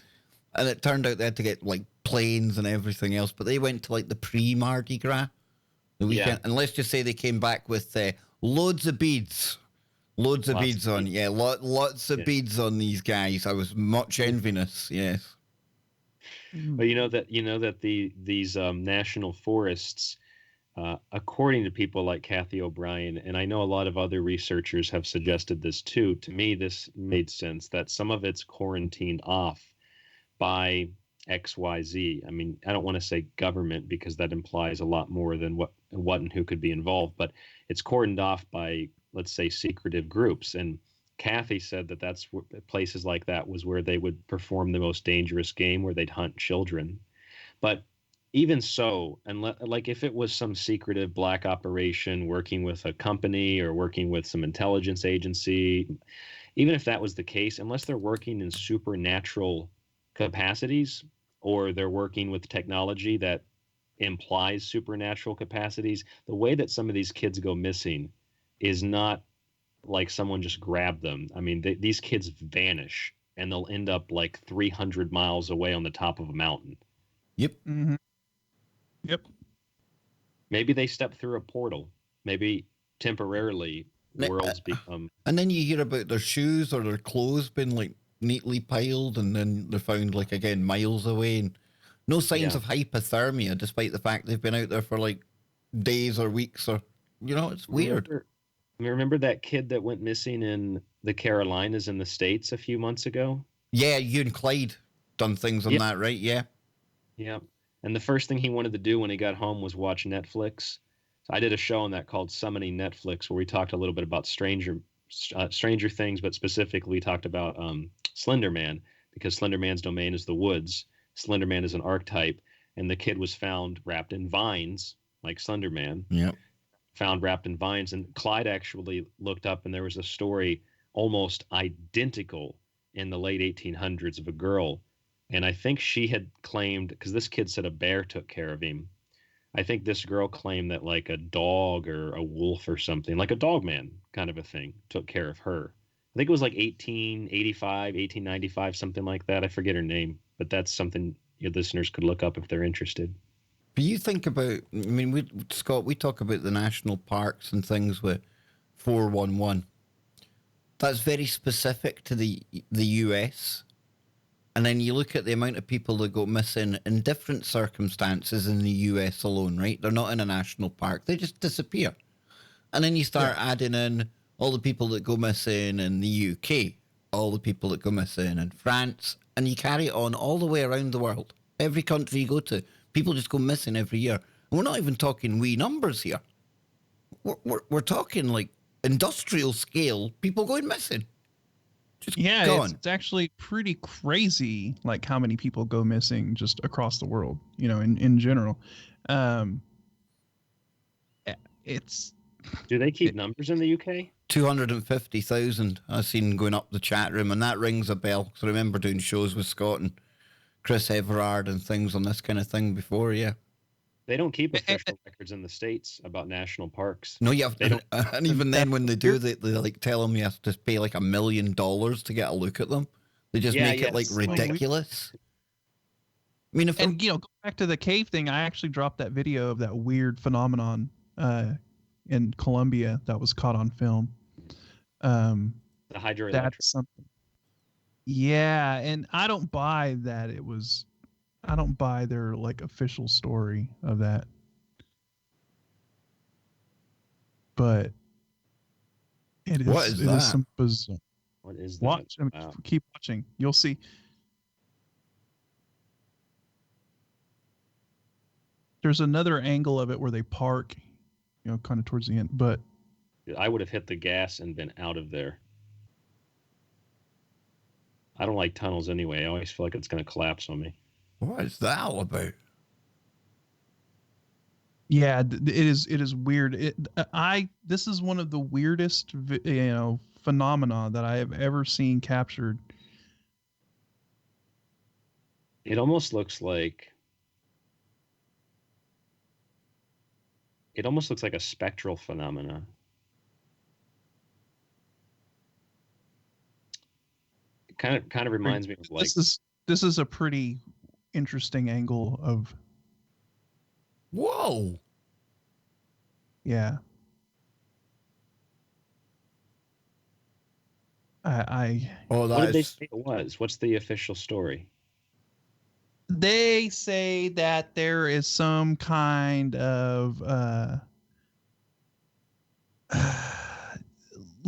and it turned out they had to get like planes and everything else. But they went to like the pre-Mardi Gras the weekend, and let's just say they came back with loads of beads. Lots of beads on. Yeah, lots of beads on these guys. I was much envious. Yes. But you know that these national forests, according to people like Kathy O'Brien, and I know a lot of other researchers have suggested this too. To me, this made sense that some of it's quarantined off by XYZ. I mean, I don't want to say government because that implies a lot more than what and who could be involved, but it's cordoned off by, let's say, secretive groups. And Kathy said that that's places like that was where they would perform the most dangerous game, where they'd hunt children. But even so, and like if it was some secretive black operation working with a company or working with some intelligence agency, even if that was the case, unless they're working in supernatural capacities or they're working with technology that implies supernatural capacities, the way that some of these kids go missing is not like someone just grabbed them. I mean, these kids vanish and they'll end up like 300 miles away on the top of a mountain. Yep. Mm-hmm. Yep. Maybe they step through a portal. Maybe temporarily worlds become. And then you hear about their shoes or their clothes being like neatly piled, and then they're found like again miles away, and no signs of hypothermia, despite the fact they've been out there for like days or weeks, or it's weird. Remember that kid that went missing in the Carolinas in the States a few months ago? Yeah, you and Clyde done things on that, right? Yeah. Yeah. And the first thing he wanted to do when he got home was watch Netflix. So I did a show on that called Summoning Netflix, where we talked a little bit about Stranger Things, but specifically we talked about Slender Man, because Slender Man's domain is the woods. Slender Man is an archetype, and the kid was found wrapped in vines, like Slender Man. Yeah. Found wrapped in vines. And Clyde actually looked up, and there was a story almost identical in the late 1800s of a girl. And I think she had claimed, because this kid said a bear took care of him. I think this girl claimed that like a dog or a wolf or something, like a dog man kind of a thing, took care of her. I think it was like 1885, 1895, something like that. I forget her name, but that's something your listeners could look up if they're interested. But you think about, I mean, Scott, we talk about the national parks and things with 411. That's very specific to the US. And then you look at the amount of people that go missing in different circumstances in the US alone, right? They're not in a national park. They just disappear. And then you start adding in all the people that go missing in the UK, all the people that go missing in France, and you carry it on all the way around the world. Every country you go to, people just go missing every year. And we're not even talking wee numbers here. We're talking like industrial scale, people going missing. Just Yeah, gone. it's actually pretty crazy, like how many people go missing just across the world, in general. It's Do they keep numbers in the UK? 250,000 I've seen going up the chat room, and that rings a bell. Because I remember doing shows with Scott and Chris Everard and things on this kind of thing before, yeah. They don't keep official records in the States about national parks. No, you have to, and even then when they do, they like tell them you have to pay like $1 million to get a look at them. They just make it like ridiculous. I mean, go back to the cave thing. I actually dropped that video of that weird phenomenon in Colombia that was caught on film. The hydroelectric. That's something. Yeah, and I don't buy that it was. I don't buy their like official story of that. But it is. What is that? Is some bizarre. What is that? Watch. Wow. Keep watching. You'll see. There's another angle of it where they park, kind of towards the end. But I would have hit the gas and been out of there. I don't like tunnels anyway. I always feel like it's going to collapse on me. What is that all about? Yeah, it is. It is weird. This is one of the weirdest, phenomena that I have ever seen captured. It almost looks like. It almost looks like a spectral phenomena. It kind of reminds me of like. This is a pretty interesting angle of. Whoa. Yeah. What did they say it was? What's the official story? They say that there is some kind of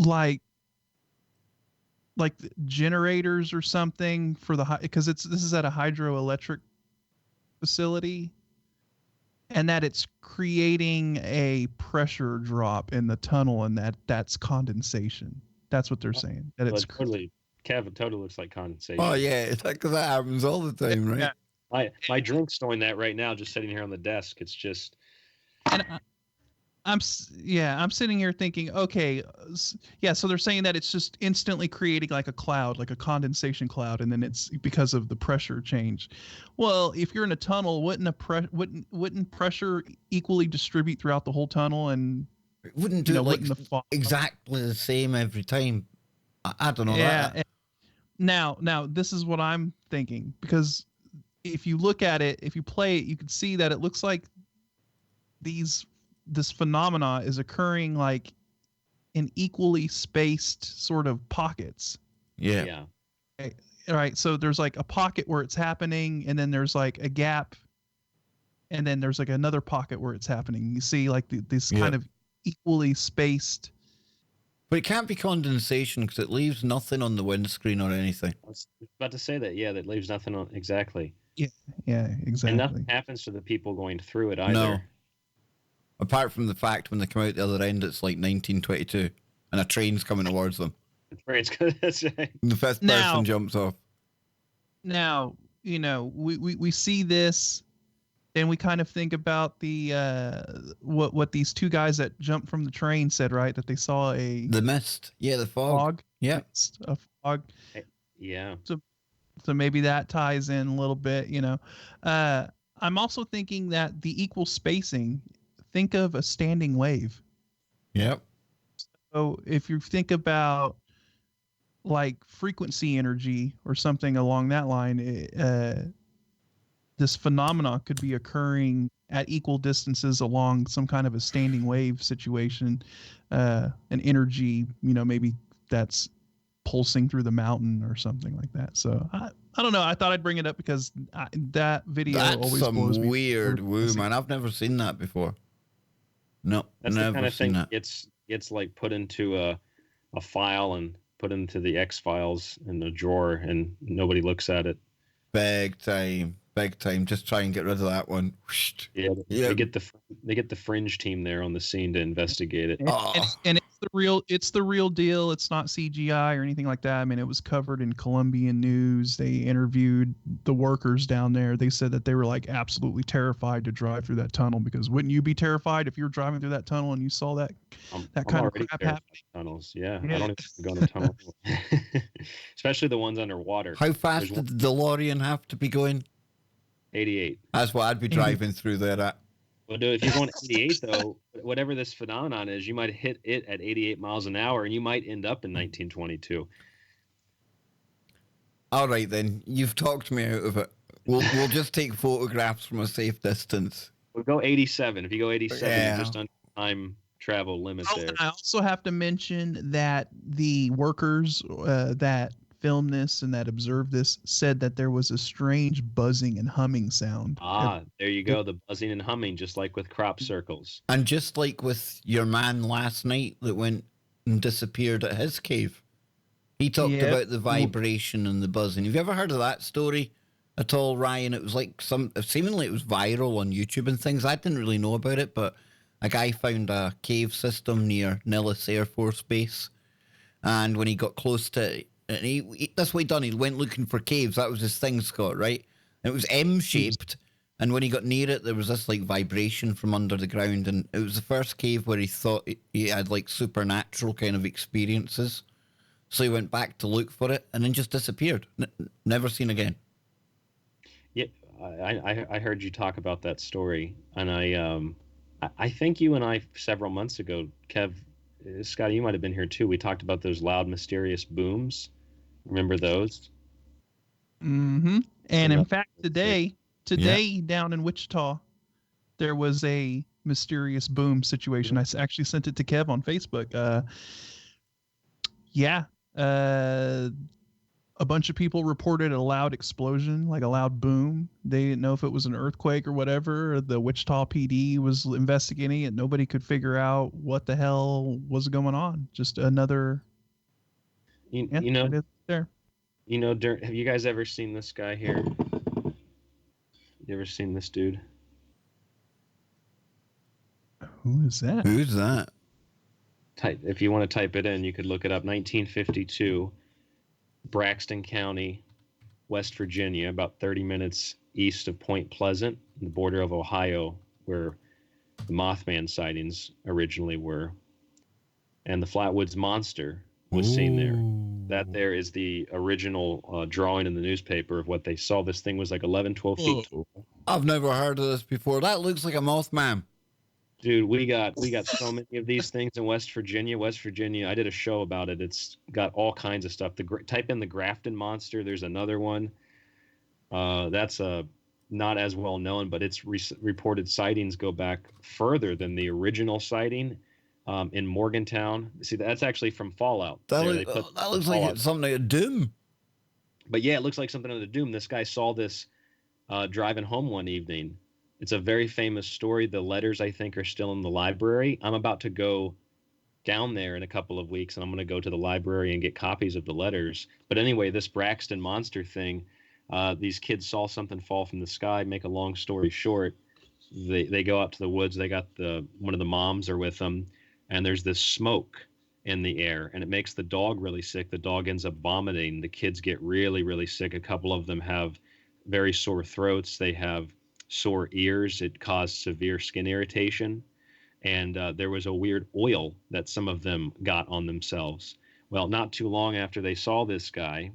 like generators or something for because this is at a hydroelectric facility, and that it's creating a pressure drop in the tunnel, and that's condensation. That's what they're saying. That it's totally. Kev, it totally looks like condensation. Oh yeah, because that happens all the time, right? Yeah. My drink's doing that right now, just sitting here on the desk. It's just. And I'm sitting here thinking, okay, yeah. So they're saying that it's just instantly creating like a cloud, like a condensation cloud, and then it's because of the pressure change. Well, if you're in a tunnel, wouldn't pressure equally distribute throughout the whole tunnel, and it wouldn't do exactly the same every time. I don't know. Yeah. Now this is what I'm thinking, because if you look at it, if you play it, you can see that it looks like this phenomena is occurring like in equally spaced sort of pockets. Yeah. Okay. All right. So there's like a pocket where it's happening, and then there's like a gap, and then there's like another pocket where it's happening. You see like this kind of equally spaced. But it can't be condensation because it leaves nothing on the windscreen or anything. I was about to say that. Yeah, that leaves nothing on. Exactly. Yeah, exactly. And nothing happens to the people going through it either. No. Apart from the fact when they come out the other end, it's like 1922, and a train's coming towards them. That's right. And the first person jumps off. Now, we see this, and we kind of think about the what these two guys that jumped from the train said, right? That they saw the mist. Yeah, the fog. Yeah. A fog. Yeah. So maybe that ties in a little bit, I'm also thinking that the equal spacing, think of a standing wave. Yep. So if you think about like frequency energy or something along that line, this phenomena could be occurring at equal distances along some kind of a standing wave situation, an energy, maybe that's pulsing through the mountain or something like that. So I don't know. I thought I'd bring it up because that video always blows me. That's weird woo, man. I've never seen that before. No, that's never the kind of thing that. It's like put into a file and put into the X files in the drawer, and nobody looks at it. Big time. Just try and get rid of that one. Yeah. They get the fringe team there on the scene to investigate it. And It's the real deal. It's not CGI or anything like that. I mean, it was covered in Colombian news. They interviewed the workers down there. They said that they were like absolutely terrified to drive through that tunnel, because wouldn't you be terrified if you were driving through that tunnel and you saw that I'm kind of already crap terrified happening? of tunnels. Yeah, I Yeah. don't even go in a tunnel, especially the ones underwater. How fast did the DeLorean have to be going? 88. That's what I'd be driving through there at. Well, dude, if you're going 88, though, whatever this phenomenon is, you might hit it at 88 miles an hour, and you might end up in 1922. All right, then. You've talked me out of it. We'll just take photographs from a safe distance. We'll go 87. If you go 87, Yeah. you're just on time travel limit there. I also have to mention that the workers that filmed this and that observed this said that there was a strange buzzing and humming sound. There you go. The buzzing and humming, just like with crop circles. And just like with your man last night that went and disappeared at his cave. He talked about the vibration and the buzzing. Have you ever heard of that story at all, Ryan? It was like seemingly it was viral on YouTube and things. I didn't really know about it, but a guy found a cave system near Nellis Air Force Base. And when he got close to it, and that's what he done. He went looking for caves. That was his thing, Scott, right? And it was M-shaped. And when he got near it, there was this like vibration from under the ground. And it was the first cave where he thought he had like supernatural kind of experiences. So he went back to look for it and then just disappeared. Never seen again. Yeah, I heard you talk about that story. And I think you and I, several months ago, Kev, Scotty, you might have been here too. We talked about those loud, mysterious booms. Remember those? Mm-hmm. And in fact, today down in Wichita, there was a mysterious boom situation. I actually sent it to Kev on Facebook. A bunch of people reported a loud explosion, like a loud boom. They didn't know if it was an earthquake or whatever. The Wichita PD was investigating it. Nobody could figure out what the hell was going on. Just another. You know, there. You know, have you guys ever seen this guy here? You ever seen this dude? Who is that? Who's that? If you want to type it in, you could look it up. 1952, Braxton County, West Virginia, about 30 minutes east of Point Pleasant, the border of Ohio, where the Mothman sightings originally were. And the Flatwoods Monster was seen there. That there is the original drawing in the newspaper of what they saw. This thing was like 11, 12 feet. I've never heard of this before. That looks like a Mothman. Dude, we got so many of these things in West Virginia. West Virginia, I did a show about it. It's got all kinds of stuff. Type in the Grafton Monster. There's another one. That's not as well known, but its reported sightings go back further than the original sighting in Morgantown. See, that's actually from Fallout. That looks like it's something like a Doom. But yeah, it looks like something of the Doom. This guy saw this driving home one evening. It's a very famous story. The letters, I think, are still in the library. I'm about to go down there in a couple of weeks, and I'm going to go to the library and get copies of the letters. But anyway, this Braxton Monster thing, these kids saw something fall from the sky. Make a long story short, they go out to the woods. They got one of the moms are with them, and there's this smoke in the air, and it makes the dog really sick. The dog ends up vomiting. The kids get really, really sick. A couple of them have very sore throats. They have sore ears. It caused severe skin irritation. And there was a weird oil that some of them got on themselves. Well, not too long after they saw this guy,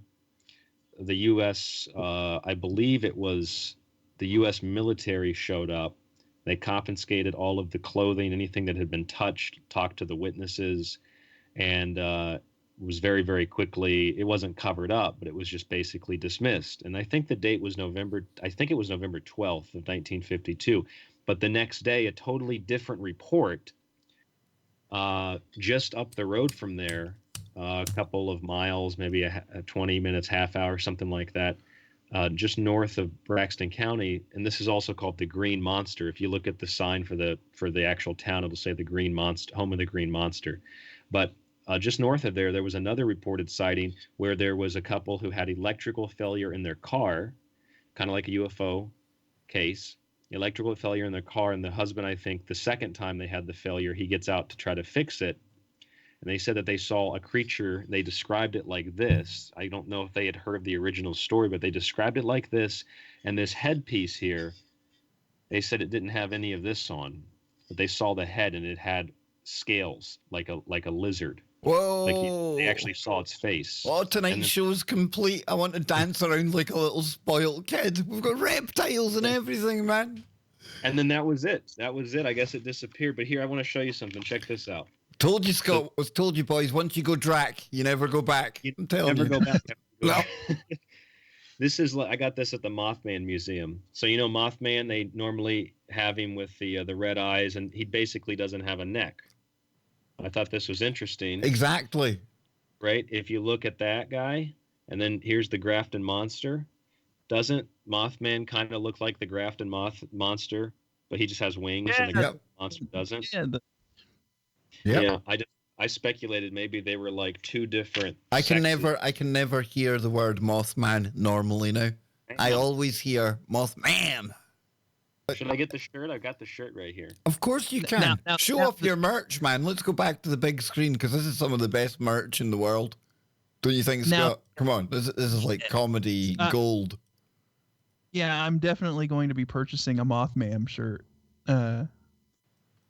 the U.S., I believe it was the U.S. military showed up. They confiscated all of the clothing, anything that had been touched, talked to the witnesses, and was very, very quickly, it wasn't covered up, but it was just basically dismissed. And I think the date was November 12th of 1952. But the next day, a totally different report just up the road from there, a couple of miles, maybe a 20 minutes, half hour, something like that, just north of Braxton County. And this is also called the Green Monster. If you look at the sign for the actual town, it'll say the Green Monster, home of the Green Monster. But just north of there was another reported sighting where there was a couple who had electrical failure in their car, kind of like a UFO case, electrical failure in their car. And the husband, I think the second time they had the failure, he gets out to try to fix it. and they said that they saw a creature. They described it like this. I don't know if they had heard the original story, but they described it like this. And this headpiece here, they said it didn't have any of this on, but they saw the head and it had scales like a lizard. Whoa! Like they actually saw its face. Oh, tonight's show's complete. I want to dance around like a little spoiled kid. We've got reptiles and everything, man. And then that was it. That was it. I guess it disappeared. But here, I want to show you something. Check this out. Told you, Scott. Was told you, boys. Once you go DRAC, you never go back. I'm telling you. Never go back. No. This is. I got this at the Mothman Museum. So you know, Mothman. They normally have him with the red eyes, and he basically doesn't have a neck. I thought this was interesting. Exactly. Right. If you look at that guy, and then here's the Grafton monster. Doesn't Mothman kind of look like the Grafton monster, but he just has wings and the Grafton monster doesn't? Yeah. I speculated maybe they were like two different. I can never hear the word Mothman normally now. I always hear Mothman. Should I get the shirt? I've got the shirt right here. Of course you can. Show off your merch, man. Let's go back to the big screen because this is some of the best merch in the world. Don't you think, Scott? Come on. This is like comedy gold. Yeah, I'm definitely going to be purchasing a Mothman shirt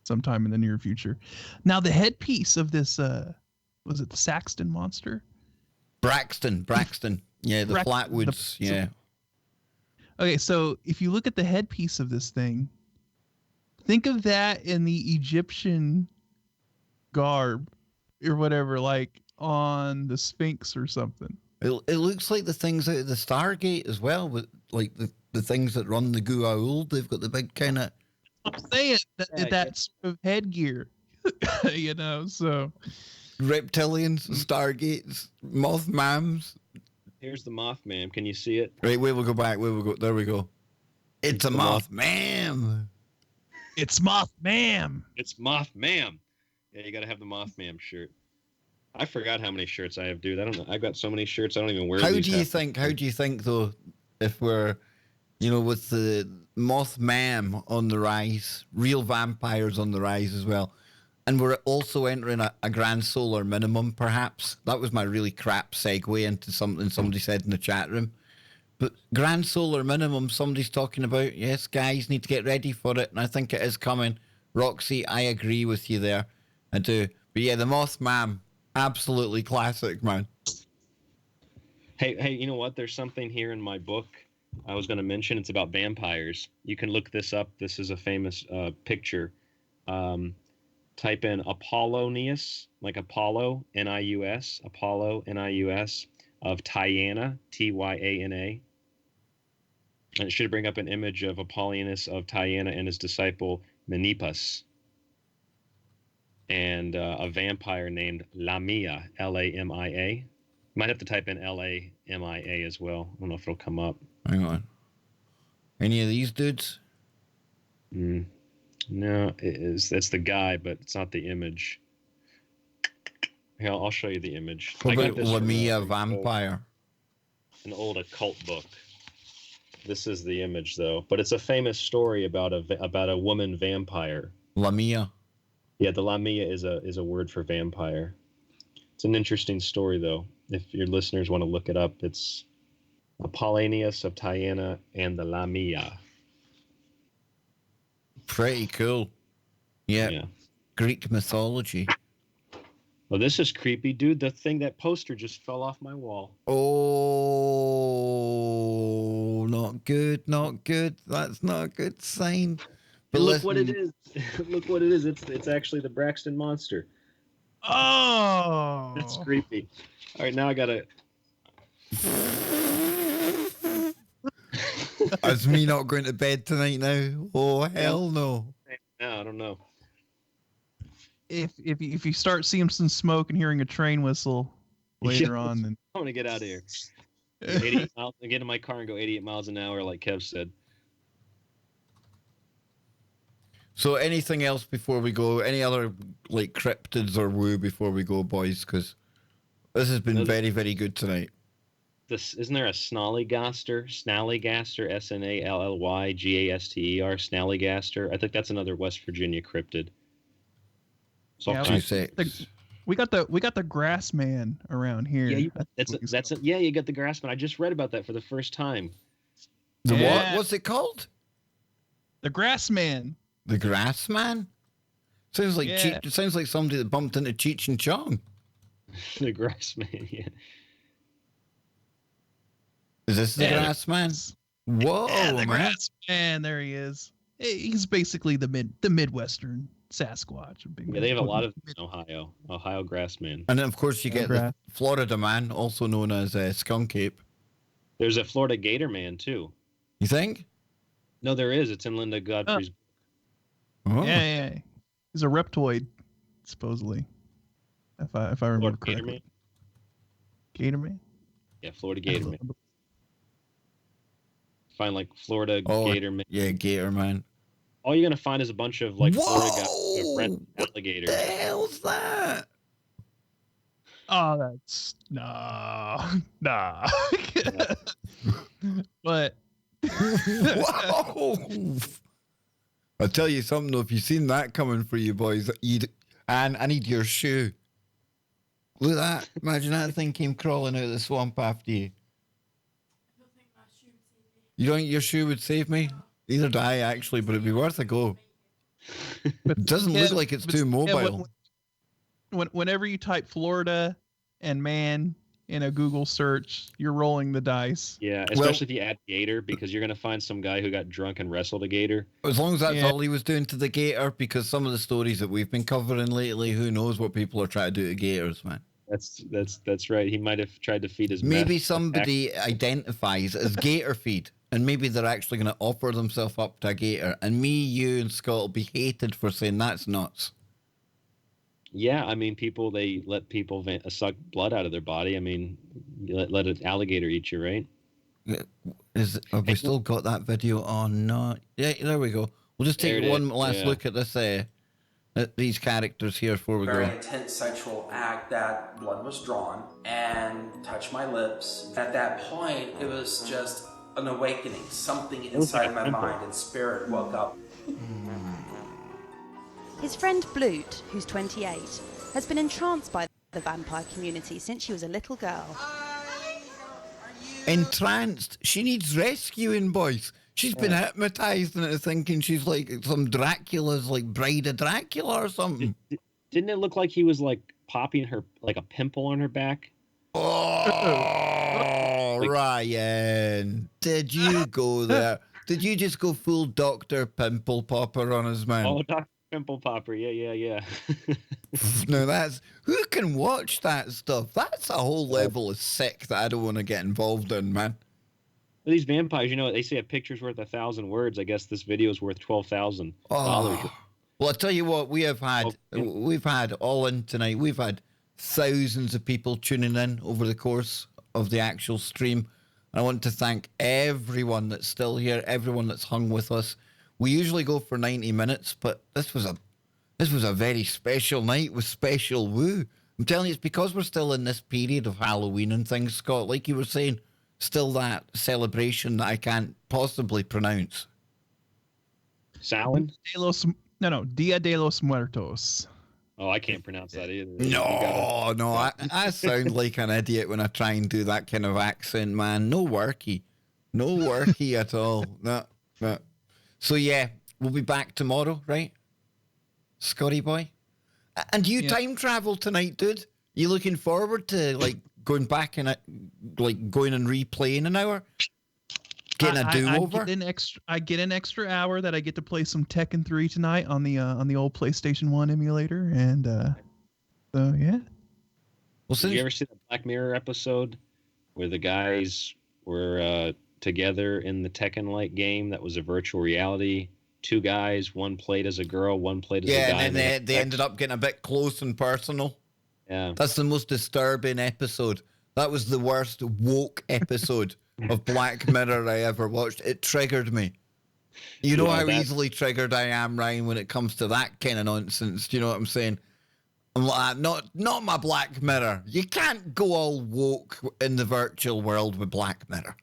sometime in the near future. Now, the headpiece of this, was it the Saxton monster? Braxton. Yeah, the Flatwoods. Yeah. Okay, so if you look at the headpiece of this thing, think of that in the Egyptian garb or whatever, like on the Sphinx or something. It looks like the things out of the Stargate as well, with like the things that run the Goa'uld. They've got the big kind of. I'm saying that sort of headgear, you know. So reptilians, Stargates, Mothmams. Here's the Mothman. Can you see it? Right, we will go back. We will go. There we go. It's a Mothman. It's Mothman. It's Mothman. Yeah, you got to have the Mothman shirt. I forgot how many shirts I have, dude. I don't know. I've got so many shirts. I don't even wear these. How do you think though, if we're, with the Mothman on the rise, real vampires on the rise as well, and we're also entering a grand solar minimum, perhaps. That was my really crap segue into something somebody said in the chat room. But grand solar minimum, somebody's talking about. Yes, guys, need to get ready for it, and I think it is coming. Roxy, I agree with you there. I do. But yeah, the Mothman. Absolutely classic, man. Hey, you know what? There's something here in my book I was going to mention. It's about vampires. You can look this up. This is a famous picture. Type in Apollonius, like Apollo, N-I-U-S, Apollo, N-I-U-S, of Tyana, T-Y-A-N-A. And it should bring up an image of Apollonius of Tyana and his disciple Menippus. And a vampire named Lamia, L-A-M-I-A. Might have to type in L-A-M-I-A as well. I don't know if it'll come up. Hang on. Any of these dudes? No, it's the guy, but it's not the image. Here, I'll show you the image. What about Lamia vampire? An old occult book. This is the image, though. But it's a famous story about a woman vampire. Lamia. Yeah, the Lamia is a word for vampire. It's an interesting story, though. If your listeners want to look it up, it's Apollonius of Tyana and the Lamia. Pretty cool. Yeah. Greek mythology. Well, this is creepy, dude. That poster just fell off my wall. Oh, not good, not good. That's not a good sign. But look what it is. Look what it is. It's actually the Braxton monster. Oh, that's creepy. All right, now I gotta. Is me not going to bed tonight now? Oh hell no! No, I don't know. If you start seeing some smoke and hearing a train whistle later on, then I'm gonna get out of here. 88 miles. I get in my car and go 88 miles an hour, like Kev said. So anything else before we go? Any other like cryptids or woo before we go, boys? Because this has been very, very good tonight. Isn't there a Snallygaster, S-N-A-L-L-Y-G-A-S-T-E-R, Snallygaster? I think that's another West Virginia cryptid. So yeah, We got the grass man around here. Yeah, you got the grass man. I just read about that for the first time. The what? What's it called? The grass man. The grass man? Sounds like it sounds like somebody that bumped into Cheech and Chong. The grass man, yeah. Is this the grass man? Whoa, the grass man. There he is. He's basically the Midwestern Sasquatch. Yeah, they have a lot of Ohio grass man. And then of course you get the Florida man, also known as Skunk Ape. There's a Florida Gator man too. You think? No, there is. It's in Linda Godfrey's book. Oh. Yeah. He's a reptoid, supposedly. If I remember correctly. Gator man? Yeah, Florida Gator man. Find like Florida Gator man. Yeah, Gator man. All you're gonna find is a bunch of like Florida guys with red alligators. What the hell's that? Oh, that's nah. But whoa! I'll tell you something though. If you've seen that coming for you boys, and I need your shoe. Look at that! Imagine that thing came crawling out of the swamp after you. You don't think your shoe would save me? Neither do I, actually, but it'd be worth a go. It doesn't look like it's too mobile. Whenever you type Florida and man in a Google search, you're rolling the dice. Yeah, especially if you add gator, because you're going to find some guy who got drunk and wrestled a gator. As long as that's all he was doing to the gator, because some of the stories that we've been covering lately, who knows what people are trying to do to gators, man. That's right. He might have tried to feed his Maybe somebody identifies as gator feed. And maybe they're actually going to offer themselves up to a gator. And me, you, and Scott will be hated for saying that's nuts. Yeah, I mean, they let people suck blood out of their body. I mean, you let an alligator eat you, right? Have we still got that video on? No. Yeah, there we go. We'll just take one last look at this, at these characters here before we go. Very intense sexual act that blood was drawn and touched my lips. At that point, it was just an awakening. Something inside my mind and spirit woke up. His friend Blute, who's 28, has been entranced by the vampire community since she was a little girl. Entranced? She needs rescuing, boys. She's been hypnotized into thinking she's like some Dracula's like Bride of Dracula or something. Didn't it look like he was like popping her like a pimple on her back? Oh, Ryan, did you go there? Did you just go full Dr. Pimple Popper on his man? Oh, Dr. Pimple Popper, yeah. No, who can watch that stuff? That's a whole level of sick that I don't want to get involved in, man. These vampires, you know, they say a picture's worth 1,000 words. I guess this video is worth $12,000. Well, I'll tell you what, we've had all in tonight. We've had thousands of people tuning in over the course of the actual stream. I want to thank everyone that's still here, everyone that's hung with us. We usually go for 90 minutes, but this was a very special night with special woo. I'm telling you, it's because we're still in this period of Halloween and things, Scott. Like you were saying, still that celebration that I can't possibly pronounce. Samhain? Dia de los Muertos. Oh, I can't pronounce that either. No, I sound like an idiot when I try and do that kind of accent, man. No worky at all. No. So yeah, we'll be back tomorrow, right? Scotty boy? And you time travel tonight, dude? You looking forward to like going back and going and replaying an hour? Getting a do-over? I get an extra hour that I get to play some Tekken 3 tonight on the old PlayStation 1 emulator, and so yeah. Well, did you ever see the Black Mirror episode where the guys were together in the Tekken-like game that was a virtual reality? Two guys, one played as a girl, one played as a guy. Yeah, and then they ended up getting a bit close and personal. Yeah. That's the most disturbing episode. That was the worst woke episode of Black Mirror I ever watched. It triggered me. You know how easily triggered I am, Ryan, when it comes to that kind of nonsense. Do you know what I'm saying? I'm like, not my Black Mirror. You can't go all woke in the virtual world with Black Mirror.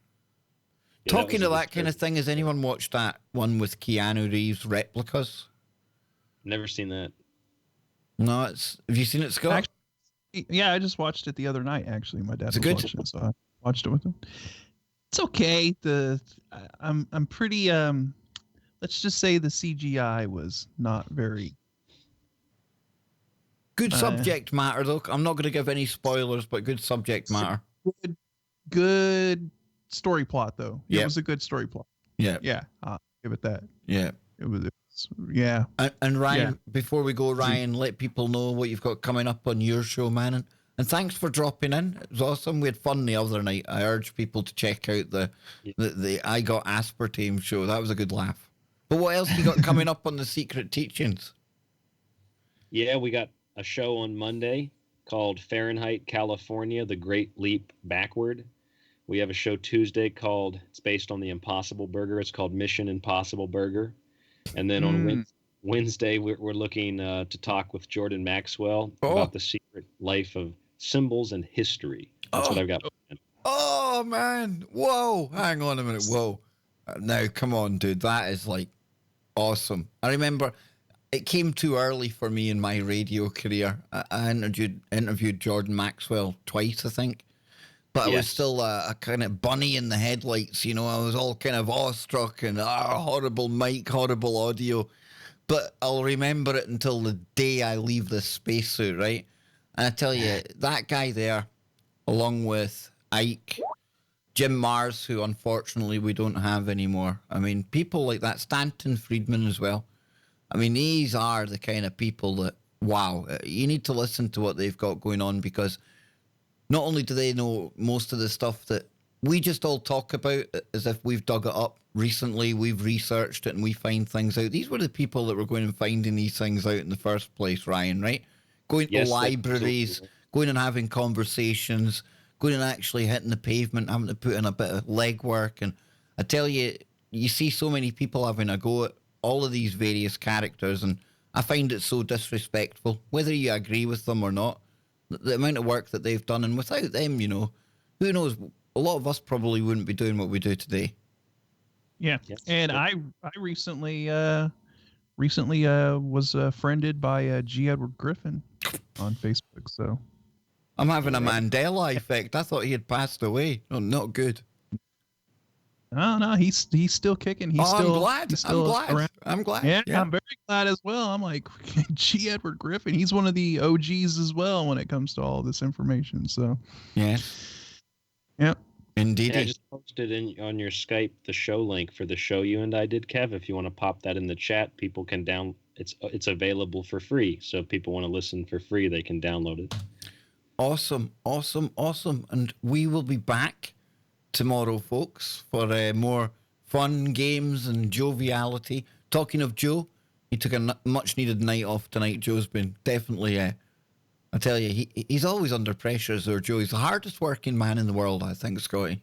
Yeah, talking to that kind of thing, has anyone watched that one with Keanu Reeves, Replicas? Never seen that. No, have you seen it, Scott? Yeah, I just watched it the other night. Actually, my dad was good? watching it, so I watched it with him. It's okay. I'm pretty let's just say the CGI was not very good subject matter, though. I'm not going to give any spoilers, but good subject matter. Good story plot, though. It was a good story plot. Yeah, I'll give it that. Yeah, it was. Yeah. And Ryan, before we go, Ryan, let people know what you've got coming up on your show, man. And thanks for dropping in. It was awesome. We had fun the other night. I urge people to check out the I Got Aspartame show. That was a good laugh. But what else you got coming up on the Secret Teachings? Yeah, we got a show on Monday called Fahrenheit, California, The Great Leap Backward. We have a show Tuesday called, it's based on the Impossible Burger. It's called Mission Impossible Burger. And then on Wednesday, we're looking to talk with Jordan Maxwell about the secret life of symbols and history. That's what I've got. Oh, man. Whoa. Hang on a minute. Whoa. Now, come on, dude. That is like awesome. I remember it came too early for me in my radio career. I interviewed Jordan Maxwell twice, I think. But I was still a kind of bunny in the headlights, you know. I was all kind of awestruck and horrible mic, horrible audio. But I'll remember it until the day I leave this spacesuit, right? And I tell you, that guy there, along with Ike, Jim Mars, who unfortunately we don't have anymore. I mean, people like that, Stanton Friedman as well. I mean, these are the kind of people that, wow, you need to listen to what they've got going on, because not only do they know most of the stuff that we just all talk about as if we've dug it up recently, we've researched it and we find things out. These were the people that were going and finding these things out in the first place, Ryan, right? Going to libraries, going and having conversations, going and actually hitting the pavement, having to put in a bit of legwork. And I tell you, you see so many people having a go at all of these various characters, and I find it so disrespectful, whether you agree with them or not. The amount of work that they've done, and without them, you know, who knows? A lot of us probably wouldn't be doing what we do today. Yeah, and I recently was friended by G. Edward Griffin on Facebook. So I'm having a Mandela effect. I thought he had passed away. Oh, not good. No, he's still kicking. I'm glad. I'm glad. Yeah, I'm very glad as well. I'm like, G. Edward Griffin. He's one of the OGs as well when it comes to all this information. So yeah. Indeed. Yeah, I just posted on your Skype the show link for the show you and I did, Kev. If you want to pop that in the chat, people can it's available for free. So if people want to listen for free, they can download it. Awesome. And we will be back tomorrow, folks, for more fun games and joviality. Talking of Joe, he took a much-needed night off tonight. Joe's been definitely, I tell you, he's always under pressure, as our Joe. He's the hardest working man in the world, I think, Scotty.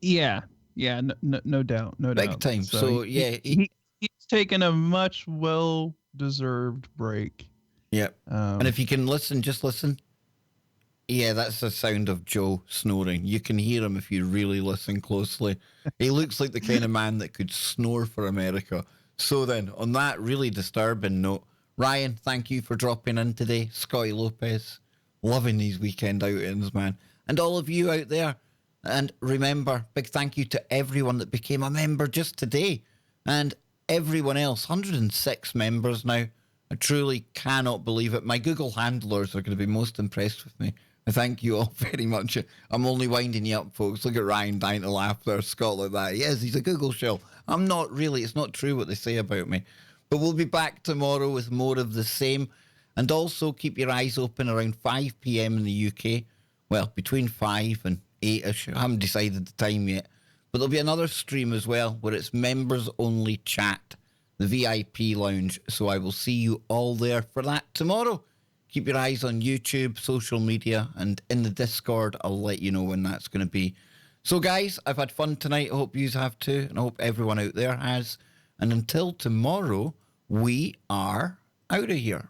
Yeah, no doubt. Big time. So he's taken a much well-deserved break. Yeah. And if you can listen, just listen. Yeah, that's the sound of Joe snoring. You can hear him if you really listen closely. He looks like the kind of man that could snore for America. So then, on that really disturbing note, Ryan, thank you for dropping in today. Scotty Lopez, loving these weekend outings, man. And all of you out there. And remember, big thank you to everyone that became a member just today. And everyone else, 106 members now. I truly cannot believe it. My Google handlers are going to be most impressed with me. I thank you all very much. I'm only winding you up, folks. Look at Ryan dying to laugh there, Scott, like that. Yes, he's a Google shell. I'm not really. It's not true what they say about me. But we'll be back tomorrow with more of the same. And also keep your eyes open around 5 p.m. in the UK. Well, between 5 and 8-ish. I haven't decided the time yet. But there'll be another stream as well where it's members-only chat, the VIP lounge. So I will see you all there for that tomorrow. Keep your eyes on YouTube, social media, and in the Discord, I'll let you know when that's going to be. So, guys, I've had fun tonight. I hope you have too, and I hope everyone out there has. And until tomorrow, we are out of here.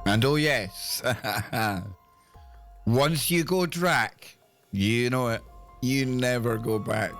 And oh, yes, once you go DRAC, you know it, you never go back.